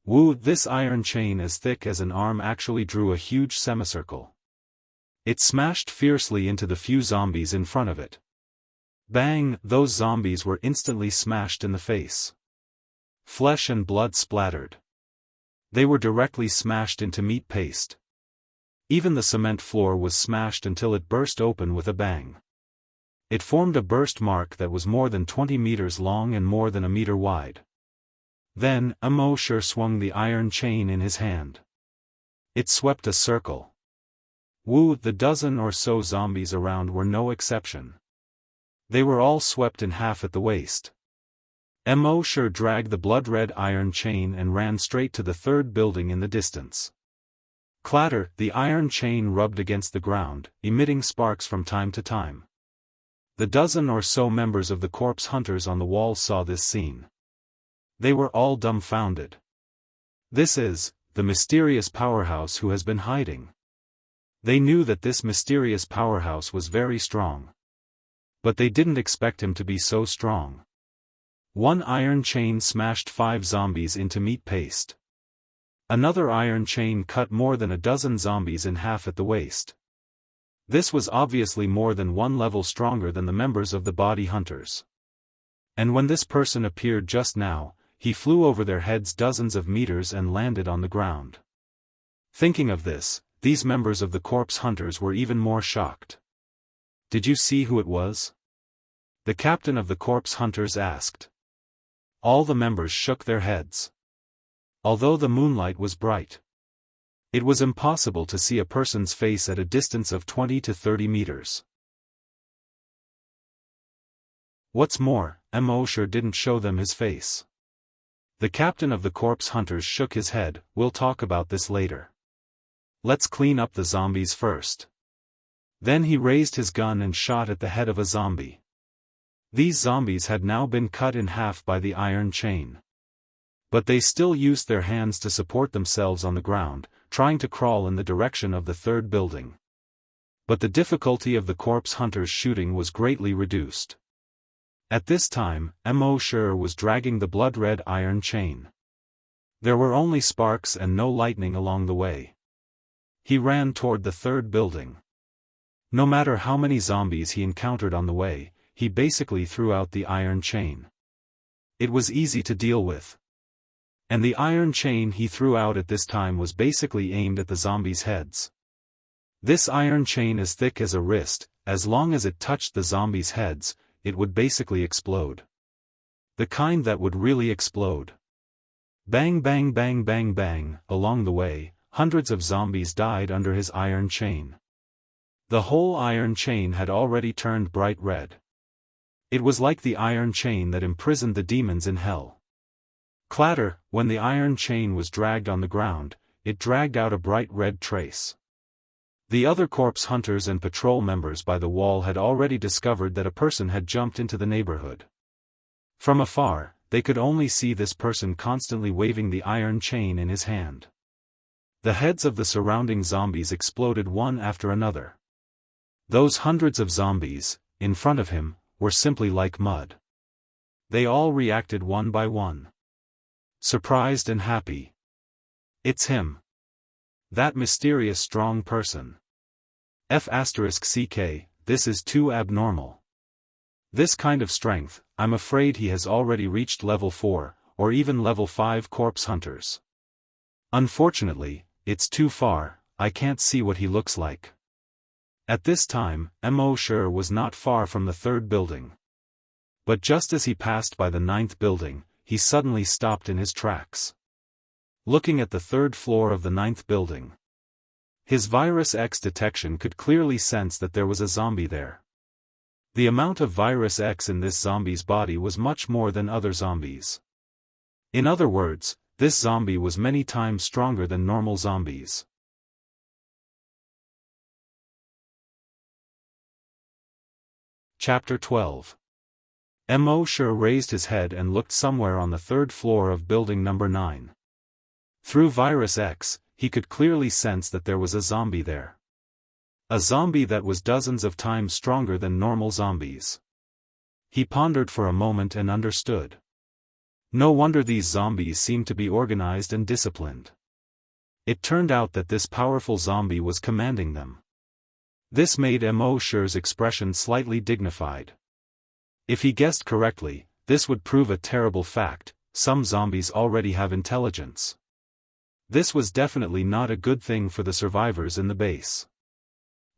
This iron chain as thick as an arm actually drew a huge semicircle. It smashed fiercely into the few zombies in front of it. Bang! Those zombies were instantly smashed in the face. Flesh and blood splattered. They were directly smashed into meat paste. Even the cement floor was smashed until it burst open with a bang. It formed a burst mark that was more than 20 meters long and more than a meter wide. Then, Immortal swung the iron chain in his hand. It swept a circle. The dozen or so zombies around were no exception. They were all swept in half at the waist. Immortal dragged the blood-red iron chain and ran straight to the third building in the distance. Clatter, the iron chain rubbed against the ground, emitting sparks from time to time. The dozen or so members of the corpse hunters on the wall saw this scene. They were all dumbfounded. This is the mysterious powerhouse who has been hiding. They knew that this mysterious powerhouse was very strong. But they didn't expect him to be so strong. One iron chain smashed 5 zombies into meat paste. Another iron chain cut more than a dozen zombies in half at the waist. This was obviously more than one level stronger than the members of the body hunters. And when this person appeared just now, he flew over their heads dozens of meters and landed on the ground. Thinking of this, these members of the corpse hunters were even more shocked. "Did you see who it was?" the captain of the corpse hunters asked. All the members shook their heads. Although the moonlight was bright, it was impossible to see a person's face at a distance of 20 to 30 meters. What's more, Immortal didn't show them his face. The captain of the corpse hunters shook his head. "We'll talk about this later. Let's clean up the zombies first." Then he raised his gun and shot at the head of a zombie. These zombies had now been cut in half by the iron chain. But they still used their hands to support themselves on the ground, trying to crawl in the direction of the third building. But the difficulty of the corpse hunters' shooting was greatly reduced. At this time, Immortal was dragging the blood-red iron chain. There were only sparks and no lightning along the way. He ran toward the third building. No matter how many zombies he encountered on the way, he basically threw out the iron chain. It was easy to deal with. And the iron chain he threw out at this time was basically aimed at the zombies' heads. This iron chain as thick as a wrist, as long as it touched the zombies' heads, it would basically explode. The kind that would really explode. Bang bang bang bang bang. Along the way, hundreds of zombies died under his iron chain. The whole iron chain had already turned bright red. It was like the iron chain that imprisoned the demons in hell. Clatter, when the iron chain was dragged on the ground, it dragged out a bright red trace. The other corpse hunters and patrol members by the wall had already discovered that a person had jumped into the neighborhood. From afar, they could only see this person constantly waving the iron chain in his hand. The heads of the surrounding zombies exploded one after another. Those hundreds of zombies, in front of him, were simply like mud. They all reacted one by one. Surprised and happy. It's him. That mysterious strong person. F***ck, this is too abnormal. This kind of strength, I'm afraid he has already reached level 4, or even level 5 corpse hunters. Unfortunately, it's too far, I can't see what he looks like. At this time, Immortal was not far from the third building. But just as he passed by the 9th building, he suddenly stopped in his tracks. Looking at the third floor of the 9th building. His Virus X detection could clearly sense that there was a zombie there. The amount of Virus X in this zombie's body was much more than other zombies. In other words, this zombie was many times stronger than normal zombies. Chapter 12. Immortal raised his head and looked somewhere on the third floor of building number 9. Through Virus X, he could clearly sense that there was a zombie there. A zombie that was dozens of times stronger than normal zombies. He pondered for a moment and understood. No wonder these zombies seemed to be organized and disciplined. It turned out that this powerful zombie was commanding them. This made Immortal's expression slightly dignified. If he guessed correctly, this would prove a terrible fact: some zombies already have intelligence. This was definitely not a good thing for the survivors in the base.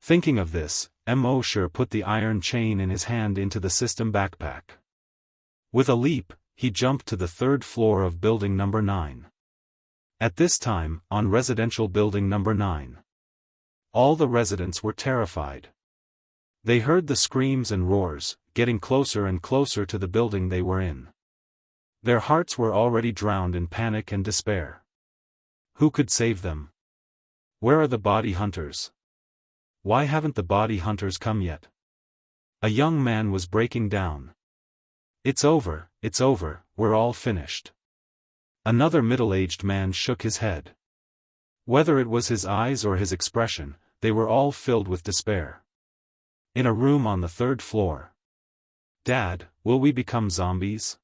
Thinking of this, Immortal put the iron chain in his hand into the system backpack. With a leap, he jumped to the third floor of building number 9. At this time, on residential building number 9. All the residents were terrified. They heard the screams and roars, getting closer and closer to the building they were in. Their hearts were already drowned in panic and despair. Who could save them? Where are the body hunters? Why haven't the body hunters come yet? A young man was breaking down. It's over, we're all finished. Another middle-aged man shook his head. Whether it was his eyes or his expression, they were all filled with despair. In a room on the 3rd floor. Dad, will we become zombies?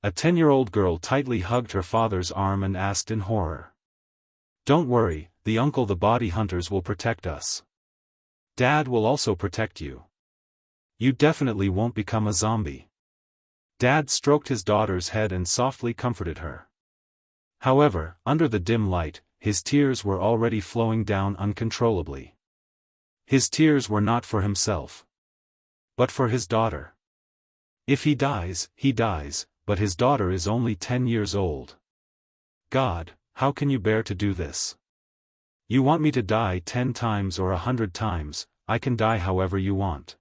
A 10-year-old girl tightly hugged her father's arm and asked in horror. Don't worry, the body hunters will protect us. Dad will also protect you. You definitely won't become a zombie. Dad stroked his daughter's head and softly comforted her. However, under the dim light, his tears were already flowing down uncontrollably. His tears were not for himself, but for his daughter. If he dies, but his daughter is only 10 years old. God, how can you bear to do this? You want me to die 10 times or 100 times, I can die however you want.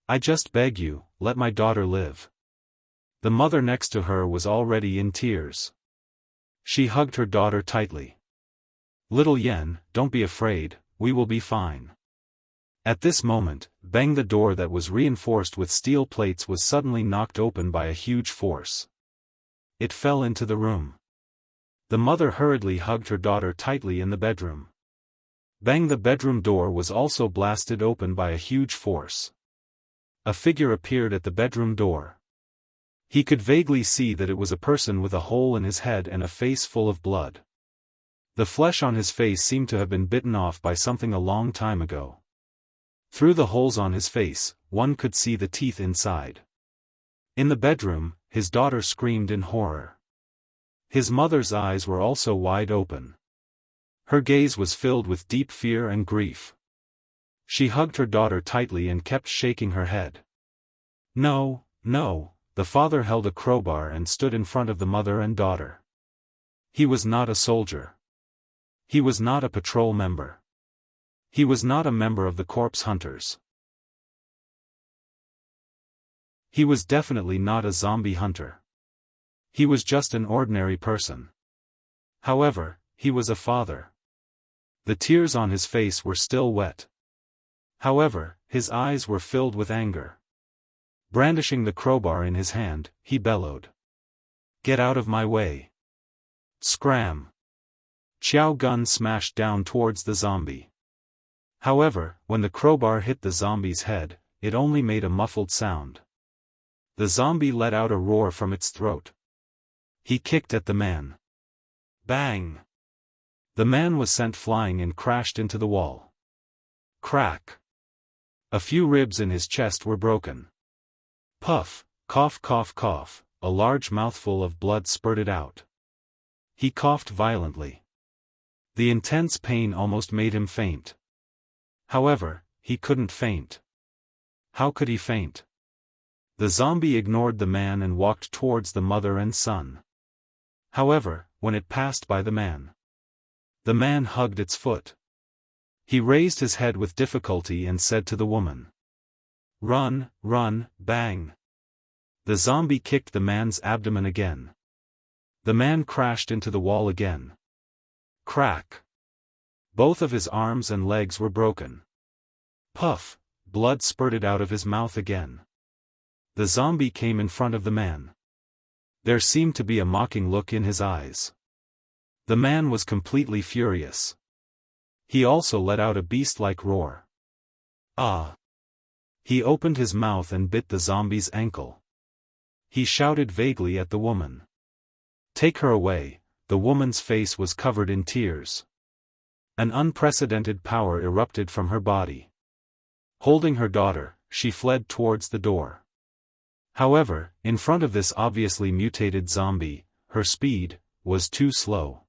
I just beg you, let my daughter live. The mother next to her was already in tears. She hugged her daughter tightly. Little Yen, don't be afraid, we will be fine. At this moment, bang, the door that was reinforced with steel plates was suddenly knocked open by a huge force. It fell into the room. The mother hurriedly hugged her daughter tightly in the bedroom. Bang, the bedroom door was also blasted open by a huge force. A figure appeared at the bedroom door. He could vaguely see that it was a person with a hole in his head and a face full of blood. The flesh on his face seemed to have been bitten off by something a long time ago. Through the holes on his face, one could see the teeth inside. In the bedroom, his daughter screamed in horror. His mother's eyes were also wide open. Her gaze was filled with deep fear and grief. She hugged her daughter tightly and kept shaking her head. No. The father held a crowbar and stood in front of the mother and daughter. He was not a soldier. He was not a patrol member. He was not a member of the corpse hunters. He was definitely not a zombie hunter. He was just an ordinary person. However, he was a father. The tears on his face were still wet. However, his eyes were filled with anger. Brandishing the crowbar in his hand, he bellowed. Get out of my way. Scram. Xiao gun smashed down towards the zombie. However, when the crowbar hit the zombie's head, it only made a muffled sound. The zombie let out a roar from its throat. He kicked at the man. Bang! The man was sent flying and crashed into the wall. Crack! A few ribs in his chest were broken. Puff, cough, cough, cough, a large mouthful of blood spurted out. He coughed violently. The intense pain almost made him faint. However, he couldn't faint. How could he faint? The zombie ignored the man and walked towards the mother and son. However, when it passed by the man hugged its foot. He raised his head with difficulty and said to the woman, Run, bang. The zombie kicked the man's abdomen again. The man crashed into the wall again. Crack. Both of his arms and legs were broken. Puff, blood spurted out of his mouth again. The zombie came in front of the man. There seemed to be a mocking look in his eyes. The man was completely furious. He also let out a beast-like roar. Ah! He opened his mouth and bit the zombie's ankle. He shouted vaguely at the woman. Take her away. The woman's face was covered in tears. An unprecedented power erupted from her body. Holding her daughter, she fled towards the door. However, in front of this obviously mutated zombie, her speed was too slow.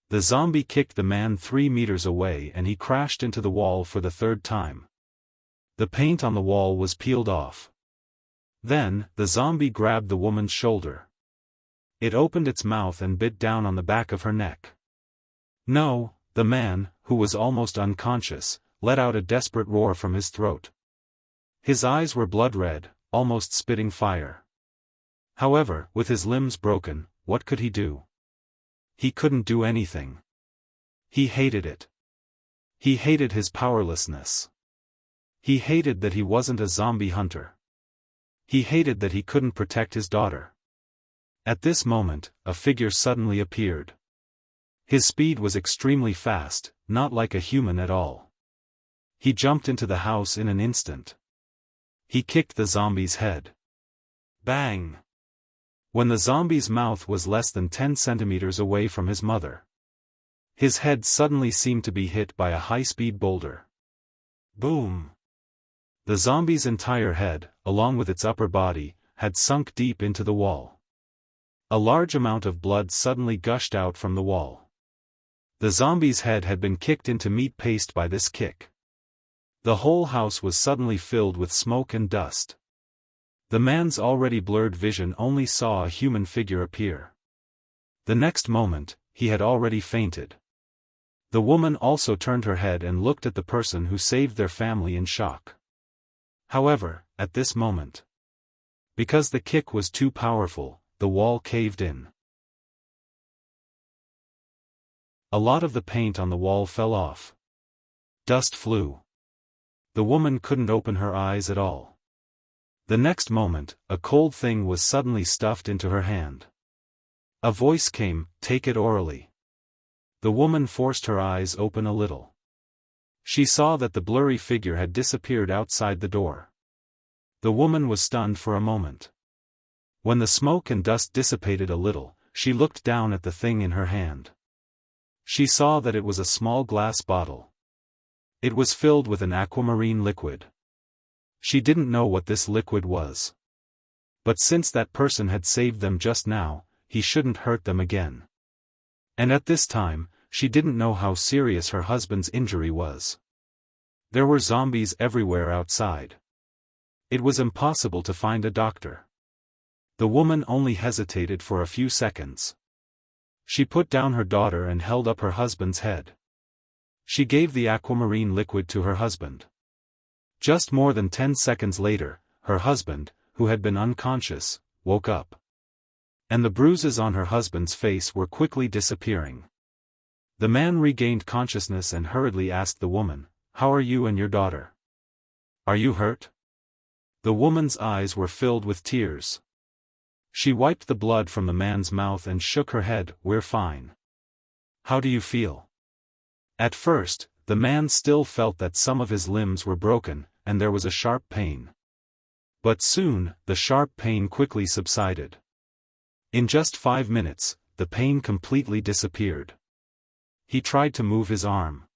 The zombie kicked the man 3 meters away and he crashed into the wall for the third time. The paint on the wall was peeled off. Then, the zombie grabbed the woman's shoulder. It opened its mouth and bit down on the back of her neck. No, the man, who was almost unconscious, let out a desperate roar from his throat. His eyes were blood red, almost spitting fire. However, with his limbs broken, what could he do? He couldn't do anything. He hated it. He hated his powerlessness. He hated that he wasn't a zombie hunter. He hated that he couldn't protect his daughter. At this moment, a figure suddenly appeared. His speed was extremely fast, not like a human at all. He jumped into the house in an instant. He kicked the zombie's head. Bang! When the zombie's mouth was less than 10 centimeters away from his mother. His head suddenly seemed to be hit by a high-speed boulder. Boom! The zombie's entire head, along with its upper body, had sunk deep into the wall. A large amount of blood suddenly gushed out from the wall. The zombie's head had been kicked into meat paste by this kick. The whole house was suddenly filled with smoke and dust. The man's already blurred vision only saw a human figure appear. The next moment, he had already fainted. The woman also turned her head and looked at the person who saved their family in shock. However, at this moment, because the kick was too powerful, the wall caved in. A lot of the paint on the wall fell off. Dust flew. The woman couldn't open her eyes at all. The next moment, a cold thing was suddenly stuffed into her hand. A voice came, "Take it orally." The woman forced her eyes open a little. She saw that the blurry figure had disappeared outside the door. The woman was stunned for a moment. When the smoke and dust dissipated a little, she looked down at the thing in her hand. She saw that it was a small glass bottle. It was filled with an aquamarine liquid. She didn't know what this liquid was. But since that person had saved them just now, he shouldn't hurt them again. And at this time, she didn't know how serious her husband's injury was. There were zombies everywhere outside. It was impossible to find a doctor. The woman only hesitated for a few seconds. She put down her daughter and held up her husband's head. She gave the aquamarine liquid to her husband. Just more than 10 seconds later, her husband, who had been unconscious, woke up. And the bruises on her husband's face were quickly disappearing. The man regained consciousness and hurriedly asked the woman, "How are you and your daughter? Are you hurt?" The woman's eyes were filled with tears. She wiped the blood from the man's mouth and shook her head, "We're fine." "How do you feel?" At first, the man still felt that some of his limbs were broken, and there was a sharp pain. But soon, the sharp pain quickly subsided. In just 5 minutes, the pain completely disappeared. He tried to move his arm.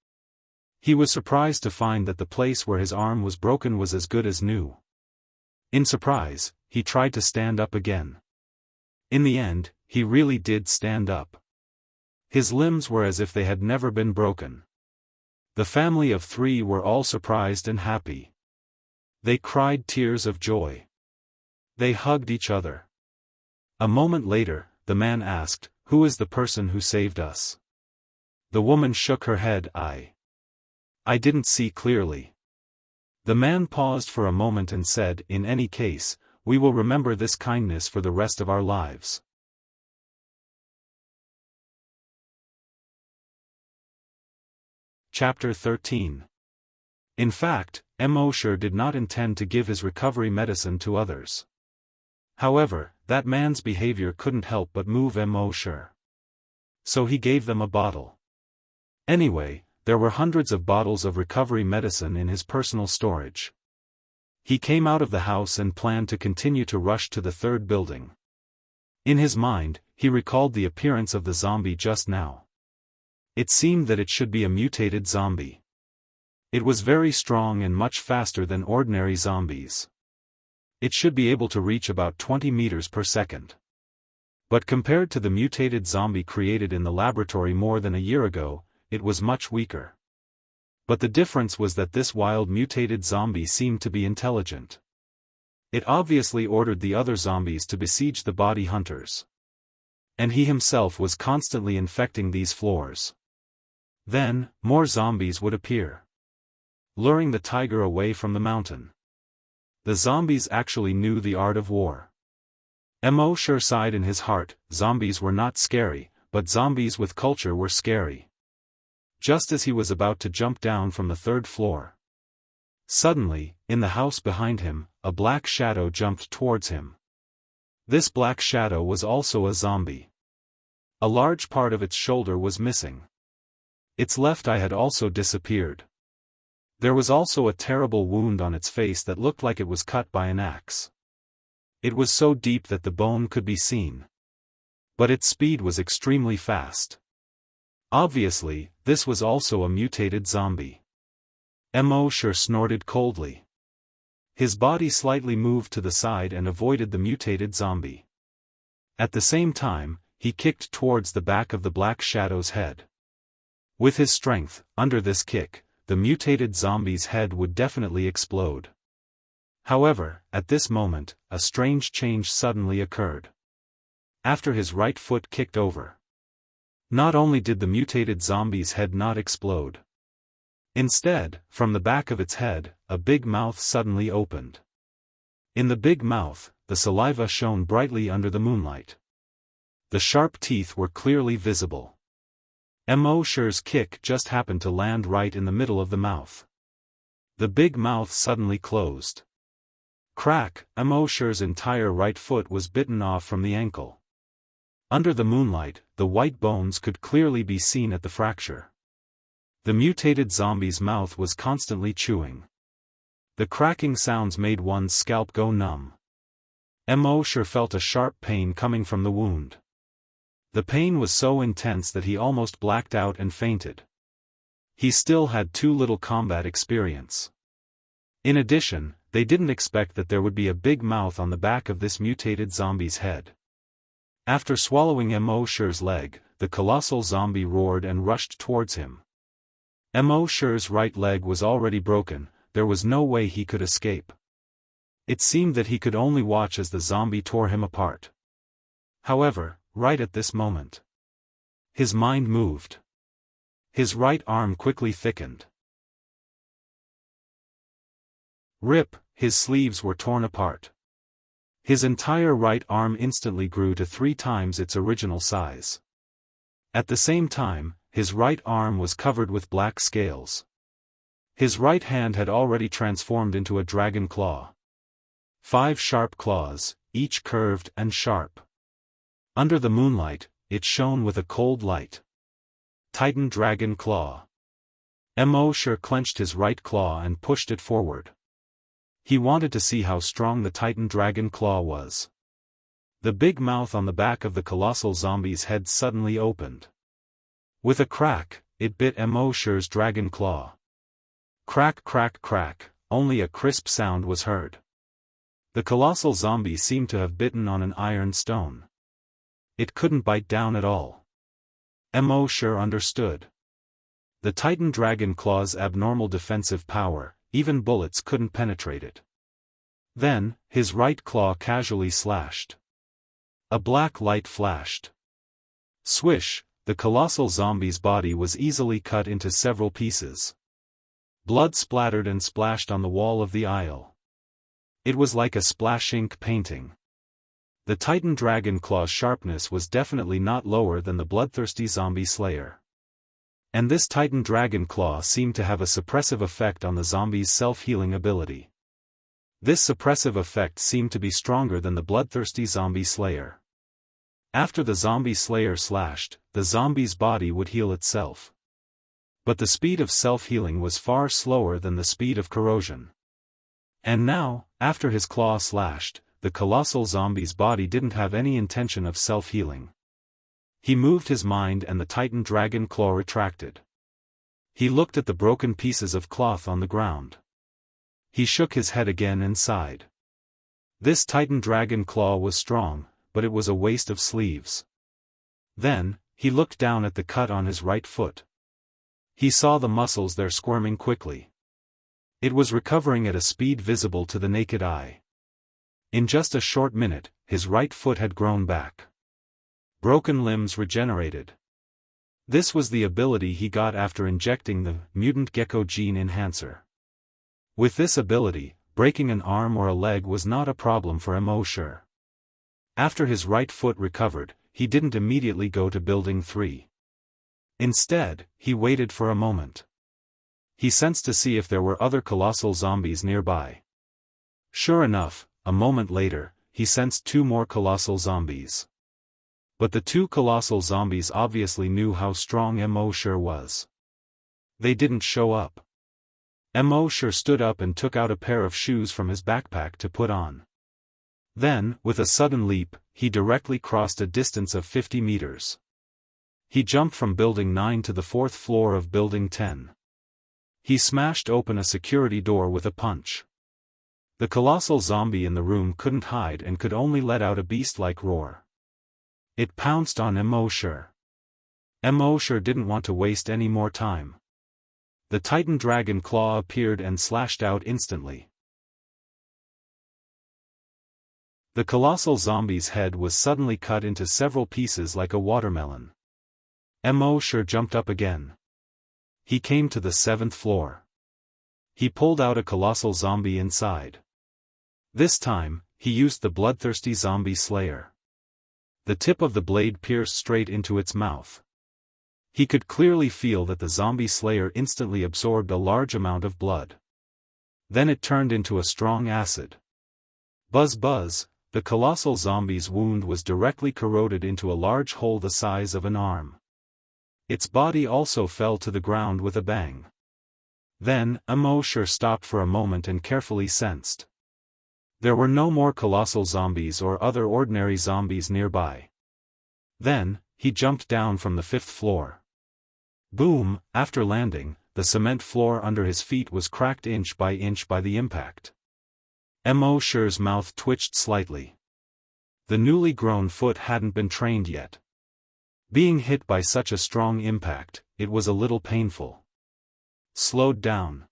He was surprised to find that the place where his arm was broken was as good as new. In surprise, he tried to stand up again. In the end, he really did stand up. His limbs were as if they had never been broken. The family of 3 were all surprised and happy. They cried tears of joy. They hugged each other. A moment later, the man asked, "Who is the person who saved us?" The woman shook her head. I didn't see clearly." The man paused for a moment and said, "In any case, we will remember this kindness for the rest of our lives." Chapter 13. In fact, Immortal did not intend to give his recovery medicine to others. However, that man's behavior couldn't help but move Immortal. So he gave them a bottle. Anyway, there were hundreds of bottles of recovery medicine in his personal storage. He came out of the house and planned to continue to rush to the 3rd building. In his mind, he recalled the appearance of the zombie just now. It seemed that it should be a mutated zombie. It was very strong and much faster than ordinary zombies. It should be able to reach about 20 meters per second. But compared to the mutated zombie created in the laboratory more than a year ago, it was much weaker. But the difference was that this wild mutated zombie seemed to be intelligent. It obviously ordered the other zombies to besiege the body hunters. And he himself was constantly infecting these floors. Then, more zombies would appear, luring the tiger away from the mountain. The zombies actually knew the art of war. Mo sure sighed in his heart, zombies were not scary, but zombies with culture were scary. Just as he was about to jump down from the third floor, suddenly, in the house behind him, a black shadow jumped towards him. This black shadow was also a zombie. A large part of its shoulder was missing. Its left eye had also disappeared. There was also a terrible wound on its face that looked like it was cut by an axe. It was so deep that the bone could be seen. But its speed was extremely fast. Obviously, this was also a mutated zombie. Mo sure snorted coldly. His body slightly moved to the side and avoided the mutated zombie. At the same time, he kicked towards the back of the black shadow's head. With his strength, under this kick, the mutated zombie's head would definitely explode. However, at this moment, a strange change suddenly occurred. After his right foot kicked over, not only did the mutated zombie's head not explode. Instead, from the back of its head, a big mouth suddenly opened. In the big mouth, the saliva shone brightly under the moonlight. The sharp teeth were clearly visible. Mo sure's kick just happened to land right in the middle of the mouth. The big mouth suddenly closed. Crack, Mo sure's entire right foot was bitten off from the ankle. Under the moonlight, the white bones could clearly be seen at the fracture. The mutated zombie's mouth was constantly chewing. The cracking sounds made one's scalp go numb. Mo sure felt a sharp pain coming from the wound. The pain was so intense that he almost blacked out and fainted. He still had too little combat experience. In addition, they didn't expect that there would be a big mouth on the back of this mutated zombie's head. After swallowing Mo sure's leg, the colossal zombie roared and rushed towards him. Mo sure's right leg was already broken, there was no way he could escape. It seemed that he could only watch as the zombie tore him apart. However, right at this moment, his mind moved. His right arm quickly thickened. Rip, his sleeves were torn apart. His entire right arm instantly grew to 3 times its original size. At the same time, his right arm was covered with black scales. His right hand had already transformed into a dragon claw. 5 sharp claws, each curved and sharp. Under the moonlight, it shone with a cold light. Titan Dragon Claw. Mo sure clenched his right claw and pushed it forward. He wanted to see how strong the Titan Dragon Claw was. The big mouth on the back of the colossal zombie's head suddenly opened. With a crack, it bit Mo sure's dragon claw. Crack crack crack, only a crisp sound was heard. The colossal zombie seemed to have bitten on an iron stone. It couldn't bite down at all. Mo sure understood. The Titan Dragon Claw's abnormal defensive power, even bullets couldn't penetrate it. Then, his right claw casually slashed. A black light flashed. Swish, the colossal zombie's body was easily cut into several pieces. Blood splattered and splashed on the wall of the aisle. It was like a splash ink painting. The Titan Dragon Claw's sharpness was definitely not lower than the bloodthirsty zombie slayer. And this Titan Dragon Claw seemed to have a suppressive effect on the zombie's self-healing ability. This suppressive effect seemed to be stronger than the bloodthirsty zombie slayer. After the zombie slayer slashed, the zombie's body would heal itself. But the speed of self-healing was far slower than the speed of corrosion. And now, after his claw slashed, the colossal zombie's body didn't have any intention of self-healing. He moved his mind and the Titan Dragon Claw retracted. He looked at the broken pieces of cloth on the ground. He shook his head again and sighed. This Titan Dragon Claw was strong, but it was a waste of sleeves. Then, he looked down at the cut on his right foot. He saw the muscles there squirming quickly. It was recovering at a speed visible to the naked eye. In just a short minute, his right foot had grown back. Broken limbs regenerated. This was the ability he got after injecting the mutant gecko gene enhancer. With this ability, breaking an arm or a leg was not a problem for Immortal. After his right foot recovered, he didn't immediately go to Building 3. Instead, he waited for a moment. He sensed to see if there were other colossal zombies nearby. Sure enough, a moment later, he sensed 2 more colossal zombies. But the 2 colossal zombies obviously knew how strong Immortal was. They didn't show up. Immortal stood up and took out a pair of shoes from his backpack to put on. Then, with a sudden leap, he directly crossed a distance of 50 meters. He jumped from Building 9 to the 4th floor of Building 10. He smashed open a security door with a punch. The colossal zombie in the room couldn't hide and could only let out a beast-like roar. It pounced on Immortal. Immortal didn't want to waste any more time. The Titan Dragon Claw appeared and slashed out instantly. The colossal zombie's head was suddenly cut into several pieces like a watermelon. Immortal jumped up again. He came to the 7th floor. He pulled out a colossal zombie inside. This time, he used the bloodthirsty zombie slayer. The tip of the blade pierced straight into its mouth. He could clearly feel that the zombie slayer instantly absorbed a large amount of blood. Then it turned into a strong acid. Buzz buzz, the colossal zombie's wound was directly corroded into a large hole the size of an arm. Its body also fell to the ground with a bang. Then, Immortal stopped for a moment and carefully sensed. There were no more colossal zombies or other ordinary zombies nearby. Then, he jumped down from the 5th floor. Boom, after landing, the cement floor under his feet was cracked inch by the impact. Immortal's mouth twitched slightly. The newly grown foot hadn't been trained yet. Being hit by such a strong impact, it was a little painful. Slowed down.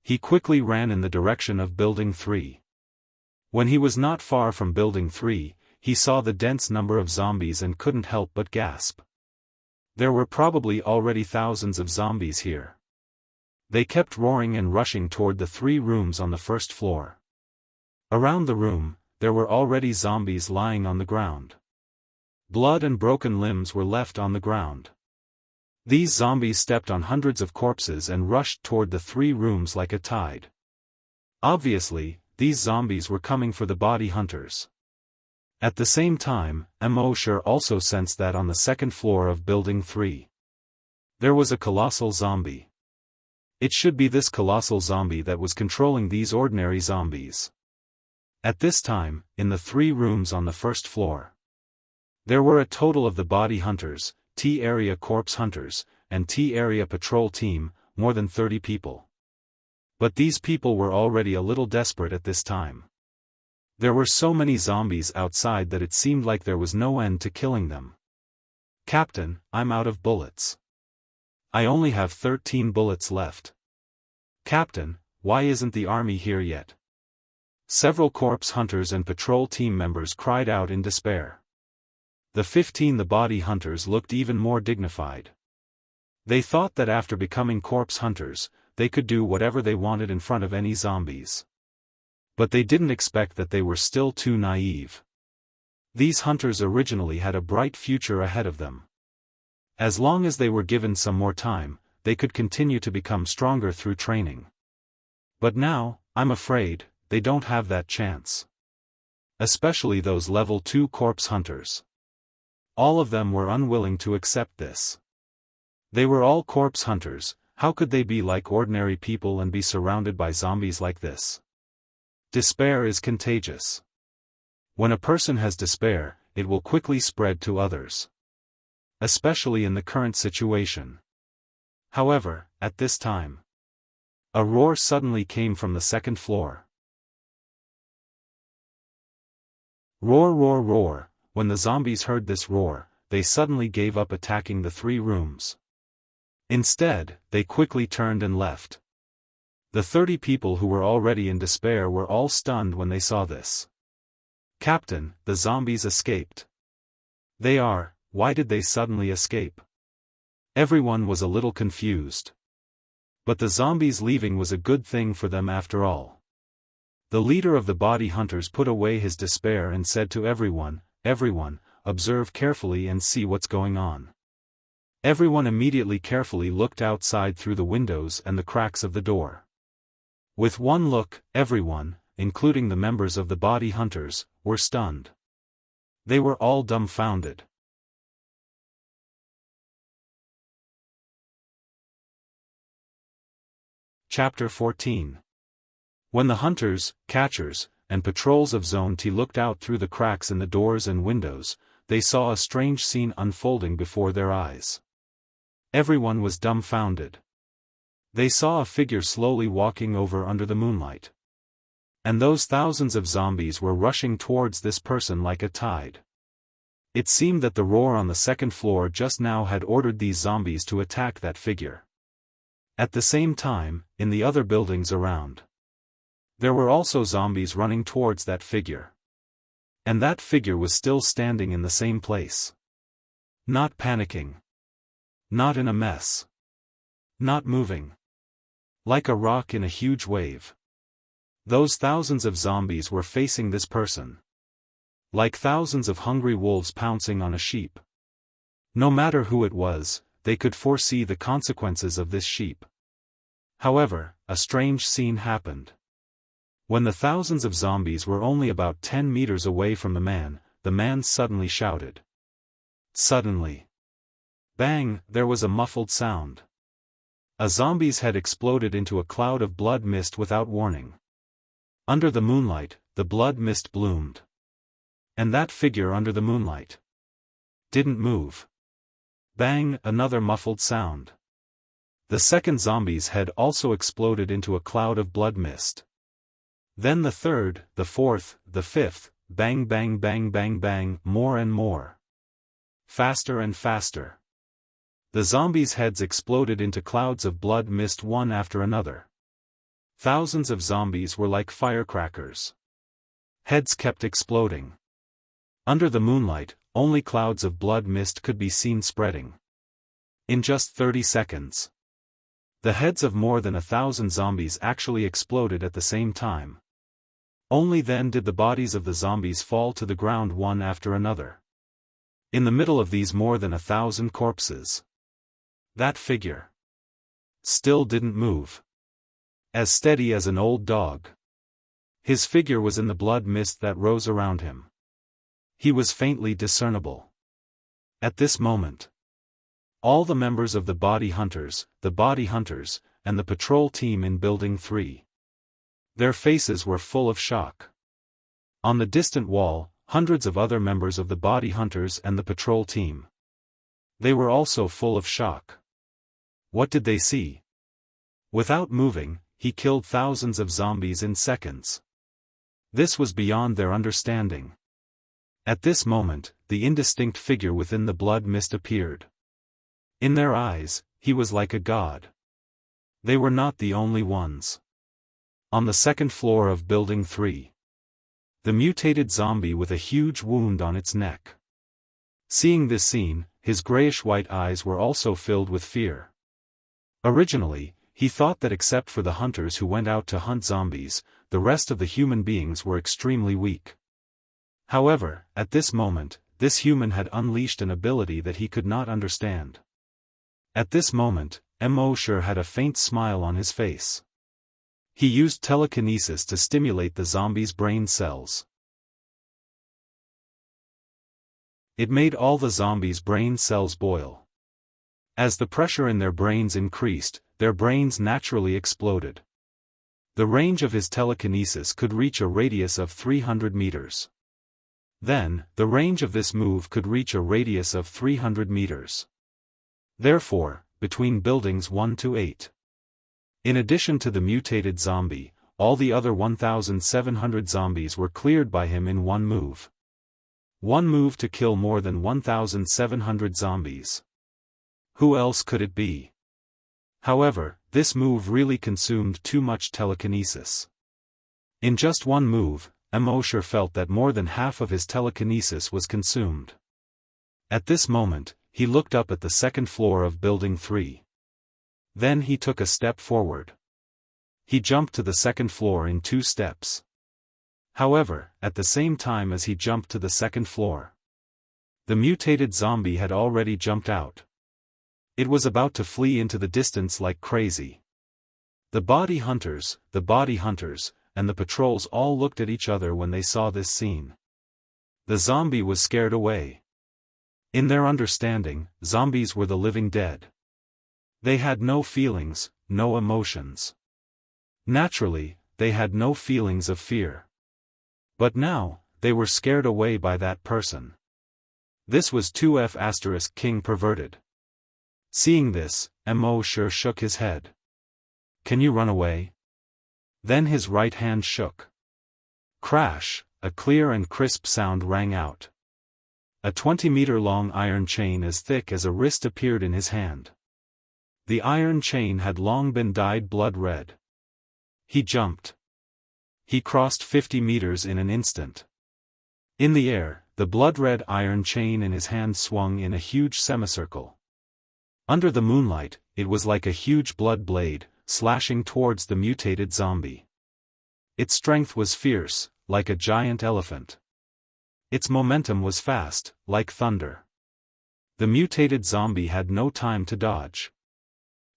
He quickly ran in the direction of Building 3. When he was not far from Building 3, he saw the dense number of zombies and couldn't help but gasp. There were probably already thousands of zombies here. They kept roaring and rushing toward the 3 rooms on the 1st floor. Around the room, there were already zombies lying on the ground. Blood and broken limbs were left on the ground. These zombies stepped on hundreds of corpses and rushed toward the 3 rooms like a tide. Obviously, these zombies were coming for the body hunters. At the same time, Immortal also sensed that on the 2nd floor of Building 3. There was a colossal zombie. It should be this colossal zombie that was controlling these ordinary zombies. At this time, in the 3 rooms on the 1st floor, there were a total of the body hunters, T-area corpse hunters, and T-area patrol team, more than 30 people. But these people were already a little desperate at this time. There were so many zombies outside that it seemed like there was no end to killing them. "Captain, I'm out of bullets. I only have 13 bullets left." "Captain, why isn't the army here yet?" Several corpse hunters and patrol team members cried out in despair. The body hunters looked even more dignified. They thought that after becoming corpse hunters, they could do whatever they wanted in front of any zombies. But they didn't expect that they were still too naive. These hunters originally had a bright future ahead of them. As long as they were given some more time, they could continue to become stronger through training. But now, I'm afraid, they don't have that chance. Especially those level 2 corpse hunters. All of them were unwilling to accept this. They were all corpse hunters. How could they be like ordinary people and be surrounded by zombies like this? Despair is contagious. When a person has despair, it will quickly spread to others. Especially in the current situation. However, at this time, a roar suddenly came from the 2nd floor. Roar, roar, roar. When the zombies heard this roar, they suddenly gave up attacking the 3 rooms. Instead, they quickly turned and left. The 30 people who were already in despair were all stunned when they saw this. "Captain, the zombies escaped." Why did they suddenly escape?" Everyone was a little confused. But the zombies leaving was a good thing for them after all. The leader of the body hunters put away his despair and said to everyone, "Observe carefully and see what's going on." Everyone immediately carefully looked outside through the windows and the cracks of the door. With one look, everyone, including the members of the body hunters, were stunned. They were all dumbfounded. Chapter 14. When the hunters, catchers, and patrols of Zone T looked out through the cracks in the doors and windows, they saw a strange scene unfolding before their eyes. Everyone was dumbfounded. They saw a figure slowly walking over under the moonlight. And those thousands of zombies were rushing towards this person like a tide. It seemed that the roar on the second floor just now had ordered these zombies to attack that figure. At the same time, in the other buildings around, there were also zombies running towards that figure. And that figure was still standing in the same place. Not panicking. Not in a mess. Not moving. Like a rock in a huge wave. Those thousands of zombies were facing this person. Like thousands of hungry wolves pouncing on a sheep. No matter who it was, they could foresee the consequences of this sheep. However, a strange scene happened. When the thousands of zombies were only about 10 meters away from the man suddenly shouted. Suddenly. Bang! There was a muffled sound. A zombie's head exploded into a cloud of blood mist without warning. Under the moonlight, the blood mist bloomed. And that figure under the moonlight didn't move. Bang! Another muffled sound. The second zombie's head also exploded into a cloud of blood mist. Then the third, the fourth, the fifth, bang bang bang bang bang, more and more. Faster and faster. The zombies' heads exploded into clouds of blood mist one after another. Thousands of zombies were like firecrackers. Heads kept exploding. Under the moonlight, only clouds of blood mist could be seen spreading. In just 30 seconds. The heads of more than 1,000 zombies actually exploded at the same time. Only then did the bodies of the zombies fall to the ground one after another. In the middle of these more than 1,000 corpses, that figure still didn't move. As steady as an old dog. His figure was in the blood mist that rose around him. He was faintly discernible. At this moment, all the members of the body hunters, and the patrol team in Building 3. Their faces were full of shock. On the distant wall, hundreds of other members of the body hunters and the patrol team. They were also full of shock. What did they see? Without moving, he killed thousands of zombies in seconds. This was beyond their understanding. At this moment, the indistinct figure within the blood mist appeared. In their eyes, he was like a god. They were not the only ones. On the second floor of Building 3. The mutated zombie with a huge wound on its neck. Seeing this scene, his grayish-white eyes were also filled with fear. Originally, he thought that except for the hunters who went out to hunt zombies, the rest of the human beings were extremely weak. However, at this moment, this human had unleashed an ability that he could not understand. At this moment, Immortal had a faint smile on his face. He used telekinesis to stimulate the zombies' brain cells. It made all the zombies' brain cells boil. As the pressure in their brains increased, their brains naturally exploded. The range of his telekinesis could reach a radius of 300 meters. Then, the range of this move could reach a radius of 300 meters. Therefore, between buildings 1 to 8. In addition to the mutated zombie, all the other 1,700 zombies were cleared by him in one move. One move to kill more than 1,700 zombies. Who else could it be? However, this move really consumed too much telekinesis. In just one move, Mosher felt that more than half of his telekinesis was consumed. At this moment, he looked up at the second floor of Building 3. Then he took a step forward. He jumped to the second floor in 2 steps. However, at the same time as he jumped to the second floor, the mutated zombie had already jumped out. It was about to flee into the distance like crazy. The body hunters, and the patrols all looked at each other when they saw this scene. The zombie was scared away. In their understanding, zombies were the living dead. They had no feelings, no emotions. Naturally, they had no feelings of fear. But now, they were scared away by that person. This was 2F** King perverted. Seeing this, Mosher shook his head. Can you run away? Then his right hand shook. Crash, a clear and crisp sound rang out. A 20-meter-long iron chain as thick as a wrist appeared in his hand. The iron chain had long been dyed blood red. He jumped. He crossed 50 meters in an instant. In the air, the blood-red iron chain in his hand swung in a huge semicircle. Under the moonlight, it was like a huge blood blade, slashing towards the mutated zombie. Its strength was fierce, like a giant elephant. Its momentum was fast, like thunder. The mutated zombie had no time to dodge.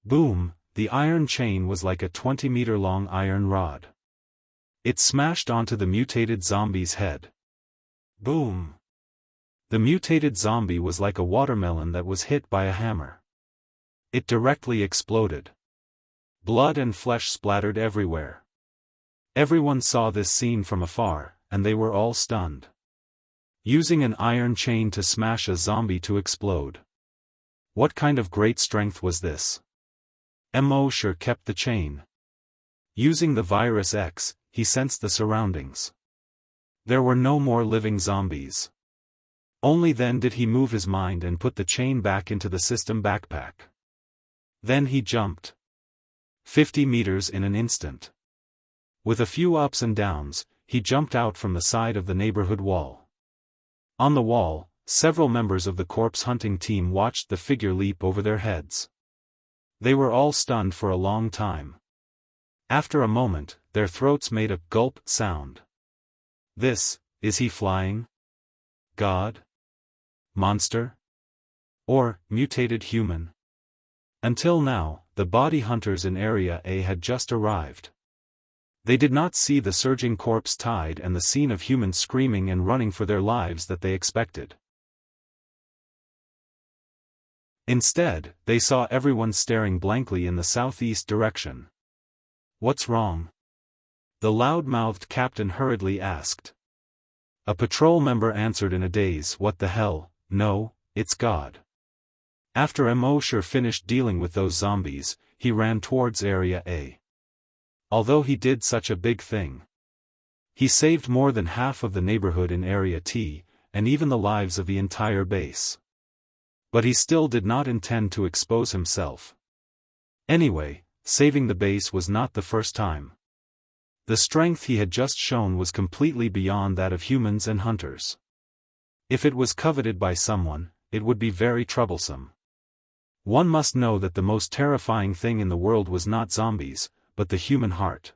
Boom, the iron chain was like a 20-meter-long iron rod. It smashed onto the mutated zombie's head. Boom! The mutated zombie was like a watermelon that was hit by a hammer. It directly exploded. Blood and flesh splattered everywhere. Everyone saw this scene from afar, and they were all stunned. Using an iron chain to smash a zombie to explode. What kind of great strength was this? Mosher kept the chain. Using the virus X, he sensed the surroundings. There were no more living zombies. Only then did he move his mind and put the chain back into the system backpack. Then he jumped. 50 meters in an instant. With a few ups and downs, he jumped out from the side of the neighborhood wall. On the wall, several members of the corpse hunting team watched the figure leap over their heads. They were all stunned for a long time. After a moment, their throats made a gulp sound. Is he flying? God? Monster? Or, mutated human? Until now, the body hunters in Area A had just arrived. They did not see the surging corpse tide and the scene of humans screaming and running for their lives that they expected. Instead, they saw everyone staring blankly in the southeast direction. What's wrong? The loud-mouthed captain hurriedly asked. A patrol member answered in a daze, what the hell, no, it's God. After Mosher finished dealing with those zombies, he ran towards Area A. Although he did such a big thing, he saved more than half of the neighborhood in Area T, and even the lives of the entire base. But he still did not intend to expose himself. Anyway, saving the base was not the first time. The strength he had just shown was completely beyond that of humans and hunters. If it was coveted by someone, it would be very troublesome. One must know that the most terrifying thing in the world was not zombies, but the human heart.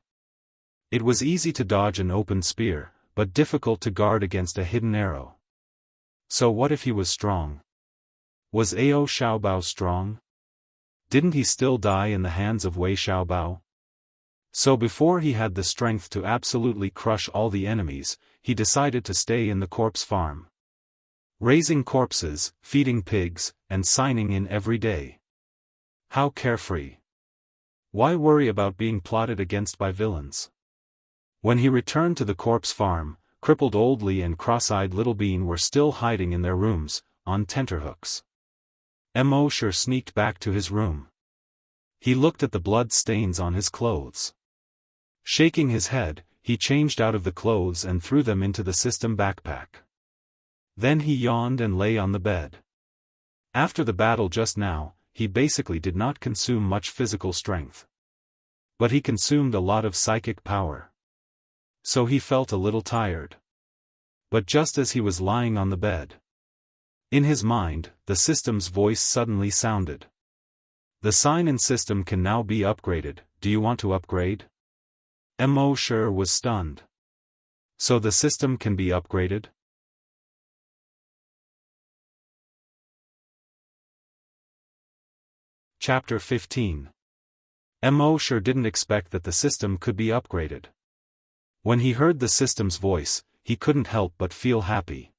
It was easy to dodge an open spear, but difficult to guard against a hidden arrow. So what if he was strong? Was Ao Xiaobao strong? Didn't he still die in the hands of Wei Xiaobao? So before he had the strength to absolutely crush all the enemies, he decided to stay in the corpse farm. Raising corpses, feeding pigs, and signing in every day. How carefree. Why worry about being plotted against by villains? When he returned to the corpse farm, crippled Old Lee and cross-eyed Little Bean were still hiding in their rooms, on tenterhooks. Mosher sneaked back to his room. He looked at the blood stains on his clothes. Shaking his head, he changed out of the clothes and threw them into the system backpack. Then he yawned and lay on the bed. After the battle just now, he basically did not consume much physical strength. But he consumed a lot of psychic power. So he felt a little tired. But just as he was lying on the bed, in his mind, the system's voice suddenly sounded. The sign and system can now be upgraded. Do you want to upgrade? Mo Shi was stunned. So the system can be upgraded? Chapter 15. Mo Shi didn't expect that the system could be upgraded. When he heard the system's voice, he couldn't help but feel happy.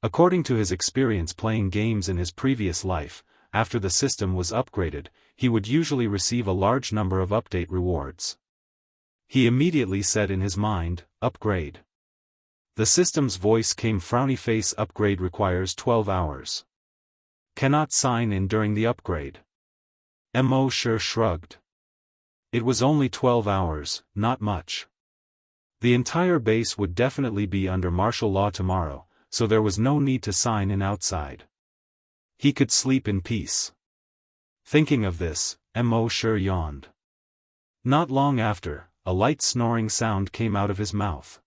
According to his experience playing games in his previous life, after the system was upgraded, he would usually receive a large number of update rewards. He immediately said in his mind, upgrade. The system's voice came frowny face upgrade requires 12 hours. Cannot sign in during the upgrade. Mo Shi shrugged. It was only 12 hours, not much. The entire base would definitely be under martial law tomorrow, so there was no need to sign in outside. He could sleep in peace. Thinking of this, Mo Shi yawned. Not long after, a light snoring sound came out of his mouth.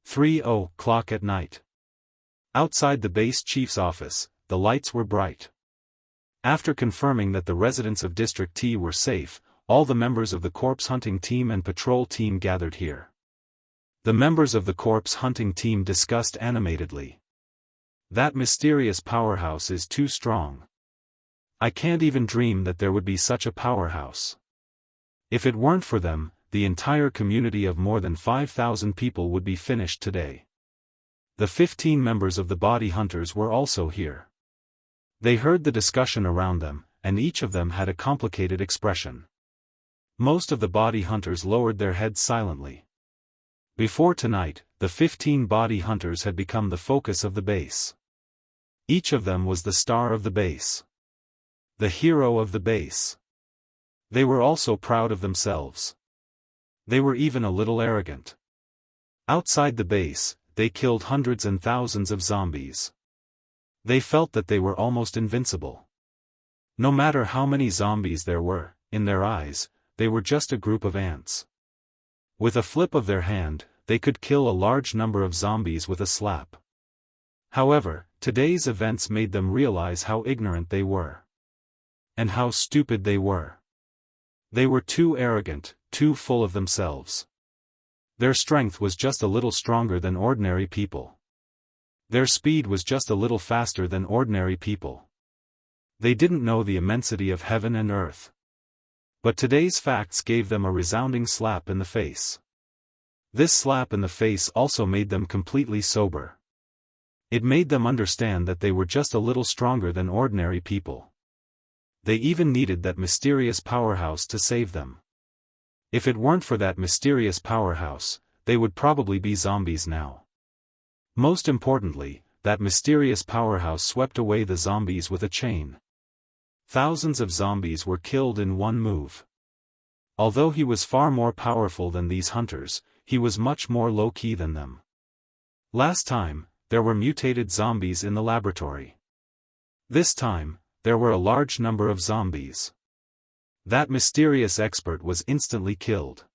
3:00 at night. Outside the base chief's office, the lights were bright. After confirming that the residents of District T were safe, all the members of the corpse hunting team and patrol team gathered here. The members of the corpse hunting team discussed animatedly. That mysterious powerhouse is too strong. I can't even dream that there would be such a powerhouse. If it weren't for them, the entire community of more than 5,000 people would be finished today. The 15 members of the body hunters were also here. They heard the discussion around them, and each of them had a complicated expression. Most of the body hunters lowered their heads silently. Before tonight, the 15 body hunters had become the focus of the base. Each of them was the star of the base. The hero of the base. They were also proud of themselves. They were even a little arrogant. Outside the base, they killed hundreds and thousands of zombies. They felt that they were almost invincible. No matter how many zombies there were, in their eyes, they were just a group of ants. With a flip of their hand, they could kill a large number of zombies with a slap. However, today's events made them realize how ignorant they were. And how stupid they were. They were too arrogant, too full of themselves. Their strength was just a little stronger than ordinary people. Their speed was just a little faster than ordinary people. They didn't know the immensity of heaven and earth. But today's facts gave them a resounding slap in the face. This slap in the face also made them completely sober. It made them understand that they were just a little stronger than ordinary people. They even needed that mysterious powerhouse to save them. If it weren't for that mysterious powerhouse, they would probably be zombies now. Most importantly, that mysterious powerhouse swept away the zombies with a chain. Thousands of zombies were killed in one move. Although he was far more powerful than these hunters, he was much more low-key than them. Last time, there were mutated zombies in the laboratory. This time, there were a large number of zombies. That mysterious expert was instantly killed.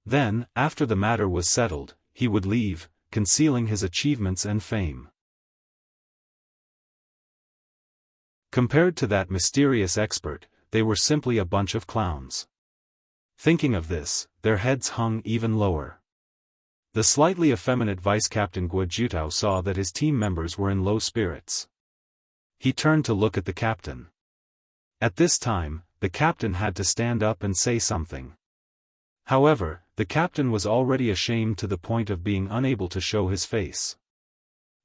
Then, after the matter was settled, he would leave, concealing his achievements and fame. Compared to that mysterious expert, they were simply a bunch of clowns. Thinking of this, their heads hung even lower. The slightly effeminate Vice-Captain Guojutao saw that his team members were in low spirits. He turned to look at the captain. At this time, the captain had to stand up and say something. However, the captain was already ashamed to the point of being unable to show his face.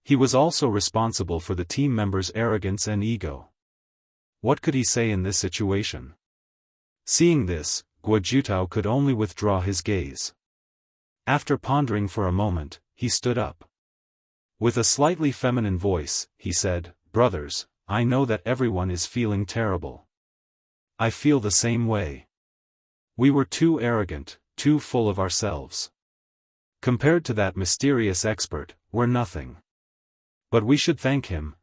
He was also responsible for the team members' arrogance and ego. What could he say in this situation? Seeing this, Guojutao could only withdraw his gaze. After pondering for a moment, he stood up. With a slightly feminine voice, he said, "Brothers, I know that everyone is feeling terrible. I feel the same way. We were too arrogant, too full of ourselves. Compared to that mysterious expert, we're nothing. But we should thank him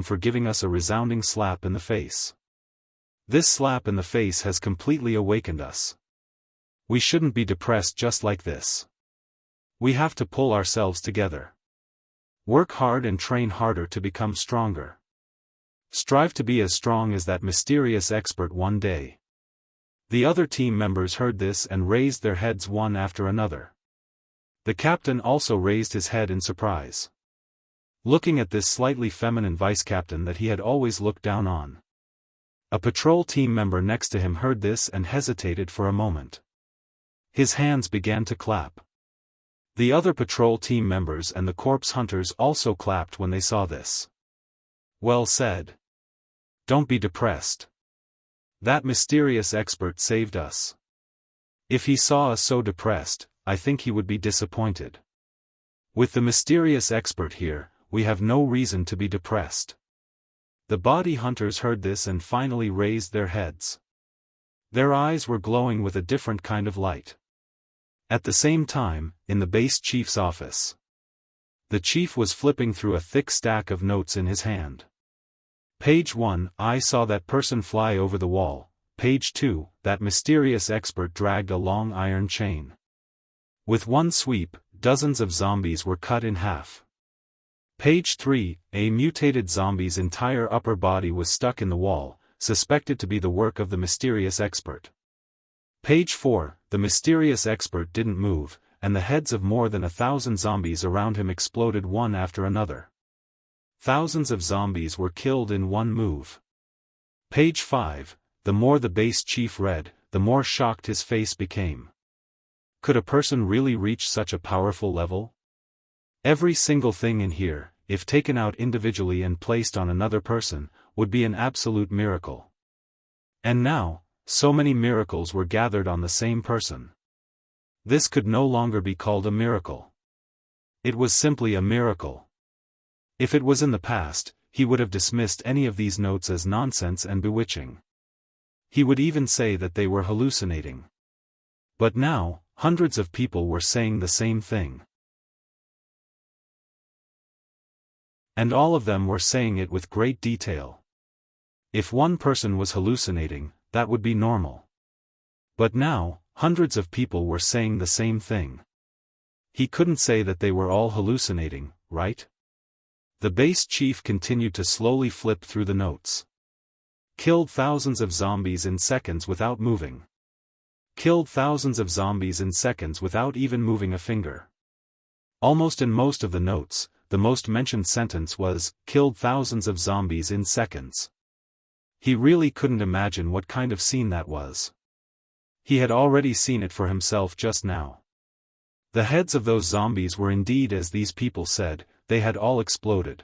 for giving us a resounding slap in the face. This slap in the face has completely awakened us. We shouldn't be depressed just like this. We have to pull ourselves together. Work hard and train harder to become stronger. Strive to be as strong as that mysterious expert one day. The other team members heard this and raised their heads one after another. The captain also raised his head in surprise. Looking at this slightly feminine vice-captain that he had always looked down on. A patrol team member next to him heard this and hesitated for a moment. His hands began to clap. The other patrol team members and the corpse hunters also clapped when they saw this. Well said. Don't be depressed. That mysterious expert saved us. If he saw us so depressed, I think he would be disappointed. With the mysterious expert here, we have no reason to be depressed. The body hunters heard this and finally raised their heads. Their eyes were glowing with a different kind of light. At the same time, in the base chief's office. The chief was flipping through a thick stack of notes in his hand. Page 1, I saw that person fly over the wall. Page 2, that mysterious expert dragged a long iron chain. With one sweep, dozens of zombies were cut in half. Page 3, a mutated zombie's entire upper body was stuck in the wall, suspected to be the work of the mysterious expert. Page 4, the mysterious expert didn't move, and the heads of more than 1,000 zombies around him exploded one after another. Thousands of zombies were killed in one move. Page 5, the more the base chief read, the more shocked his face became. Could a person really reach such a powerful level? Every single thing in here, if taken out individually and placed on another person, would be an absolute miracle. And now, so many miracles were gathered on the same person. This could no longer be called a miracle. It was simply a miracle. If it was in the past, he would have dismissed any of these notes as nonsense and bewitching. He would even say that they were hallucinating. But now, hundreds of people were saying the same thing. And all of them were saying it with great detail. If one person was hallucinating, that would be normal. But now, hundreds of people were saying the same thing. He couldn't say that they were all hallucinating, right? The base chief continued to slowly flip through the notes. Killed thousands of zombies in seconds without moving. Killed thousands of zombies in seconds without even moving a finger. Almost in most of the notes, the most mentioned sentence was, killed thousands of zombies in seconds. He really couldn't imagine what kind of scene that was. He had already seen it for himself just now. The heads of those zombies were indeed as these people said, they had all exploded.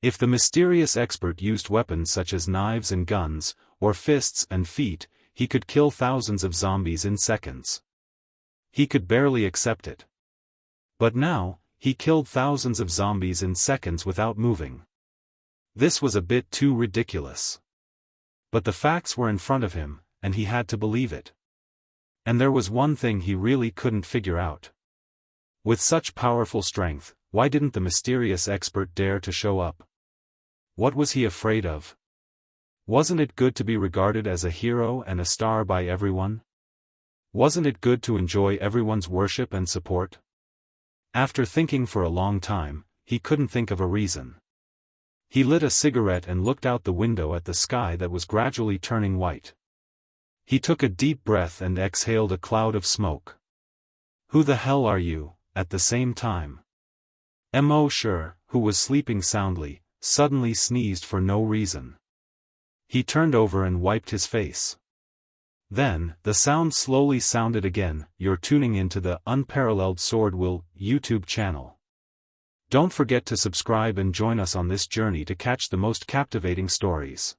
If the mysterious expert used weapons such as knives and guns, or fists and feet, he could kill thousands of zombies in seconds. He could barely accept it. But now, he killed thousands of zombies in seconds without moving. This was a bit too ridiculous. But the facts were in front of him, and he had to believe it. And there was one thing he really couldn't figure out. With such powerful strength, why didn't the mysterious expert dare to show up? What was he afraid of? Wasn't it good to be regarded as a hero and a star by everyone? Wasn't it good to enjoy everyone's worship and support? After thinking for a long time, he couldn't think of a reason. He lit a cigarette and looked out the window at the sky that was gradually turning white. He took a deep breath and exhaled a cloud of smoke. Who the hell are you? At the same time. Sure, who was sleeping soundly, suddenly sneezed for no reason. He turned over and wiped his face. Then, the sound slowly sounded again. You're tuning into the Unparalleled SwordWill YouTube channel. Don't forget to subscribe and join us on this journey to catch the most captivating stories.